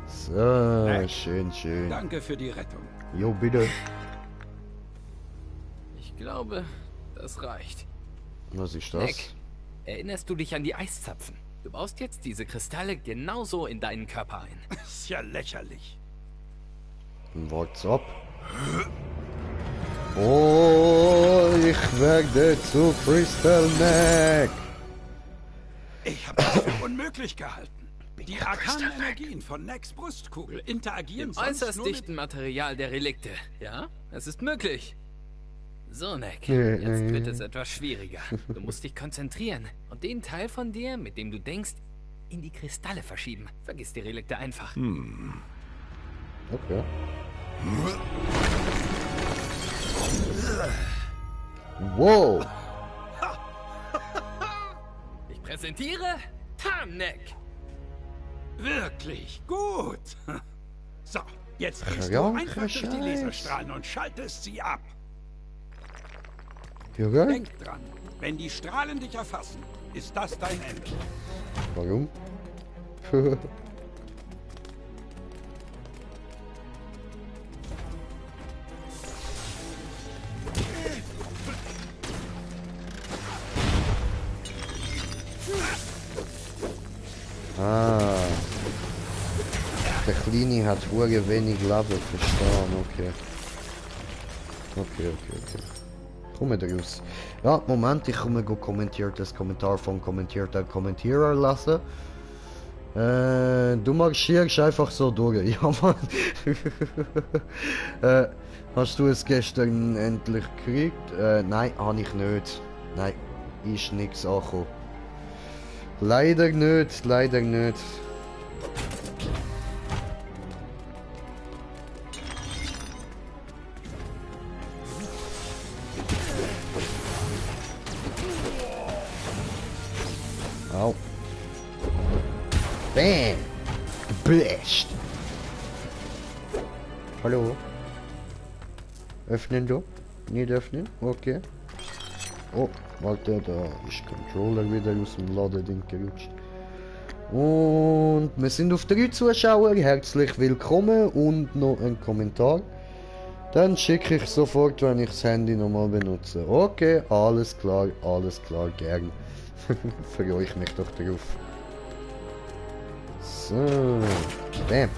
So, schön. Danke für die Rettung. Jo, bitte. Ich glaube, das reicht. Was ist das? Nick, erinnerst du dich an die Eiszapfen? Du baust jetzt diese Kristalle genauso in deinen Körper ein. Ist ja lächerlich. What's up? Oh, ich werde zu Crystal Neck. Ich habe das für unmöglich gehalten. Die arkanen Energien von Necks Brustkugel interagieren im äußerst dichten Material der Relikte. Ja, es ist möglich. So, Neck, jetzt wird es etwas schwieriger. Du musst dich konzentrieren und den Teil von dir, mit dem du denkst, in die Kristalle verschieben. Vergiss die Relikte einfach. Okay. Wow. Ich präsentiere Tarnneck. Wirklich gut. So, jetzt gehst du Kranker einfach durch die Scheiß. Laserstrahlen und schaltest sie ab. Ja, Denk dran, wenn die Strahlen dich erfassen, ist das dein Ende. Warum? Ah. Der Kleine hat hure wenig Leben, verstehen, okay. Okay. Komm da raus. Ja, Moment, ich komme kommentiertes Kommentar von kommentierter Kommentierer lassen. Du marschierst einfach so durch. Ja, Mann. Hast du es gestern endlich gekriegt? Nein, habe ich nicht. Nein, ist nichts angekommen. Leider nicht. Au. Bam! Gebasht! Hallo? Öffnen du? Nicht öffnen? Okay. Oh, warte, da ist Controller wieder aus dem Ladeding gerutscht. Und wir sind auf 3 Zuschauer. Herzlich willkommen und noch ein Kommentar. Dann schicke ich sofort, wenn ich das Handy nochmal benutze. Okay, alles klar, gern. Freue ich mich doch drauf. So, bam.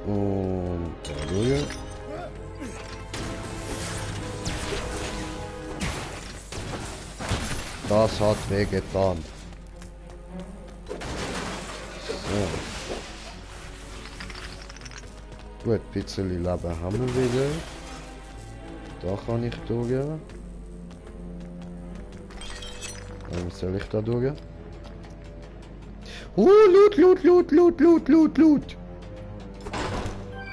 Und da durch. Das hat wehgetan. So. Gut, ein bisschen Leben haben wir wieder. Da kann ich durch. Warum soll ich da durch? Loot!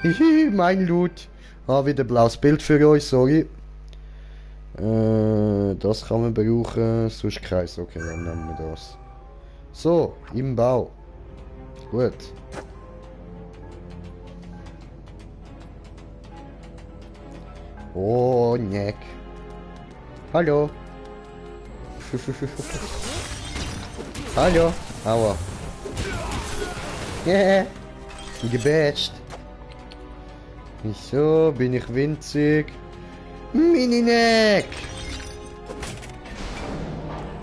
Hihi, mein Loot. Ah, wieder blaues Bild für euch, sorry. Das kann man brauchen, sonst keins. Okay, dann nehmen wir das. So, im Bau. Gut. Oh, Neck. Hallo. Hallo. Aua. Yeah. Gebasht. Wieso bin ich winzig? Mini-Neck.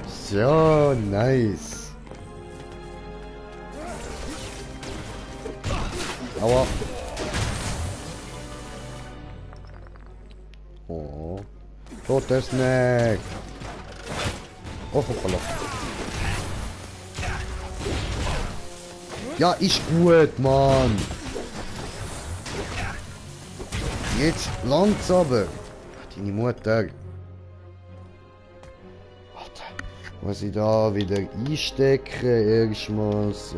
So, nice. Aua. Oh. Totes Neck. Oh, hoppala. Ja, ist gut, Mann. Jetzt langsamer. Deine Mutter. Warte. Muss ich da wieder einstecken? Erstmals.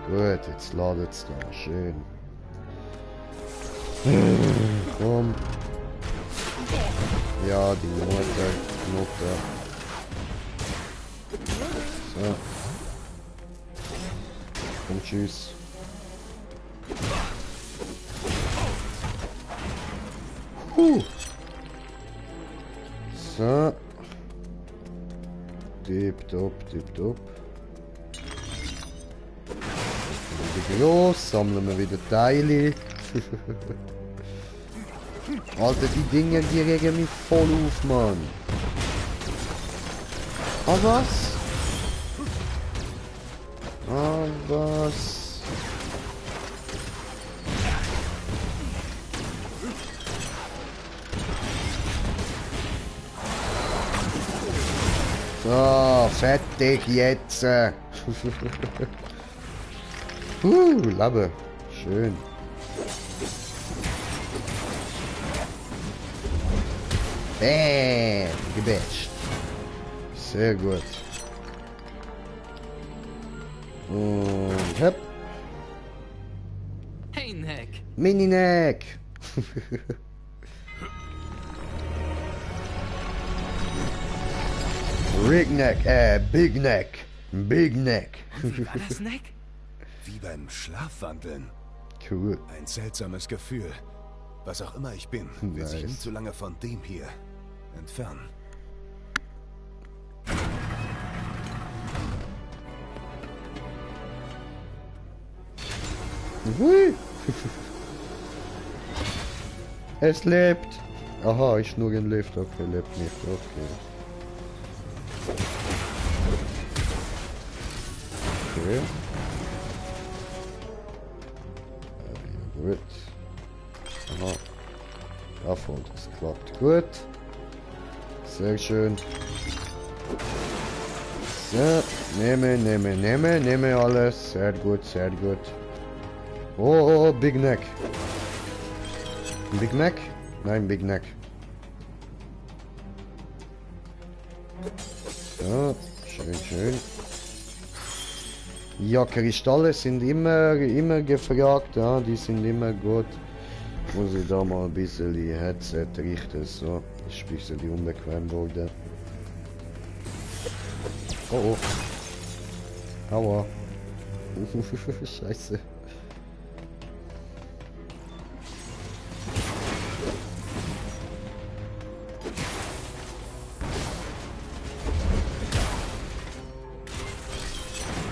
Gut, jetzt ladet es da. Schön. Komm. Ja, die Mutter. So. Und tschüss. So. Tipptopp. Wieder groß, sammeln wir wieder Teile. Alter, die Dinger, die regen mich voll auf, Mann. Ah, was? So, fertig jetzt. Labbe. Schön. Gebasht. Sehr gut. Und hopp. Hey, Neck. Mini-Neck. Big Neck. Wie war das, Neck? Wie beim Schlafwandeln. Cool. Ein seltsames Gefühl. Was auch immer ich bin, will sich nicht so lange von dem hier entfernen. Es lebt. Aha, ist nur ein Lift. Okay, lebt nicht. Okay. Okay. Gut. Aha. Ja, voll, das klappt gut. Sehr schön. So, nehme alles. Sehr gut, sehr gut. Oh, Big Neck. Big Mac? Nein, Big Neck. So, schön. Ja, Kristalle sind immer gefragt, ja, die sind immer gut. Muss ich da mal ein bisschen die Headset richten, so. Ist ein bisschen unbequem wurde. Oh. Aua. Scheiße.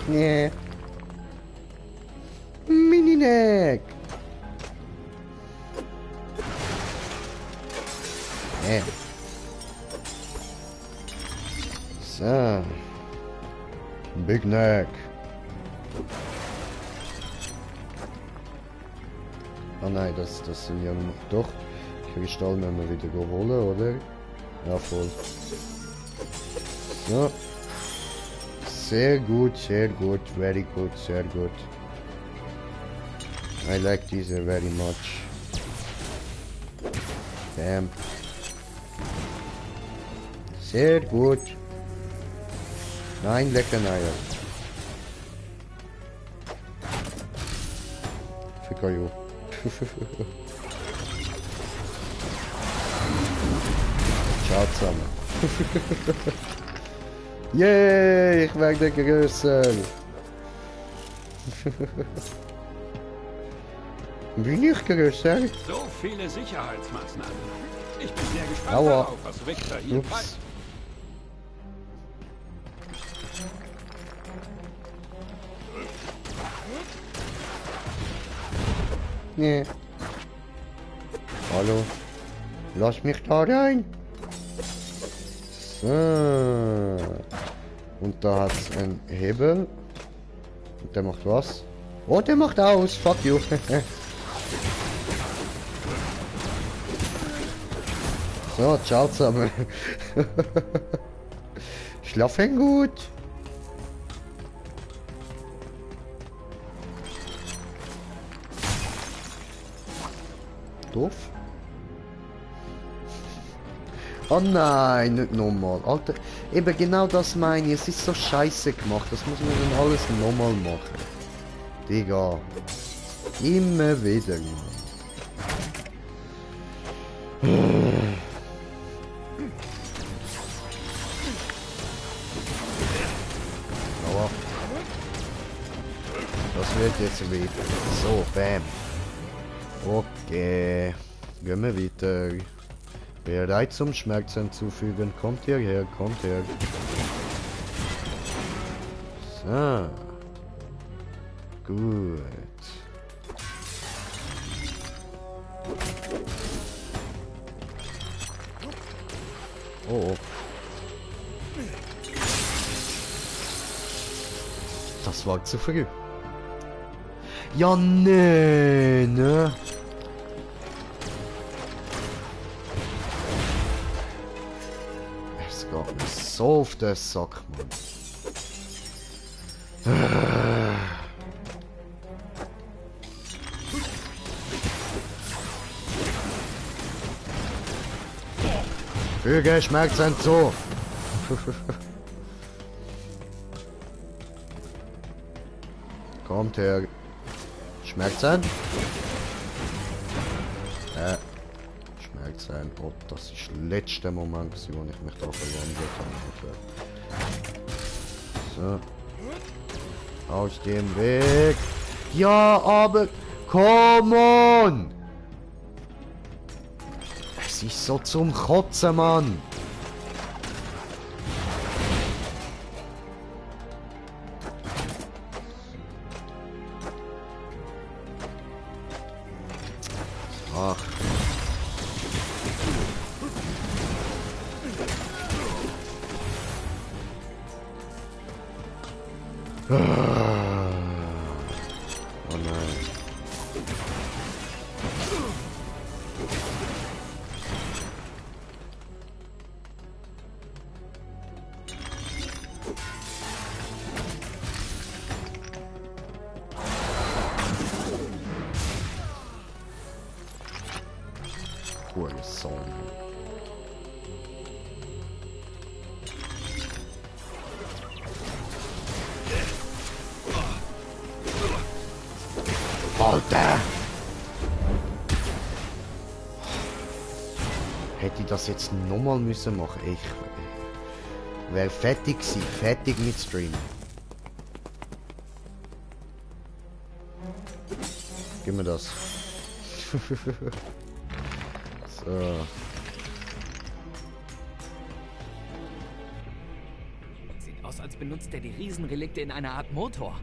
Nee. Mini-Neck. Nee. So. Big Neck. Ah nein, das sind ja noch doch. Kristall müssen wir wieder holen, oder? Ja, voll. So. Sehr gut, very good, sehr gut. I like this very much. Damn. Sehr gut. Nein, Leckernaja. Ficker you. Ciao zusammen. Yay, ich werde größer. Bin ich größer? So viele Sicherheitsmaßnahmen. Ich bin sehr gespannt Aua. darauf, was Victor hier weiß. Nee. Hallo. Lass mich da rein. So. Und da hat es einen Hebel. Und der macht was? Oh, der macht aus. Fuck you. So, ciao zusammen. Schlafen gut. Doof. Oh nein, nicht nochmal. Alter, eben genau das meine ich. Es ist so scheiße gemacht. Das muss man dann alles nochmal machen. Digga. Immer wieder. Aber das wird jetzt wieder. So, bam. Okay. Gehen wir weiter. Bereit zum Schmerz hinzufügen. Kommt hierher, kommt her. So. Gut. Oh. Das war zu früh. Ja, nee, ne? Es geht mir so auf den Sack, Mann. Füge Schmerz hinzu. Kommt her. Schmerzen? Schmerzen. Oh, das ist der letzte Moment, wo ich mich da verwandelt habe. So. Aus dem Weg. Ja, aber... Come on! Es ist so zum Kotzen, Mann! Ach. Ah. Alter! Hätte ich das jetzt nochmal müssen machen? Ich wäre fertig gewesen. Fertig mit Stream. Gib mir das. So. Sieht aus, als benutzt er die Riesenrelikte in einer Art Motor.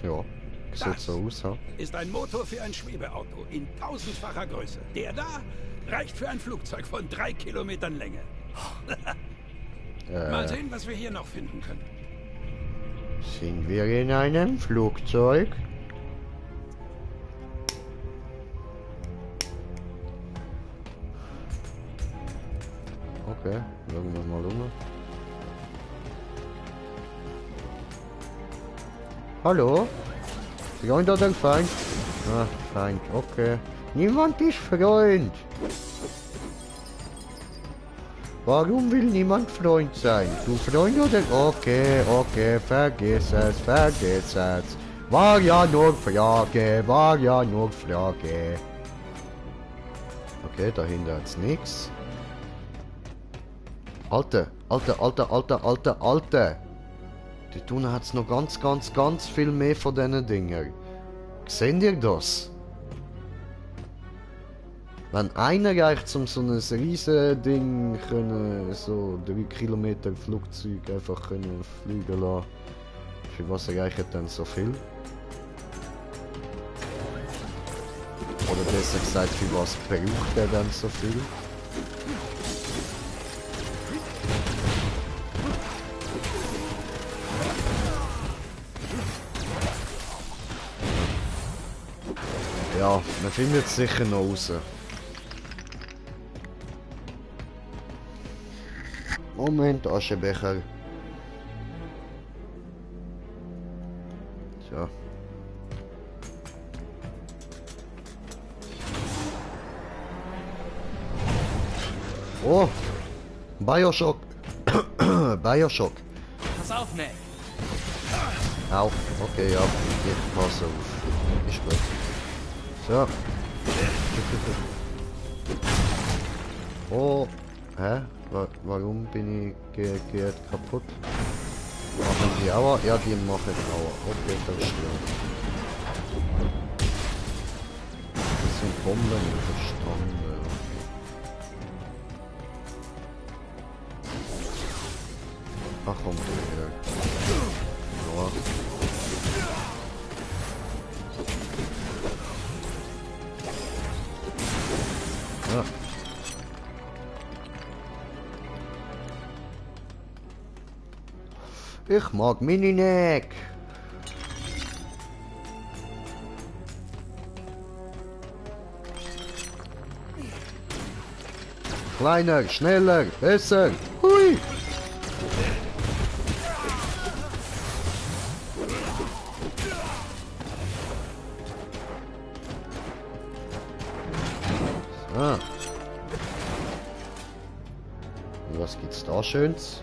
Ja, sieht so aus, ha? Ist ein Motor für ein Schwebeauto in 1000-facher Größe. Der da reicht für ein Flugzeug von 3 Kilometern Länge. Mal sehen, was wir hier noch finden können. Sind wir in einem Flugzeug? Okay, schauen wir mal um. Hallo? Freund oder Feind? Ah, Feind, okay. Niemand ist Freund. Warum will niemand Freund sein? Du Freund oder... Okay, okay, vergiss es, vergiss es. War ja nur Frage, war ja nur Frage. Okay, dahinter hat's nichts. Alter. Die tun hat's noch ganz viel mehr von diesen Dingen. Seht ihr das? Wenn einer reicht, um so ein riesen Ding können, so 3 Kilometer Flugzeug einfach können fliegen lassen, für was reicht denn so viel? Oder besser gesagt, für was braucht er denn so viel? Ja, man findet es sicher noch raus. Moment, Aschenbecher. So. Oh! Bioshock! Bioshock! Pass auf, Nick! Au, okay, ja, ich passe auf. Ist gut. So. Oh, hä? Warum bin ich geht kaputt? Machen die Aua? Ja, die machen Aua. Okay, das ist klar. Das sind Bomben, verstanden. Ach komm, wieder. Ja. Ja. Ich mag Minineck. Kleiner, schneller, besser. Hui. So. Was gibt's da Schönes?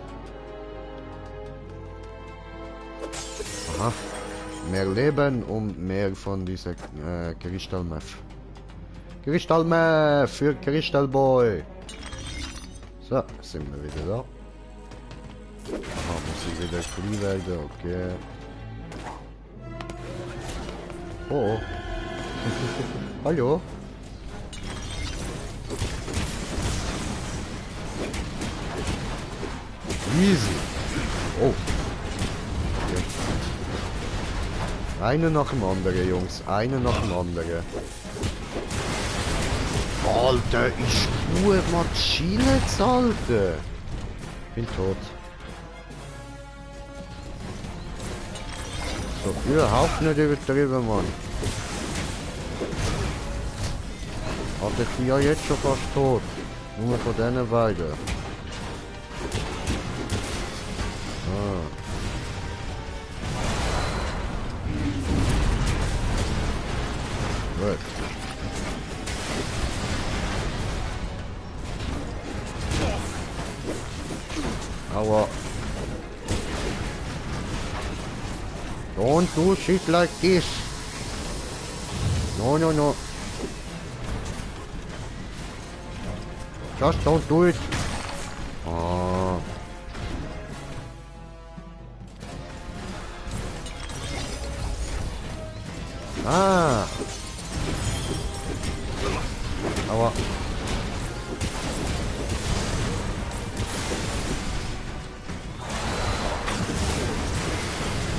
Aha. Mehr Leben und mehr von dieser Kristallmeth. Kristallmeth für Kristallboy. So, sind wir wieder da. Aha, muss ich wieder free werden, okay. Oh. Hallo. Easy. Oh. Okay. Eine nach dem anderen, Jungs. Eine nach dem anderen. Alter, ich spur mal Chile, Alter. Bin tot. So, überhaupt nicht übertrieben, Mann. Alter, ich bin ja jetzt schon fast tot. Nur von denen beiden. Gut. Aua. Don't do shit like this. No. Just don't do it. Oh. Ah. Aua.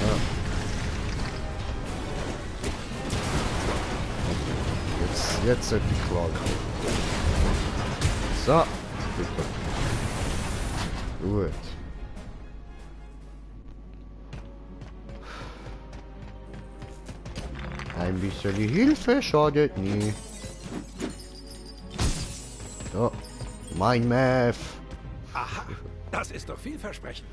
Ja. Jetzt sollte ich klar kommen. So. Bitte. Gut. Ein bisschen Hilfe schadet nie. So. Mein Math. Aha. Das ist doch vielversprechend.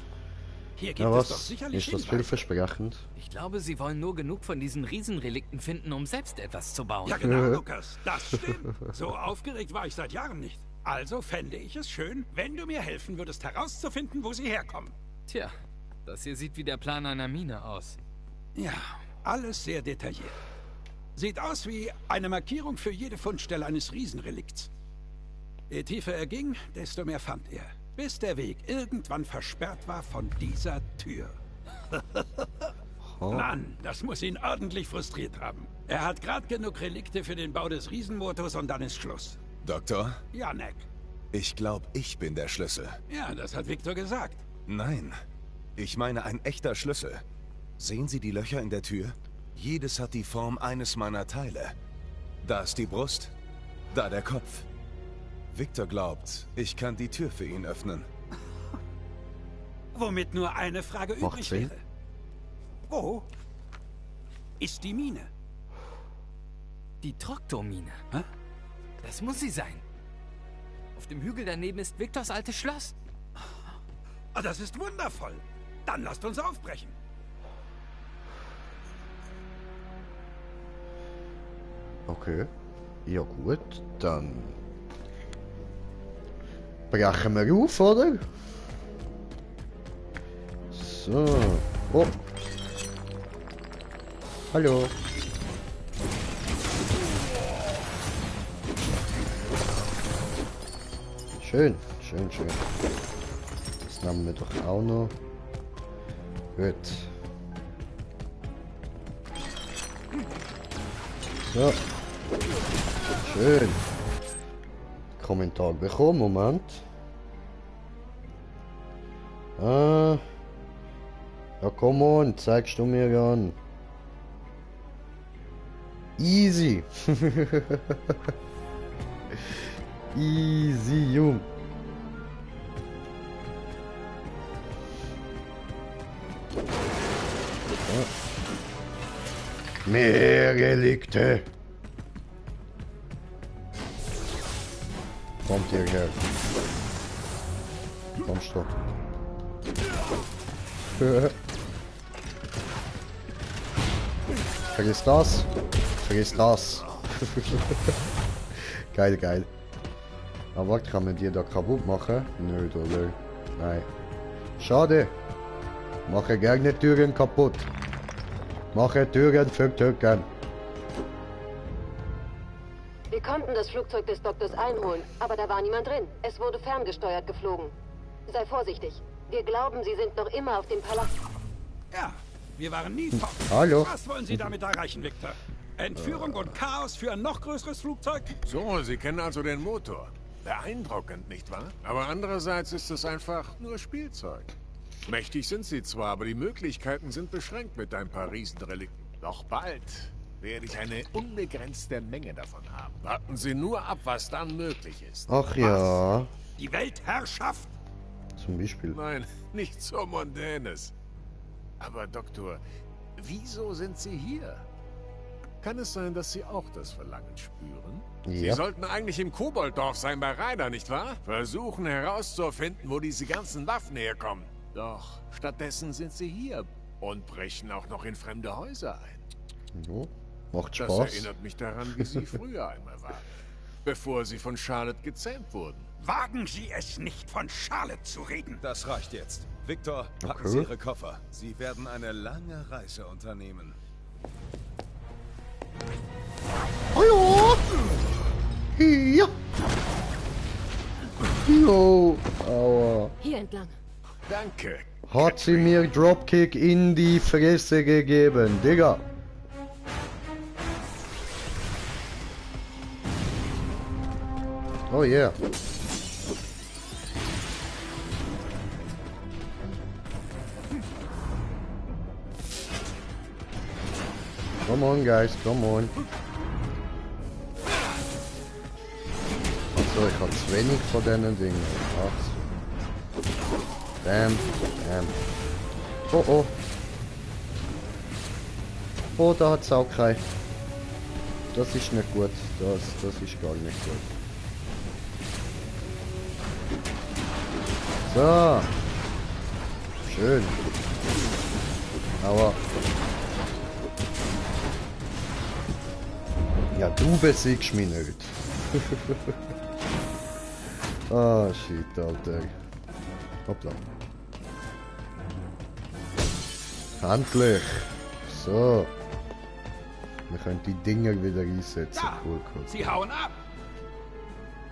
Hier gibt Ja, es doch sicherlich ist das vielversprechend? Ich glaube, sie wollen nur genug von diesen Riesenrelikten finden, um selbst etwas zu bauen. Ja genau, Lukas. Das stimmt. So aufgeregt war ich seit Jahren nicht. Also fände ich es schön, wenn du mir helfen würdest, herauszufinden, wo sie herkommen. Tja, das hier sieht wie der Plan einer Mine aus. Ja, alles sehr detailliert. Sieht aus wie eine Markierung für jede Fundstelle eines Riesenrelikts. Je tiefer er ging, desto mehr fand er. Bis der Weg irgendwann versperrt war von dieser Tür. Mann, das muss ihn ordentlich frustriert haben. Er hat gerade genug Relikte für den Bau des Riesenmotors und dann ist Schluss. Doktor? Ja, Nick. Ich glaube, ich bin der Schlüssel. Ja, das hat Victor gesagt. Nein, ich meine ein echter Schlüssel. Sehen Sie die Löcher in der Tür? Jedes hat die Form eines meiner Teile. Da ist die Brust, da der Kopf. Victor glaubt, ich kann die Tür für ihn öffnen. Womit nur eine Frage übrig wäre. Wo ist die Mine? Die Troktomine. Hä? Das muss sie sein. Auf dem Hügel daneben ist Victors altes Schloss. Oh, das ist wundervoll. Dann lasst uns aufbrechen. Okay. Ja gut, dann brechen wir auf, oder? So. Oh. Hallo. Schön. Das nehmen wir doch auch noch. Gut. So. Schön. Kommentar bekommen, Moment. Ah. Ja, komm on, zeigst du mir an. Easy. Easy, Jung. Ja. Mehr Relikte. Kommt hierher. Kommst du. Vergiss das. Vergiss das. Geil. Aber was kann man dir da kaputt machen? Nö, oder? Nein. Schade. Mache gerne Türen kaputt. Mache Türen für Türken. Wir konnten das Flugzeug des Doktors einholen, aber da war niemand drin. Es wurde ferngesteuert geflogen. Sei vorsichtig. Wir glauben, Sie sind noch immer auf dem Palast. Ja, wir waren nie fort. Hallo. Was wollen Sie damit erreichen, Victor? Entführung und Chaos für ein noch größeres Flugzeug? So, Sie kennen also den Motor. Beeindruckend, nicht wahr? Aber andererseits ist es einfach nur Spielzeug. Mächtig sind sie zwar, aber die Möglichkeiten sind beschränkt mit ein paar Riesenrelikten. Doch bald werde ich eine unbegrenzte Menge davon haben. Warten Sie nur ab, was dann möglich ist. Ach ja. Die Weltherrschaft? Zum Beispiel. Nein, nicht so Mondänes. Aber Doktor, wieso sind Sie hier? Kann es sein, dass Sie auch das Verlangen spüren? Ja. Sie sollten eigentlich im Kobolddorf sein bei Ryder, nicht wahr? Versuchen herauszufinden, wo diese ganzen Waffen herkommen. Doch stattdessen sind Sie hier und brechen auch noch in fremde Häuser ein. Jo. Macht Spaß. Das erinnert mich daran, wie Sie früher einmal waren, bevor Sie von Charlotte gezähmt wurden. Wagen Sie es nicht, von Charlotte zu reden. Das reicht jetzt. Victor, packen Sie Ihre Koffer. Sie werden eine lange Reise unternehmen. Hallo! Hier! Jo! Aua! Hier entlang. Danke. Hat sie mir Dropkick in die Fresse gegeben, Digga! Oh yeah! Come on, guys, come on. Achso, ich habe zu wenig von diesen Dingen. Ach so. Bam, bam. Oh oh. Oh, da hat es auch kein. Das ist nicht gut. Das ist gar nicht gut. So. Schön. Aua. Ja, du besiegst mich nicht. Ah, shit, Alter. Hoppla. Endlich. So. Wir können die Dinger wieder einsetzen. Cool, cool. Sie hauen ab.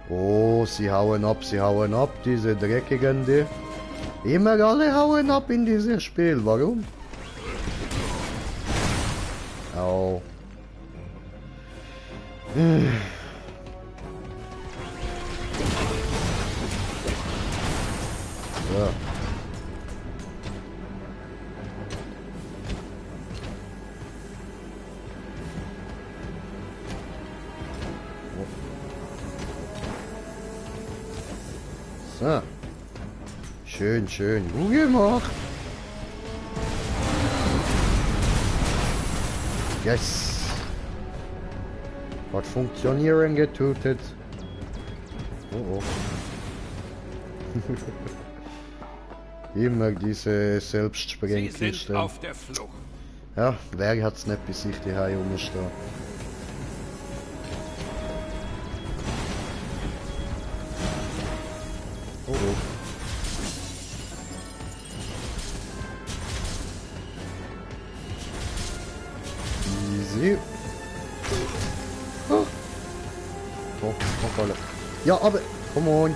Oh, sie hauen ab, diese Dreckigen, die. Immer alle hauen ab in diesem Spiel. Warum? Au. So. So. Schön, schön. Gut gemacht. Yes. Hat funktionieren getutet. Oh oh. Immer diese Selbstsprengkiste. Auf der Flucht. Ja, wer hat's nicht bis ich die Haie rumstehen? Oh oh. Easy. Oh. Oh, Kontrolle. Ja, aber, come on.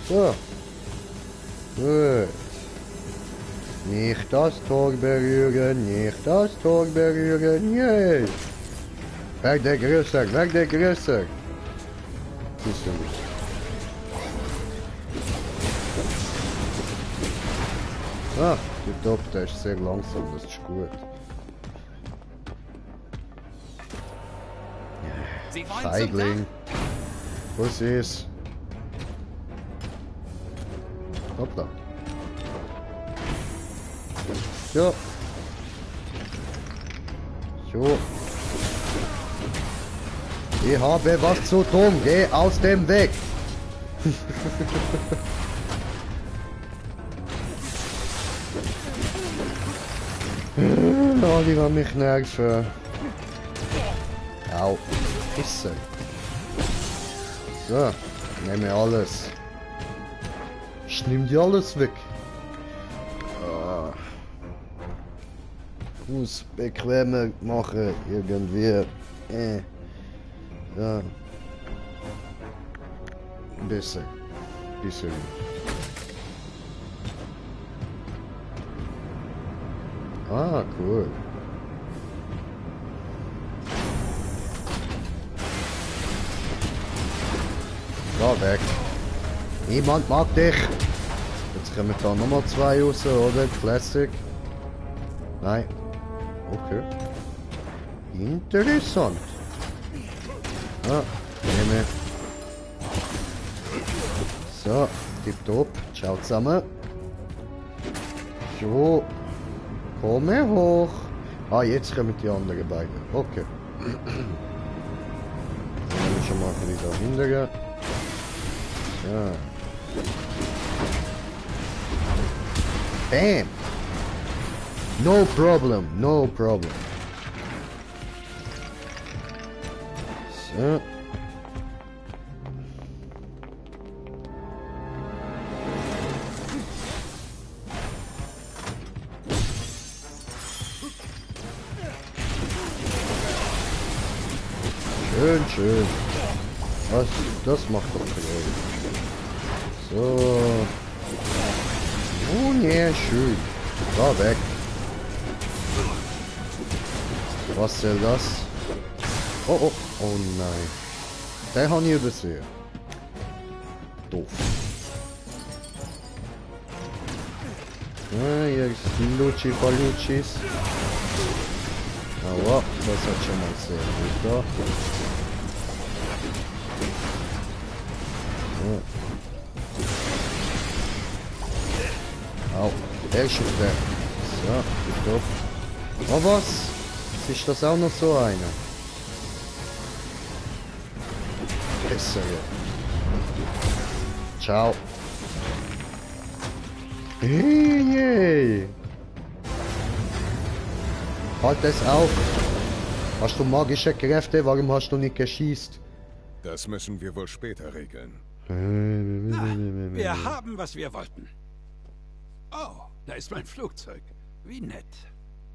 So. Gut. Nicht das Tor berühren, nicht das Tor berühren, yay! Weg der Größer, weg der Größer! Bisschen gut. Ah, der Top, der ist sehr langsam, das ist gut. Feigling. Was ist? Hoppla. So. So. Ich habe was zu tun. Geh aus dem Weg. Oh, die werden mich nerven. Au. Pisse. So. Nehme alles. Ich nehm dir alles weg. Muss bequemer machen, irgendwie. Ja. Besser. Besser. Ah, cool. Da weg. Niemand mag dich. Jetzt kommen da nochmal zwei raus, oder? Classic. Nein. Okay. Interessant. Ah, nehme. So, tipptopp. Ciao zusammen. So. Komme hoch. Ah, jetzt kommen die anderen beiden. Okay. Dann schon mal wieder hinterher. So. Bam! No problem, no problem. So. Schön, schön. Das macht doch Freude. So. Wunderschön. Da weg. Was soll das? Oh, oh, oh nein. Den habe ich übersehen. Doof. Ah, hier ist Luci Palucis. Aber das hat schon mal sehr gut da. So. Au, der ist schon der. So, gut doch. Oh was? Ist das auch noch so einer? Besser, ja. Ciao. Hey, hey. Halt das auf! Hast du magische Kräfte? Warum hast du nicht geschießt? Das müssen wir wohl später regeln. Na, wir haben, was wir wollten. Oh, da ist mein Flugzeug. Wie nett.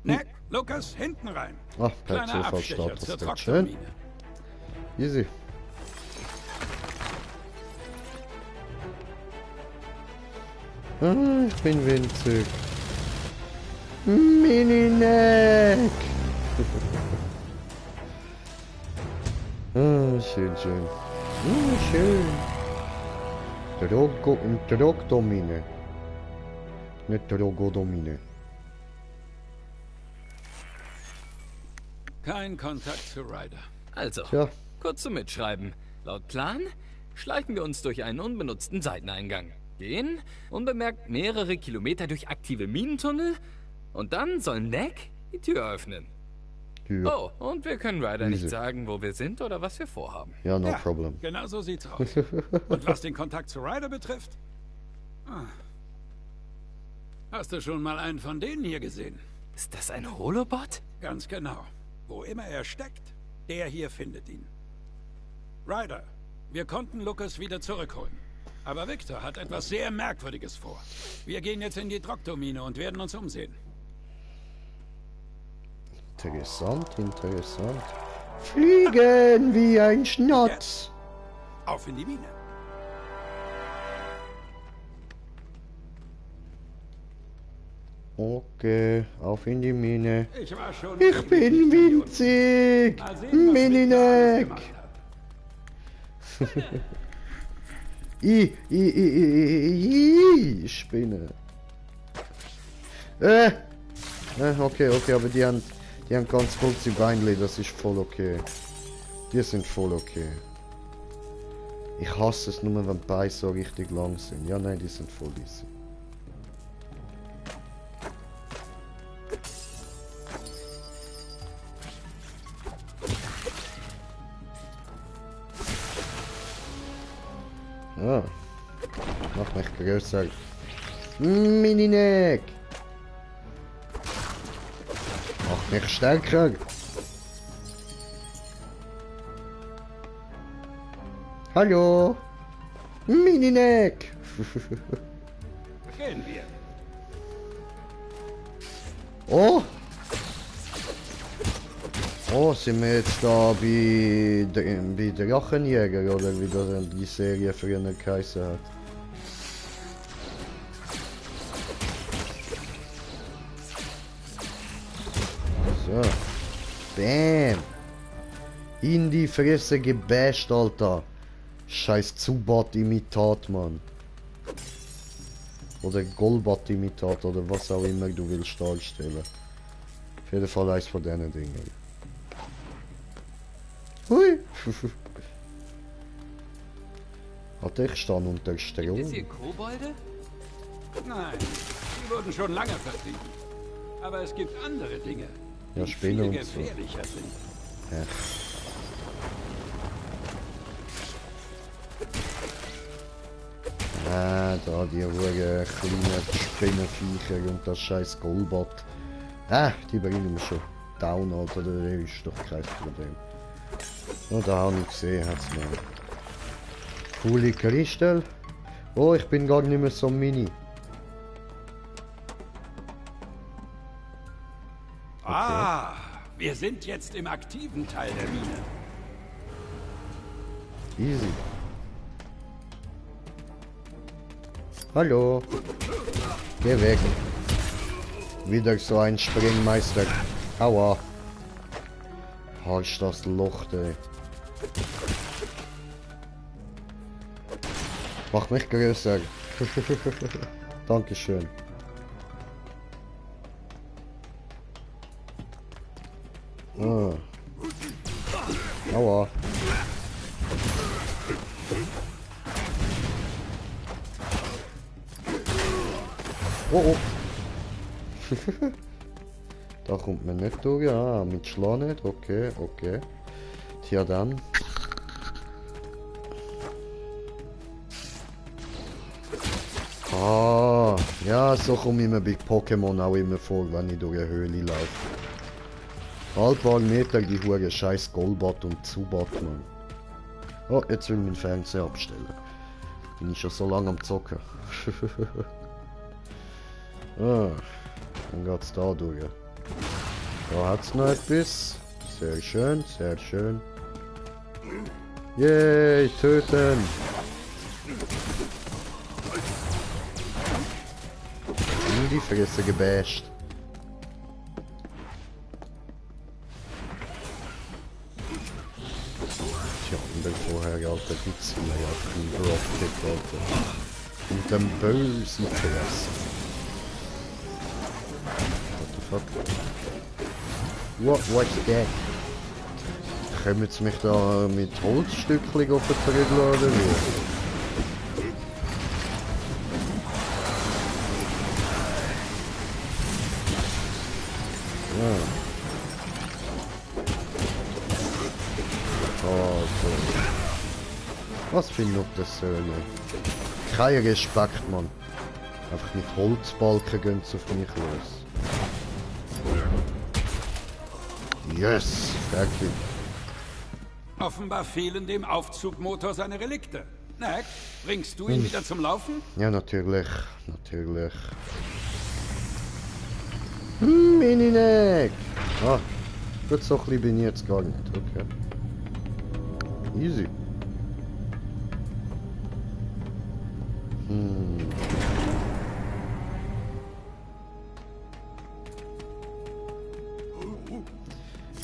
Neck, Lukas, hinten rein. Ach, per Kleiner Zufall Abstecher startet zur das schön. Traktormine. Easy. Ah, ich bin winzig. Mini-Neck! Ah, schön, schön. Schön. Drogdomine. Nicht Drogodomine. Kein Kontakt zu Ryder. Also, Tja. kurz zum Mitschreiben. Laut Plan schleichen wir uns durch einen unbenutzten Seiteneingang. Gehen unbemerkt mehrere Kilometer durch aktive Minentunnel und dann soll Neck die Tür öffnen. Ja. Oh, und wir können Ryder nicht sagen, wo wir sind oder was wir vorhaben. Ja, no problem. Genau so sieht's aus. Und was den Kontakt zu Ryder betrifft? Hast du schon mal einen von denen hier gesehen? Ist das ein Holobot? Ganz genau. Wo immer er steckt, der hier findet ihn. Ryder, wir konnten Lucas wieder zurückholen. Aber Victor hat etwas sehr Merkwürdiges vor. Wir gehen jetzt in die Traktormine und werden uns umsehen. Interessant, interessant. Fliegen wie ein Schnatz. Auf in die Mine. Okay, auf in die Mine. Ich war schon Ich bin winzig. Mini-Neck. Ich spinne. Okay, aber die haben ganz kurze Beinle, das ist voll okay. Die sind voll okay. Ich hasse es nur, wenn die Beine so richtig lang sind. Ja, nein, die sind voll easy. Ah. Mach mich größer. Mini-Neck. Mach mich stärker. Hallo. Mini-Neck. Gehen wir. Oh. Oh, sind wir jetzt da bei Drachenjäger oder wie das die Serie früher geheißen hat? So. Bam. In die Fresse gebasht, Alter. Scheiß Zubat-Imitat, Mann. Oder Golbat-Imitat oder was auch immer du willst darstellen. Auf jeden Fall eins von diesen Dingen. Hui! Hat ich stand unter Strom? Gibt es hier Kobolde? Nein, die wurden schon lange vertrieben. Aber es gibt andere Dinge, Ja, die Spinnen viel und so. gefährlicher sind. Ja. Ah, da die ruhigen kleinen Spinnenviecher und das scheiß Golbat. Ah, die bringen wir schon down, Alter, das ist doch kein Problem. Oh, da habe ich gesehen, hat's mal. Coole Kristal. Oh, ich bin gar nicht mehr so mini. Okay. Ah, wir sind jetzt im aktiven Teil der Mine. Easy. Hallo. Geh weg. Wieder so ein Sprengmeister. Aua. Halt das Loch, ey. Mach mich größer. Dankeschön. Ah. Aua. Oh, oh. Da kommt man nicht durch. Ja, mit Schlag nicht. Okay, okay. Tja dann. Ah, ja, so komme ich mir bei Pokémon auch immer vor, wenn ich durch eine Höhle laufe. Halt mal Meter die hure scheiß Golbat und Zubat, Mann. Oh, jetzt will ich meinen Fernseher abstellen. Bin ich schon so lange am Zocken. Ah, dann geht's da durch. Da hat's noch etwas. Sehr schön, sehr schön. Yay, töten! In die Fresse gebasht. Tja, und dann vorher, Alter, gibt's mir ja den Dropkick, Alter. Und den bösen Fresse. What the fuck? What's that? Kommen sie mich da mit Holzstückchen auf den Trödel oder wie? Ja. Also. Was für Nuttersöhne? Kein Respekt, Mann. Einfach mit Holzbalken gehen sie auf mich los. Yes, fertig. Offenbar fehlen dem Aufzugmotor seine Relikte. Nack, bringst du ihn wieder zum Laufen? Ja, natürlich. Natürlich. Mini-Neck! Ah, gut, so klein bin ich jetzt gar nicht. Okay. Easy.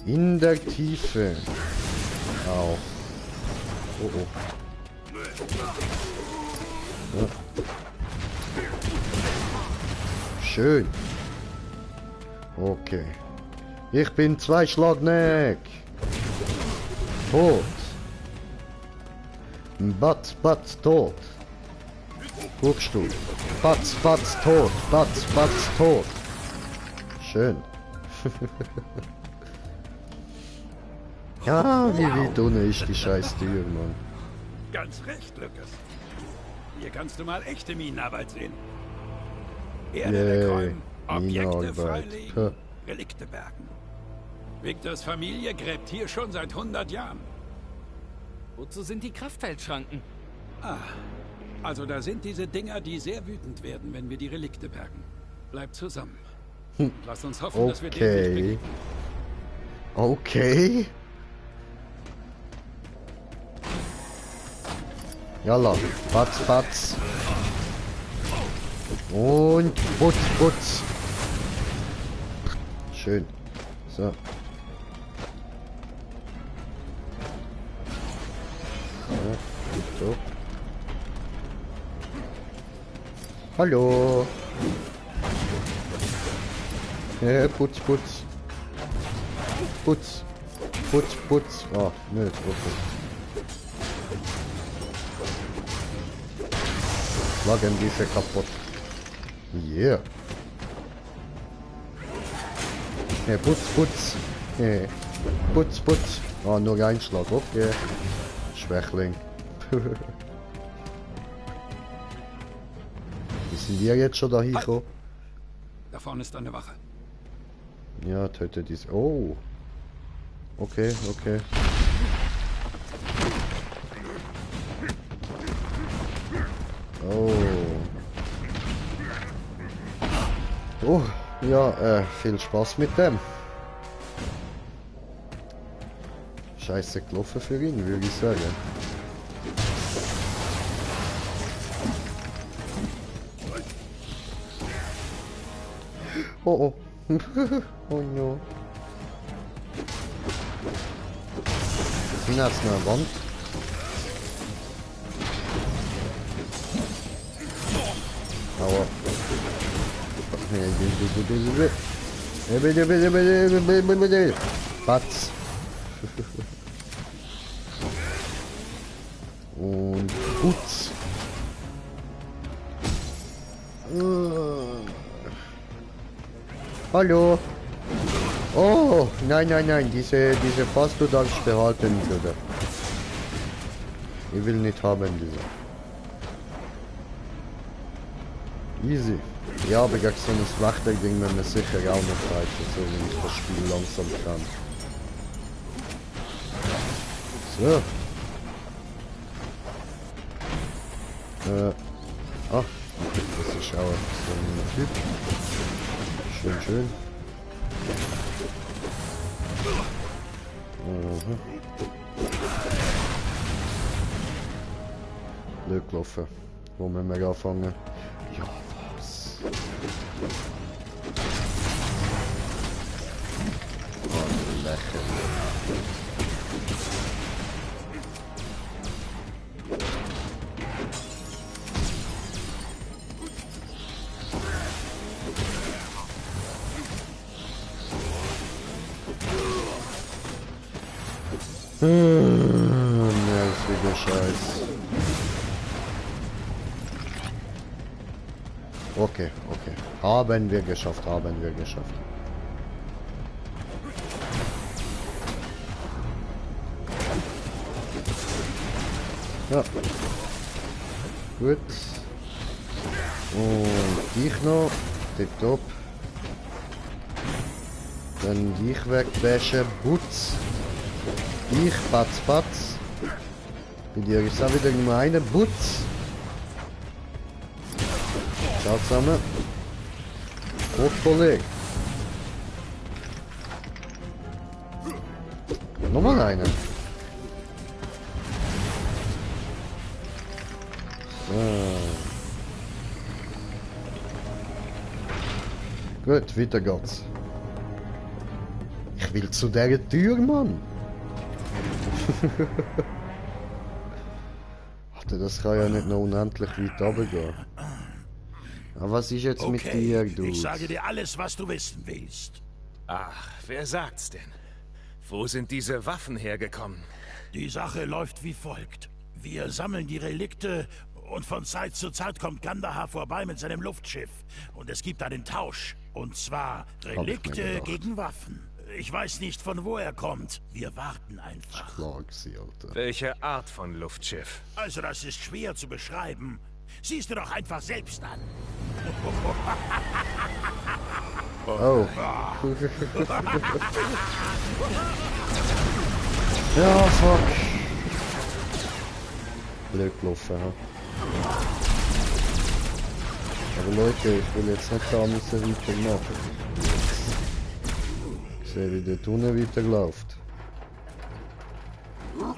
In der Tiefe. Au. Oh oh. Ja. Schön. Okay. Ich bin Zweischlagneck. Tot. Batz, Batz, tot. Guckst du. Batz, Batz, tot. Batz, Batz, tot. Schön. Ja, wie weit unten ist die scheiß Tür, Mann. Ganz recht, Lucas. Hier kannst du mal echte Minenarbeit sehen. Erde wegräumen, Objekte freilegen, Relikte bergen. Victors Familie gräbt hier schon seit 100 Jahren. Wozu sind die Kraftfeldschranken? Ah, also da sind diese Dinger, die sehr wütend werden, wenn wir die Relikte bergen. Bleibt zusammen. Lass uns hoffen, dass wir dem nicht begegnen. Okay. Jalla, Batz, Batz. Und Putz, Putz. Schön. So. Ja, so. Hallo. Putz, Putz. Putz. Putz, Putz. Ah, nö, okay. Schlagen diese kaputt. Yeah. Putz, Putz. Putz, Putz. Ah, nur ein Schlag, okay. Schwächling. Wie sind wir jetzt schon da hingekommen? Da vorne ist eine Wache. Ja, töte dies. Oh. Okay, okay. Oh. Oh, ja, viel Spaß mit dem. Scheiße gelaufen für ihn, würde ich sagen. Oh oh. Oh no. Sind jetzt eine Wand? Aua. Batz. Und Putz. Hallo. Oh, nein, nein, nein, diese Pass du darfst behalten, Bruder. Ich will nicht haben, diese. Easy. Ja, aber gegen so ein Wächter-Ding wenn man sicher auch noch weiter, so wenn ich das Spiel langsam kann. So. Ah, das ist auch so ein Typ. Schön, schön. Blöd gelaufen. Wo müssen wir anfangen? Ja, was? Oh, lächerlich. Ja, ist wieder Scheiß. Okay, okay. Haben wir geschafft, haben wir geschafft. Ja. Gut. Und dich noch. Tipptopp. Dann dich wegbashen. Putz. Ich, Patz, Patz. Bei dir ist auch wieder nur eine Butz. Ciao zusammen. Hochkollege. Nochmal eine. So. Gut, weiter geht's. Ich will zu der Tür, Mann. Warte, das kann ja nicht noch unendlich weit runtergehen. Aber was ist jetzt mit dir, du? Ich sage dir alles, was du wissen willst. Ach, wer sagt's denn? Wo sind diese Waffen hergekommen? Die Sache läuft wie folgt. Wir sammeln die Relikte und von Zeit zu Zeit kommt Kandahar vorbei mit seinem Luftschiff. Und es gibt einen Tausch. Und zwar Relikte gegen Waffen. Ich weiß nicht, von wo er kommt. Wir warten einfach. Welche Art von Luftschiff? Also, das ist schwer zu beschreiben. Siehst du doch einfach selbst an. Oh. Ja, fuck. Blöd gelaufen, ha? Aber Leute, ich will jetzt nicht da müssen weitermachen. Ich sehe, wie der Tunnel weiterläuft. Oh,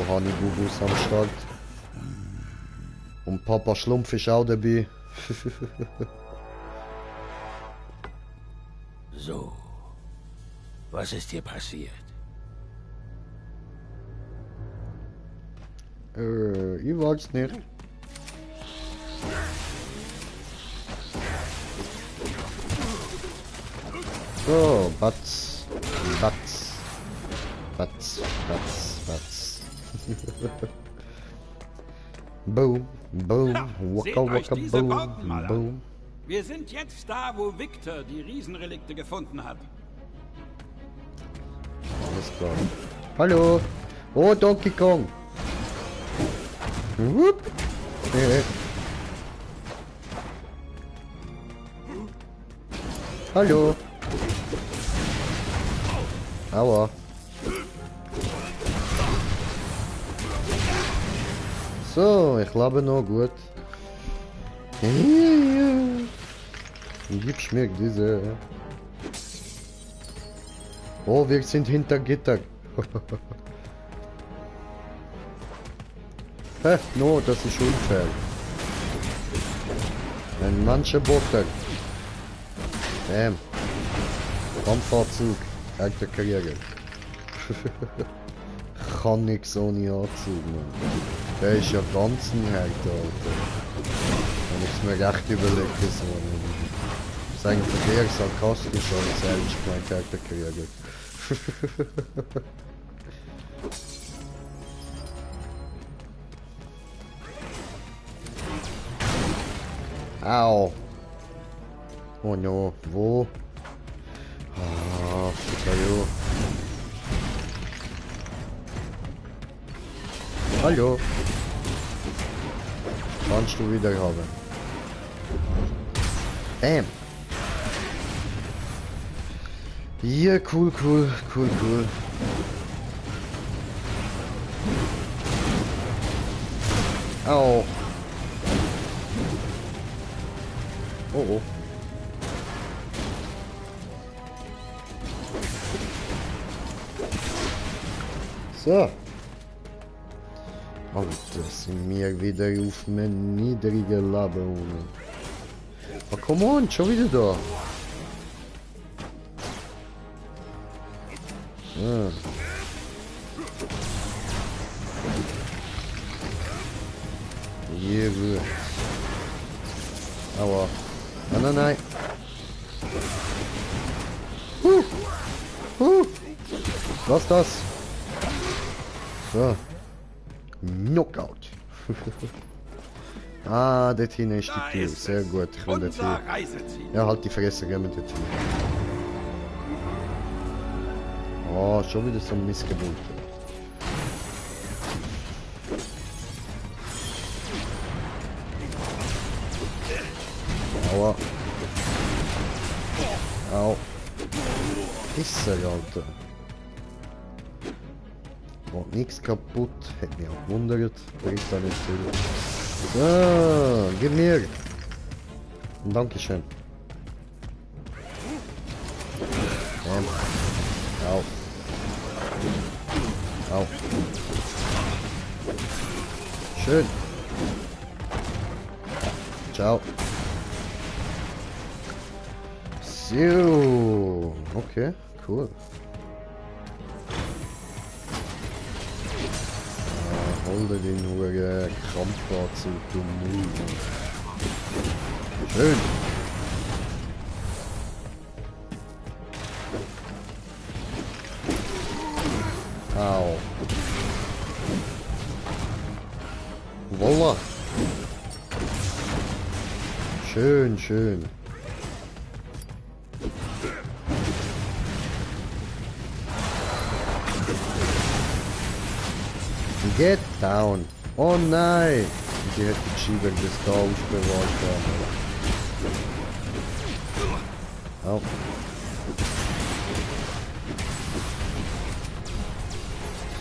Honey-Bubus am Start. Und Papa Schlumpf ist auch dabei. So. Was ist hier passiert? Ich weiß nicht. So, Batz. Batz. Batz. Batz. Batz. Boom. Boom. Seht euch diese Bauten mal an. Wir sind jetzt da, wo Victor die Riesenrelikte gefunden hat. Alles klar. Hallo. Oh, Donkey Kong. Whoop. Hallo. Aua. So, ich lebe noch gut. Gibst mir diese. Oh, wir sind hinter Gitter. Hä? No, das ist unfair. Ein mancher Botter. Kampfanzug. Alter Krieger. Kann nix ohne Anzug, Mann. Der ist ja ganz ein Held, Alter. Wenn ich es mir recht überlege, so. Das ist eigentlich eher sarkastisch, aber selbst gemeint, Alter Krieger. Au. Oh no, wo? Ah, hallo. Hallo. Kannst du wieder haben. Bam. Ja, cool. Au. Oh. So. Oh, das sind wir wieder auf einem niedrigen Level. Oh, come on, schon wieder da. Ah. Hier wird. Aua. Nein. Was das? So. Knockout. Ah, dort hinten ist die Tür. Sehr gut, ich will dort hin. Ja, halt die Fresse, gehen wir dort hin. Oh, schon wieder so ein Missgeburt. Aua. Au. Ist er, Alter. Macht nichts kaputt. Hätte mich auch gewundert. Bringt da nicht viel. So, gib mir. Dankeschön. Au. Au. Schön. Ciao. So. Okay, cool. Hol dir den hohen Krampfanzug, du Müll. Schön. Au. Voila. Schön. Get down! Oh nein! Die hätte die Schieber das da aufbewahrt haben. Au.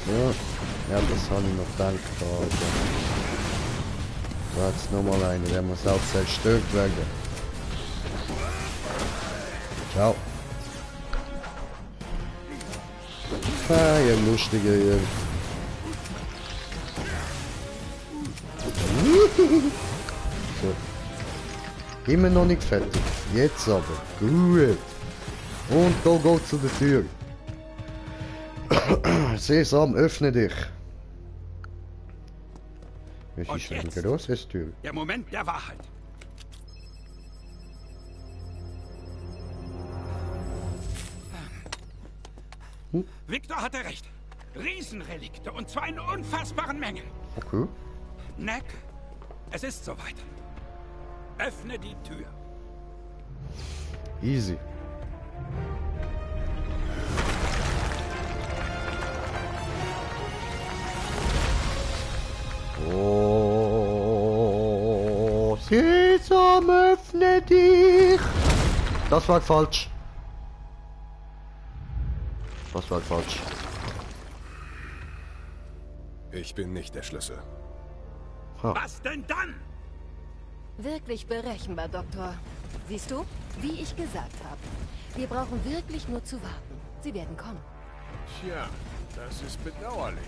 So. Ja, das habe ich noch gedacht. Also. So, jetzt nochmal einer, der muss auch zerstört werden. Ciao. Ah, ihr Lustige hier. So. Immer noch nicht fertig. Jetzt aber. Gut. Und da geht zu der Tür. Sesam, öffne dich. Es ist eine große Tür. Der Moment der Wahrheit. Victor hatte recht. Riesenrelikte und zwar in unfassbaren Mengen. Okay. Neck, es ist soweit. Öffne die Tür. Easy. Oh, Sesam, öffne dich! Das war falsch. Das war falsch. Ich bin nicht der Schlüssel. Was denn dann? Wirklich berechenbar, Doktor. Siehst du, wie ich gesagt habe. Wir brauchen wirklich nur zu warten. Sie werden kommen. Tja, das ist bedauerlich.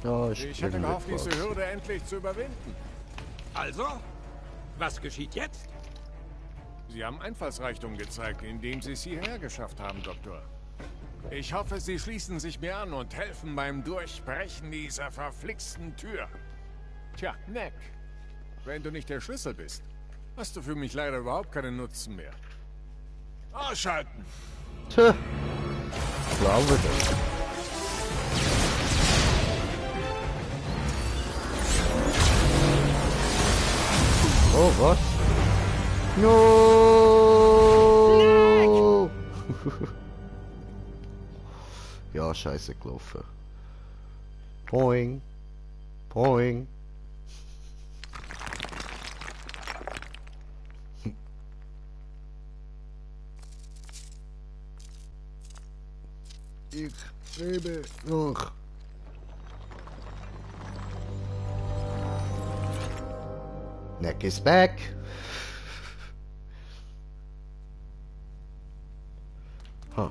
Ja, ich hatte gehofft, diese Hürde endlich zu überwinden. Also, was geschieht jetzt? Sie haben Einfallsreichtum gezeigt, indem Sie es hierher geschafft haben, Doktor. Ich hoffe, Sie schließen sich mir an und helfen beim Durchbrechen dieser verflixten Tür. Tja, Neck, wenn du nicht der Schlüssel bist, hast du für mich leider überhaupt keinen Nutzen mehr. Ausschalten! Tja, glaube das. Oh, was? No! Ja, scheiße gelaufen. Boing. Boing. Ich lebe noch. Neck is back. Huh.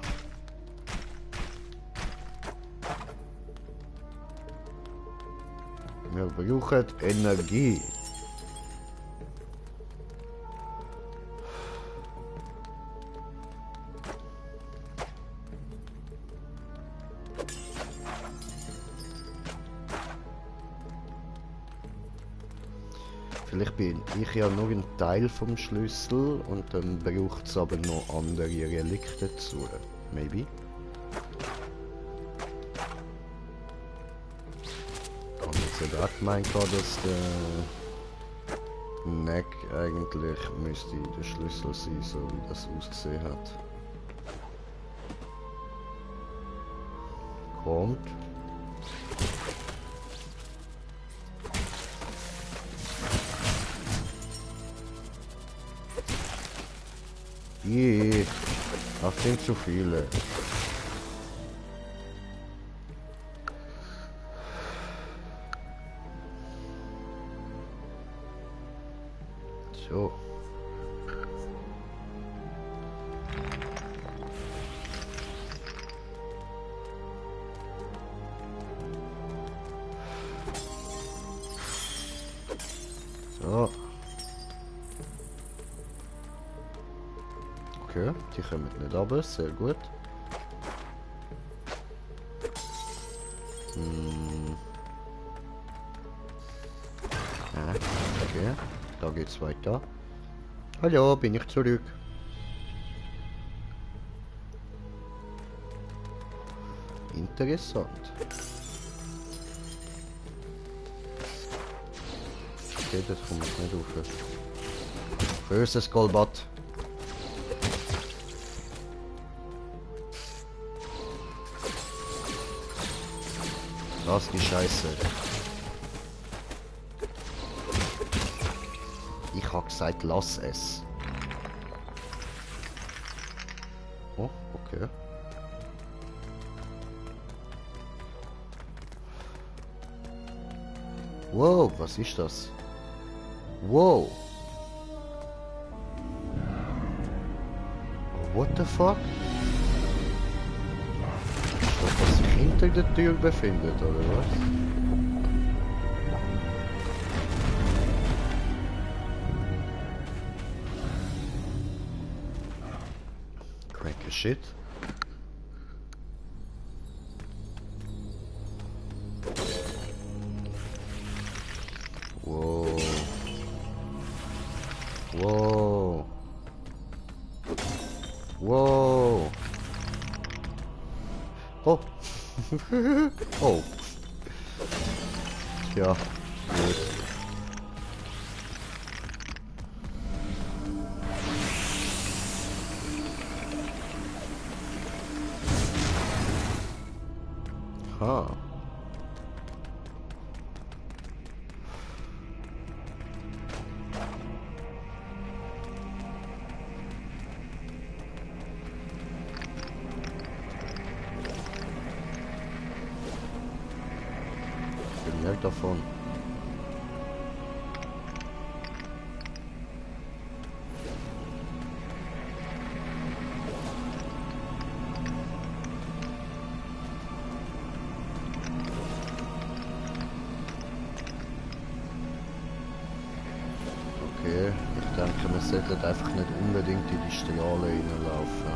Wir brauchen Energie. Vielleicht bin ich ja nur ein Teil vom Schlüssel und dann braucht es aber noch andere Relikte dazu. Maybe. Ich habe auch gemeint, dass der Neck eigentlich müsste der Schlüssel sein, so wie das ausgesehen hat. Kommt. Je, das sind zu viele. So. So. Okay, die kommen nicht runter, sehr gut. Okay, da geht's weiter. Hallo, bin ich zurück. Interessant. Okay, das kommt nicht auf. Böses Golbat. Lass die Scheiße. Ich hab gesagt, lass es. Oh, okay. Wow, was ist das? Wow. What the fuck? Was sich hinter der Tür befindet, oder was? Cranky shit. Wow. Wow. Wow. Oh. Oh. Ja, gut. Ha. Davon. sollten einfach nicht unbedingt in die Strahlen reinlaufen. Ja?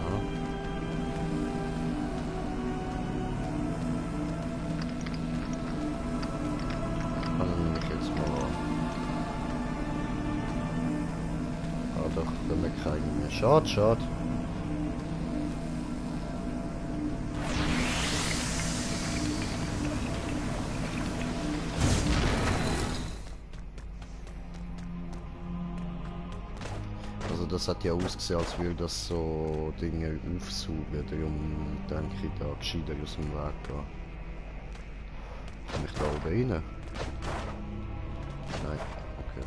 Kann ich mich jetzt mal... Ah doch, können wir keinen mehr. Schade, schade. Das hat ja ausgesehen, als würde das so Dinge aufsaugen. Darum denke ich, da gescheiter aus dem Weg gehen. Kann ich da oben rein? Nein, okay.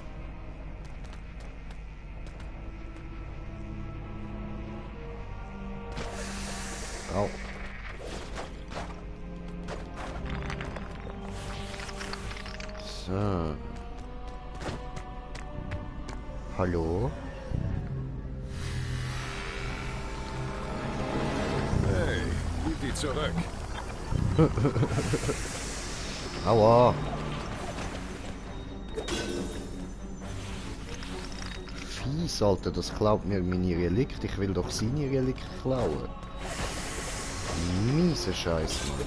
Au. So. Hallo? Die zurück. Aua. Fies, Alter, das klaut mir meine Relikt. Ich will doch seine Relikt klauen. Miese Scheiße, Mann.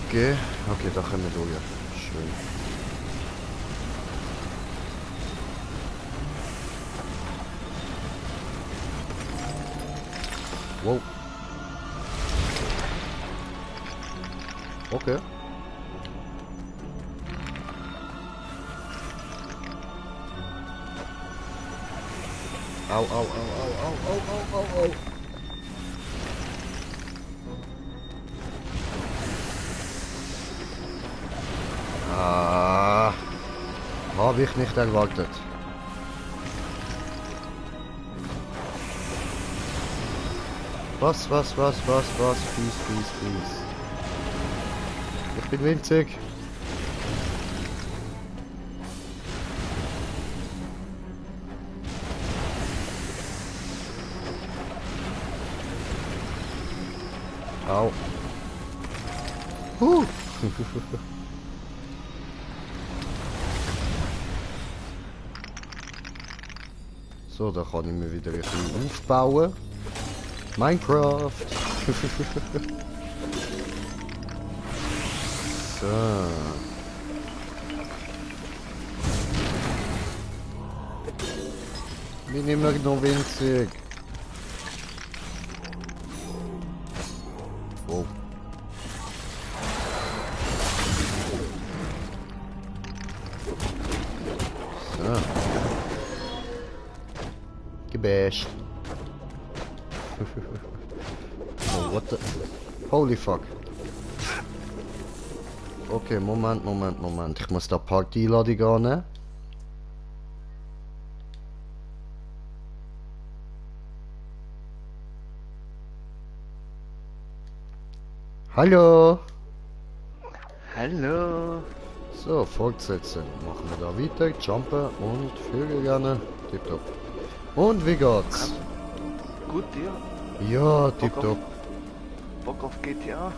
Okay, okay, da können wir durch. Schön. Wow. Okay. Au, au, au, au, au, au, au, au, au. Ah, habe ich nicht erwartet. Was? Fies. Ich bin winzig. Au. So, da kann ich mir wieder ein bisschen aufbauen. Minecraft! So. Bin immer noch winzig. Oh. So. Gebasht. Oh, what the... Holy fuck. Okay, Moment. Ich muss da Party-Einladung annehmen. Hallo. Hallo. So, fortsetzen. Machen wir da weiter, jumpen und führen gerne. Tipptopp. Und wie geht's? Gut, dir? Ja, tipptopp. Bock auf GTA?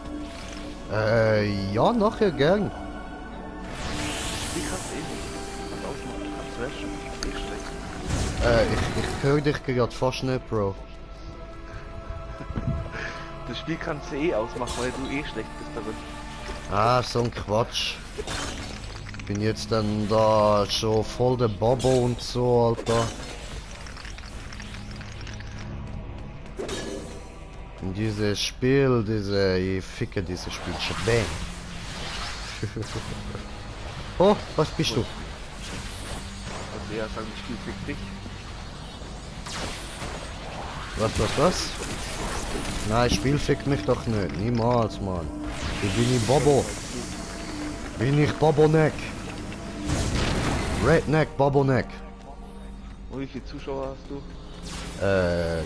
Ja, nachher gern. Wie kannst du was ausmachen? Kannst du wäschen? Ich schlecht. Ich höre dich gerade fast nicht, Bro. Das Spiel kannst du eh ausmachen, weil du eh schlecht bist darin. Ah, so ein Quatsch. Bin jetzt dann da schon voll der Bobo und so, Alter. Und dieses Spiel, ich ficke dieses Spiel schon bang. Oh, was bist du? Also eher sagen, das Spiel fickt dich. Was? Nein, Spiel fickt mich doch nicht. Niemals, Mann. Ich bin ich Bobo. Bin ich Boboneck. Redneck, Boboneck. Und wie viele Zuschauer hast du?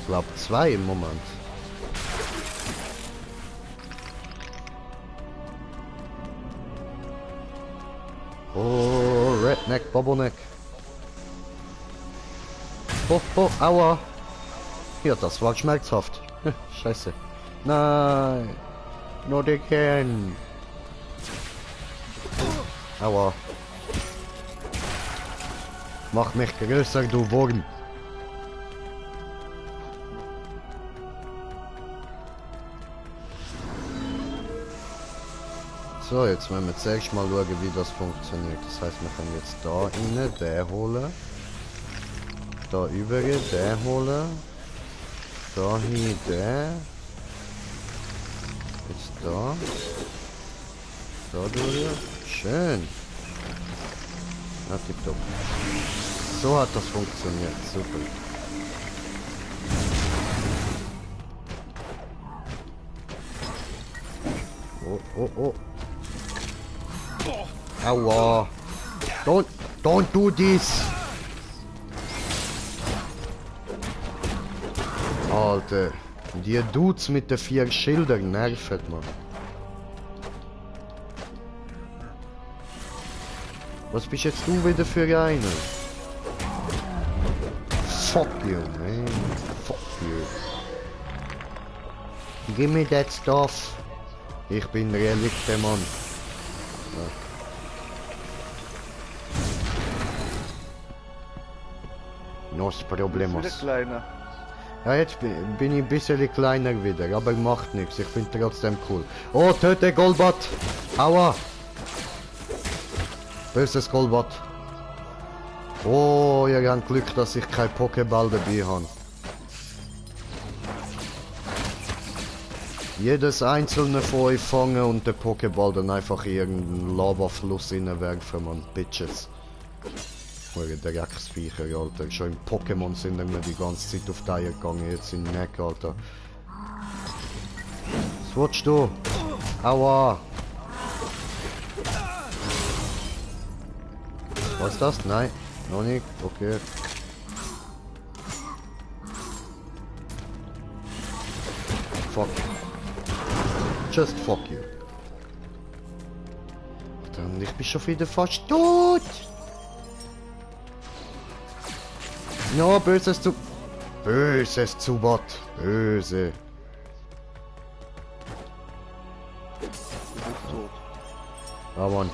Glaub 2 im Moment. Oh, Redneck, Boboneck. Oh, aua. Ja, das war schmerzhaft. Scheiße. Nein. Not again. Aua. Mach mich größer, du Wurm. So, jetzt wollen wir zuerst mal schauen, wie das funktioniert. Das heißt, wir können jetzt da rein, den holen. Da über, den holen. Da hin, den. Jetzt da. Da durch. Schön. Na, tipptopp. So hat das funktioniert. Super. Oh, oh, oh. Aua. Don't do this. Alter. Die Dudes mit den 4 Schildern nerven, man. Was bist jetzt du wieder für einer? Fuck you, man. Fuck you. Give me that stuff. Ich bin Relikte, Mann. Ja. Nos Problemos. Kleiner. Ja, jetzt bin ich ein bisschen kleiner wieder, aber macht nichts. Ich bin trotzdem cool. Oh, töte Golbat! Aua! Böses Golbat. Oh, ihr habt Glück, dass ich kein Pokéball dabei habe. Jedes einzelne von euch fangen und den Pokéball dann einfach in irgendeinen Lavafluss hineinwerfen, man. Bitches. Eure Drecksviecher, Alter. Schon im Pokémon sind wir die ganze Zeit auf die Eier gegangen, jetzt in den Neck, Alter. Was willst du? Aua! Was ist das? Nein, noch nicht. Okay. Fuck. Just fuck you. Dann ich bin schon wieder fast tot. No, böses zu... Böses Zubat. Böse. Ah, Mann.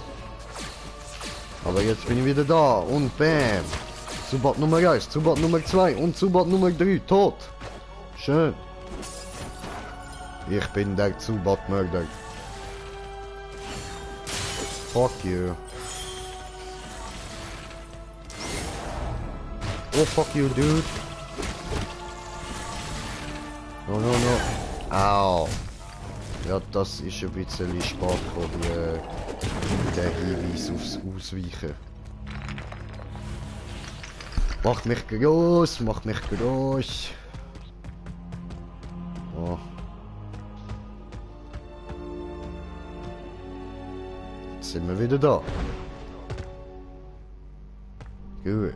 Aber jetzt bin ich wieder da. Und bam. Zubat Nummer 1, Zubat Nummer 2 und Zubat Nummer 3. Tot. Schön. Ich bin der Zubat-Mörder. Fuck you. Oh, fuck you, dude. No, no, no. Au. Ja, das ist ein bisschen spät gekommen, der Hinweis aufs Ausweichen. Macht mich groß, macht mich groß. Oh. Jetzt sind wir wieder da. Gut.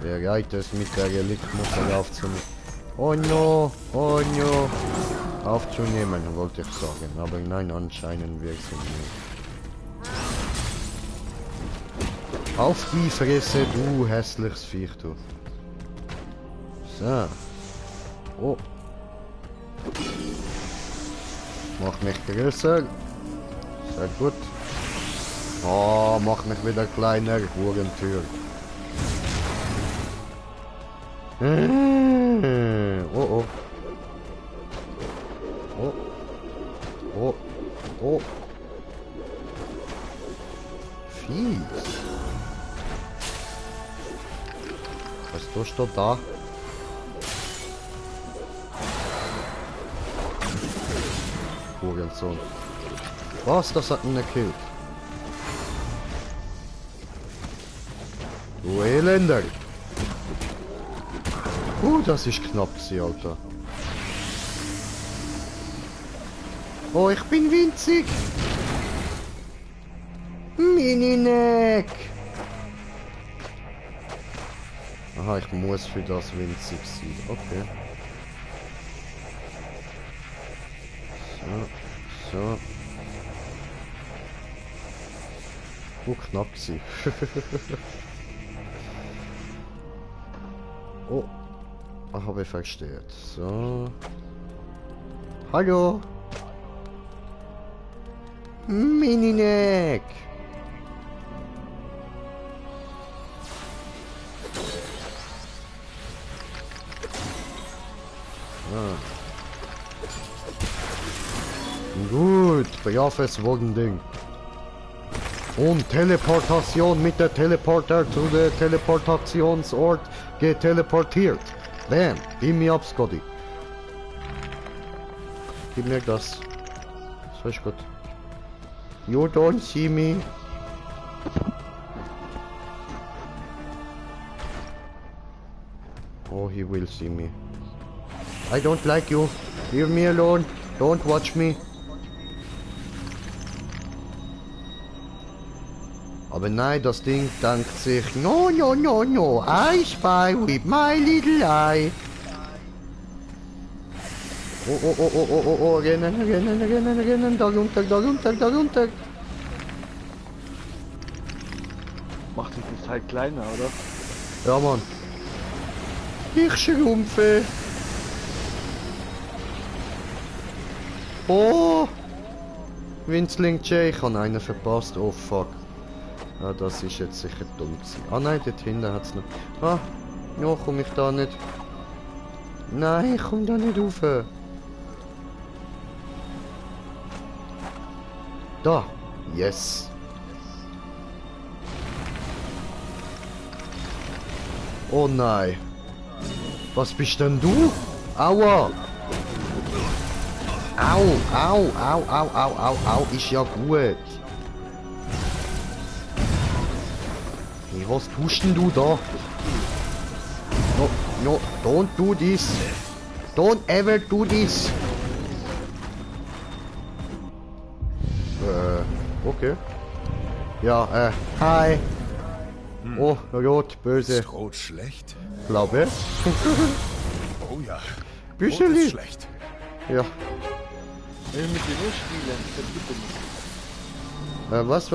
Bereit es mit der Reliktmutter aufzunehmen. Oh no, oh no. Aufzunehmen, wollte ich sagen. Aber nein, anscheinend wirkt es nicht. Auf die Fresse, du hässliches Viech, du. So. Oh. Mach mich größer. Sehr gut. Oh, mach mich wieder kleiner. Hurentür. Oh, oh. Oh. Oh. Oh. Fies. Was tust du da? Hurensohn. Was? Das hat ihn gekillt. Du Elender. Das ist knapp, Alter. Oh, ich bin winzig. Mini-Neck. Aha, ich muss für das winzig sein. Okay. So. So. Knapp sie. Oh. habe ich versteht. So. Hallo. Minineck. Ah. Gut, braves Woggending. Und Teleportation mit der Teleporter zu der Teleportationsort geteleportiert. Bam, beam me up, Scotty. Gib mir das. So ist gut. You don't see me. Oh, he will see me. I don't like you. Leave me alone. Don't watch me. Aber nein, das Ding denkt sich, no, no, no, no, I spy with my little eye. Oh, oh, oh, oh, oh, oh, oh, rennen, rennen, rennen, rennen, da runter, da runter, da runter. Macht sich das halt kleiner, oder? Ja, Mann. Ich schrumpfe. Oh! Winzling J, ich habe einen verpasst, oh fuck. Ja, das ist jetzt sicher dumm gewesen. Ah nein, dort hinten hat es noch... Ah, ja, komme ich da nicht... Nein, ich komme da nicht rauf. Da, yes. Oh nein. Was bist denn du? Aua. Au, au, au, au, au, au, au, ist ja gut. Hey, was tust denn du da? No, no, don't do this. Don't ever do this. Okay. Ja, hi. Oh, rot, böse. Ist rot schlecht? Glaube. Oh ja. Büscheli. Rot ist schlecht. Ja. Ich will mit dir nur spielen, das bitte nicht. Was? Ich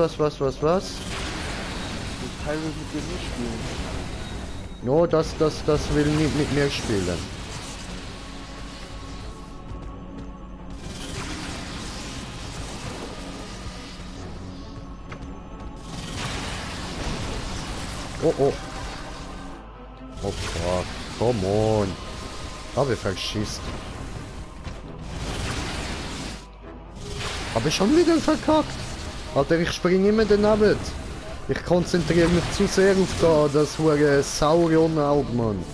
will mit dir nur spielen. No, das will nicht mit mir spielen. Oh, oh. Oh, fuck. Come on. Habe verschisst. Habe ich schon wieder verkackt. Alter, ich springe immer daneben. Ich konzentriere mich zu sehr auf das hure Sauron-Auge, Mann.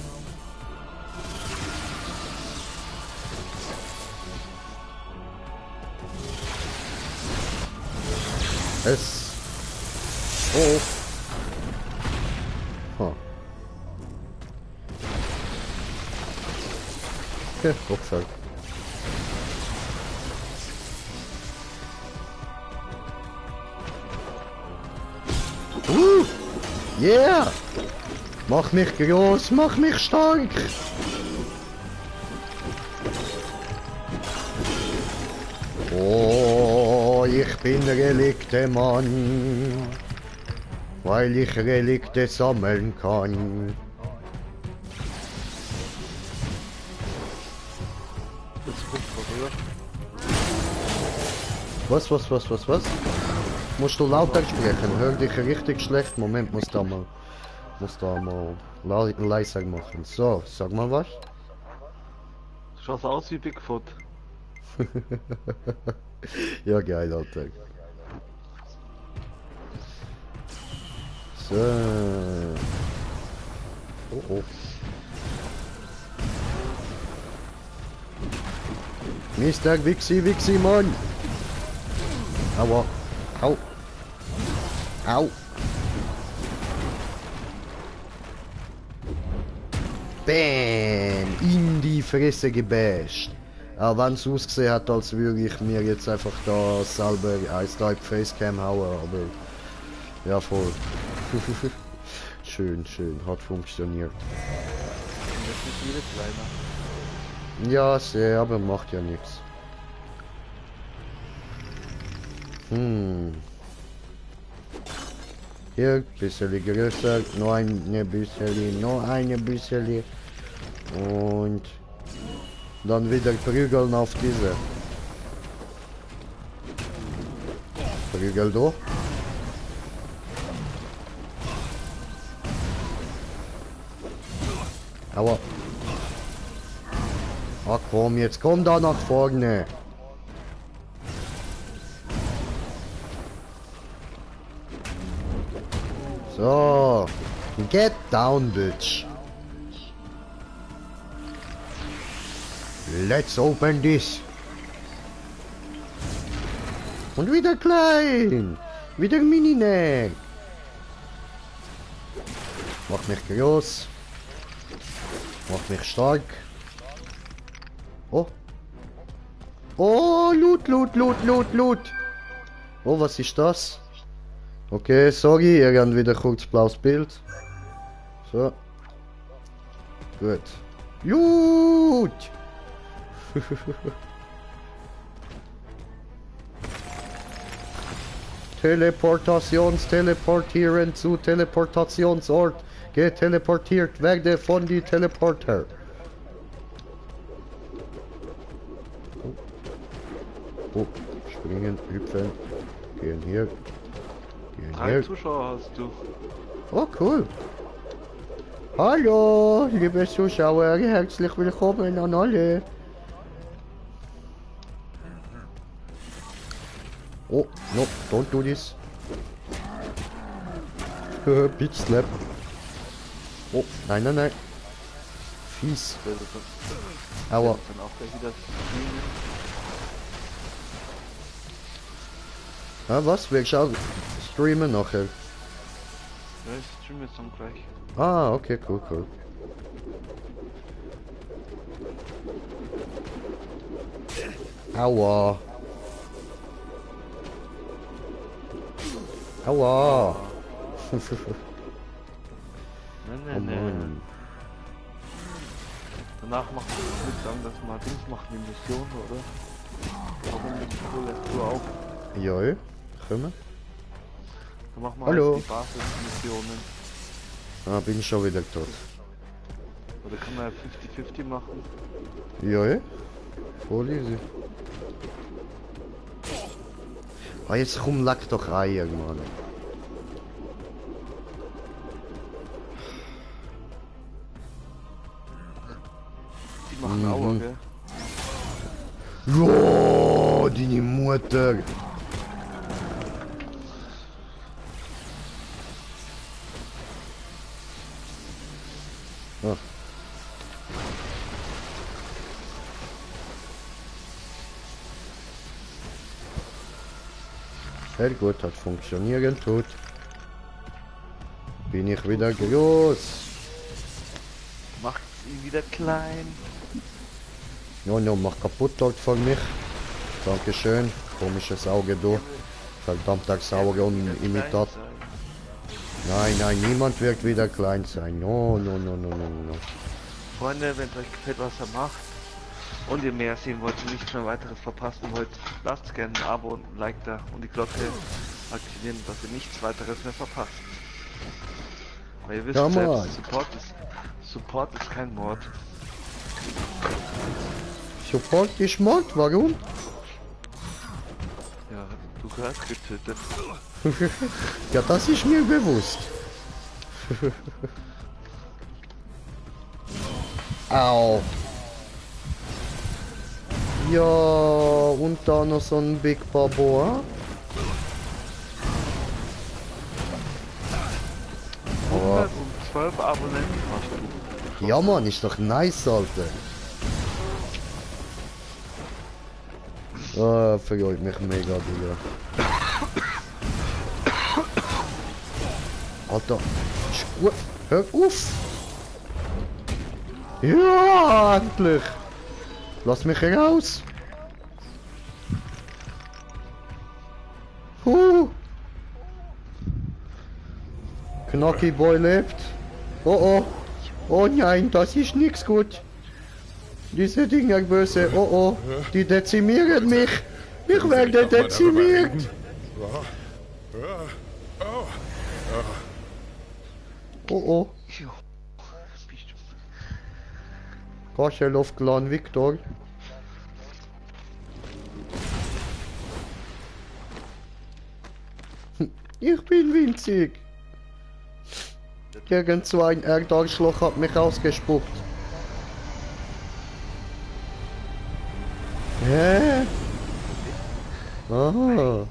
Es... Oh. Ha. Ja, Rucksack. Yeah! Mach mich groß, mach mich stark! Oh, ich bin Relikte, Mann, weil ich Relikte sammeln kann. Was? Musst du lauter sprechen? Hör dich richtig schlecht. Moment, muss da mal leiser machen. So, sag mal was. Schaut aus wie Bigfoot. Ja, geil, Alter. So. Oh, oh. Mr. Wixi, Mann. Aua. Au. Au. Bam! In die Fresse gebasht. Auch wenn es ausgesehen hat, als würde ich mir jetzt einfach da selber eins da in die Facecam hauen, aber... Ja, voll. Schön, hat funktioniert. Ja, sehr, aber macht ja nichts. Hier, bisschen größer, noch ein bisschen. Und dann wieder prügeln auf diese. Prügel da. Aua. Ach komm, jetzt komm da nach vorne. So. Get down, bitch. Let's open this. Und wieder klein. Wieder Mini-Neck. Mach mich groß. Mach mich stark. Oh. Oh, Loot, Loot, Loot, Loot, Loot. Oh, was ist das? Okay, sorry, ihr habt wieder kurz blaues Bild. So. Gut. Loot! Teleportieren zu Teleportationsort. Geteleportiert werde von die Teleporter. Oh, springen, hüpfen. Gehen hier. Gehen 3 hier. Zuschauer hast du. Oh, cool. Hallo, liebe Zuschauer, herzlich willkommen an alle. Oh, no, don't do this. Bitch slap. Oh, nein, nein, nein. Fies. Aua. Dann auch gleich wieder streamen. Ah, was? Wir schauen streamen nachher. Ja, ich streame jetzt dann gleich. Ah, okay, cool, cool. Aua. Aua. Nein, Oh Mann. Danach macht es nicht sagen, dass mal Dings machen, die Mission, oder? Warum nicht so lässt du auch? Ja, kommen. Dann machen wir Hallo. halt die Basismissionen. Ah, bin ich schon wieder tot. Oder kann man ja 50-50 machen? Ja, voll easy. Ah, jetzt komm, leck doch rein, Mann. Die machen Aua, gell? Ja, deine Mutter. Ah. Sehr gut, hat funktionieren tut. Bin ich wieder groß. Macht ihn wieder klein. No, no, mach kaputt dort von mich. Dankeschön. Komisches Auge du. Verdammter Sauger und Imitat. Nein, nein, niemand wird wieder klein sein. No, no, no, no, no, no. Freunde, wenn es euch gefällt, was er macht und ihr mehr sehen wollt und nichts mehr weiteres verpassen wollt, lasst gerne ein Abo und ein Like da und die Glocke aktivieren, dass ihr nichts weiteres mehr verpasst. Weil ihr wisst Ja, selbst, Support ist kein Mord. Support ist Mord, warum? Ja, du gehörst getötet. Ja, das ist mir bewusst. Au. Ja, und da noch so ein Big Barboa. Aber 12 Abonnenten hast du. ja, Mann, ist doch nice, Alter. Ah, vergeht mich mega, Digga. Alter, ist gut. Hör auf! Ja, endlich! Lass mich raus! Knacki Boy lebt. Oh oh. Oh nein, das ist nix gut. Diese Dinger böse. Oh oh. Die dezimieren mich. Ich werde dezimiert. Oh oh. Gehst auf Clan Victor? Ich bin winzig. Irgend so ein Erdarschloch hat mich ausgespuckt. Hä? Ah.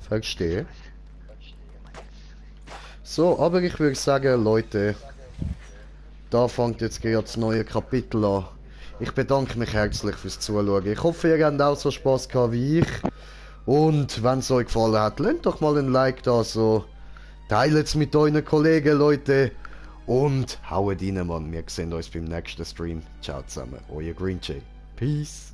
Verstehe. So, aber ich würde sagen, Leute, da fängt jetzt gerade das neue Kapitel an. Ich bedanke mich herzlich fürs Zuschauen. Ich hoffe, ihr habt auch so Spaß gehabt wie ich. Und wenn es euch gefallen hat, lasst doch mal ein Like da, so. Teilt es mit euren Kollegen, Leute. Und haut rein, Mann. Wir sehen uns beim nächsten Stream. Ciao zusammen, euer Green Jay. Peace.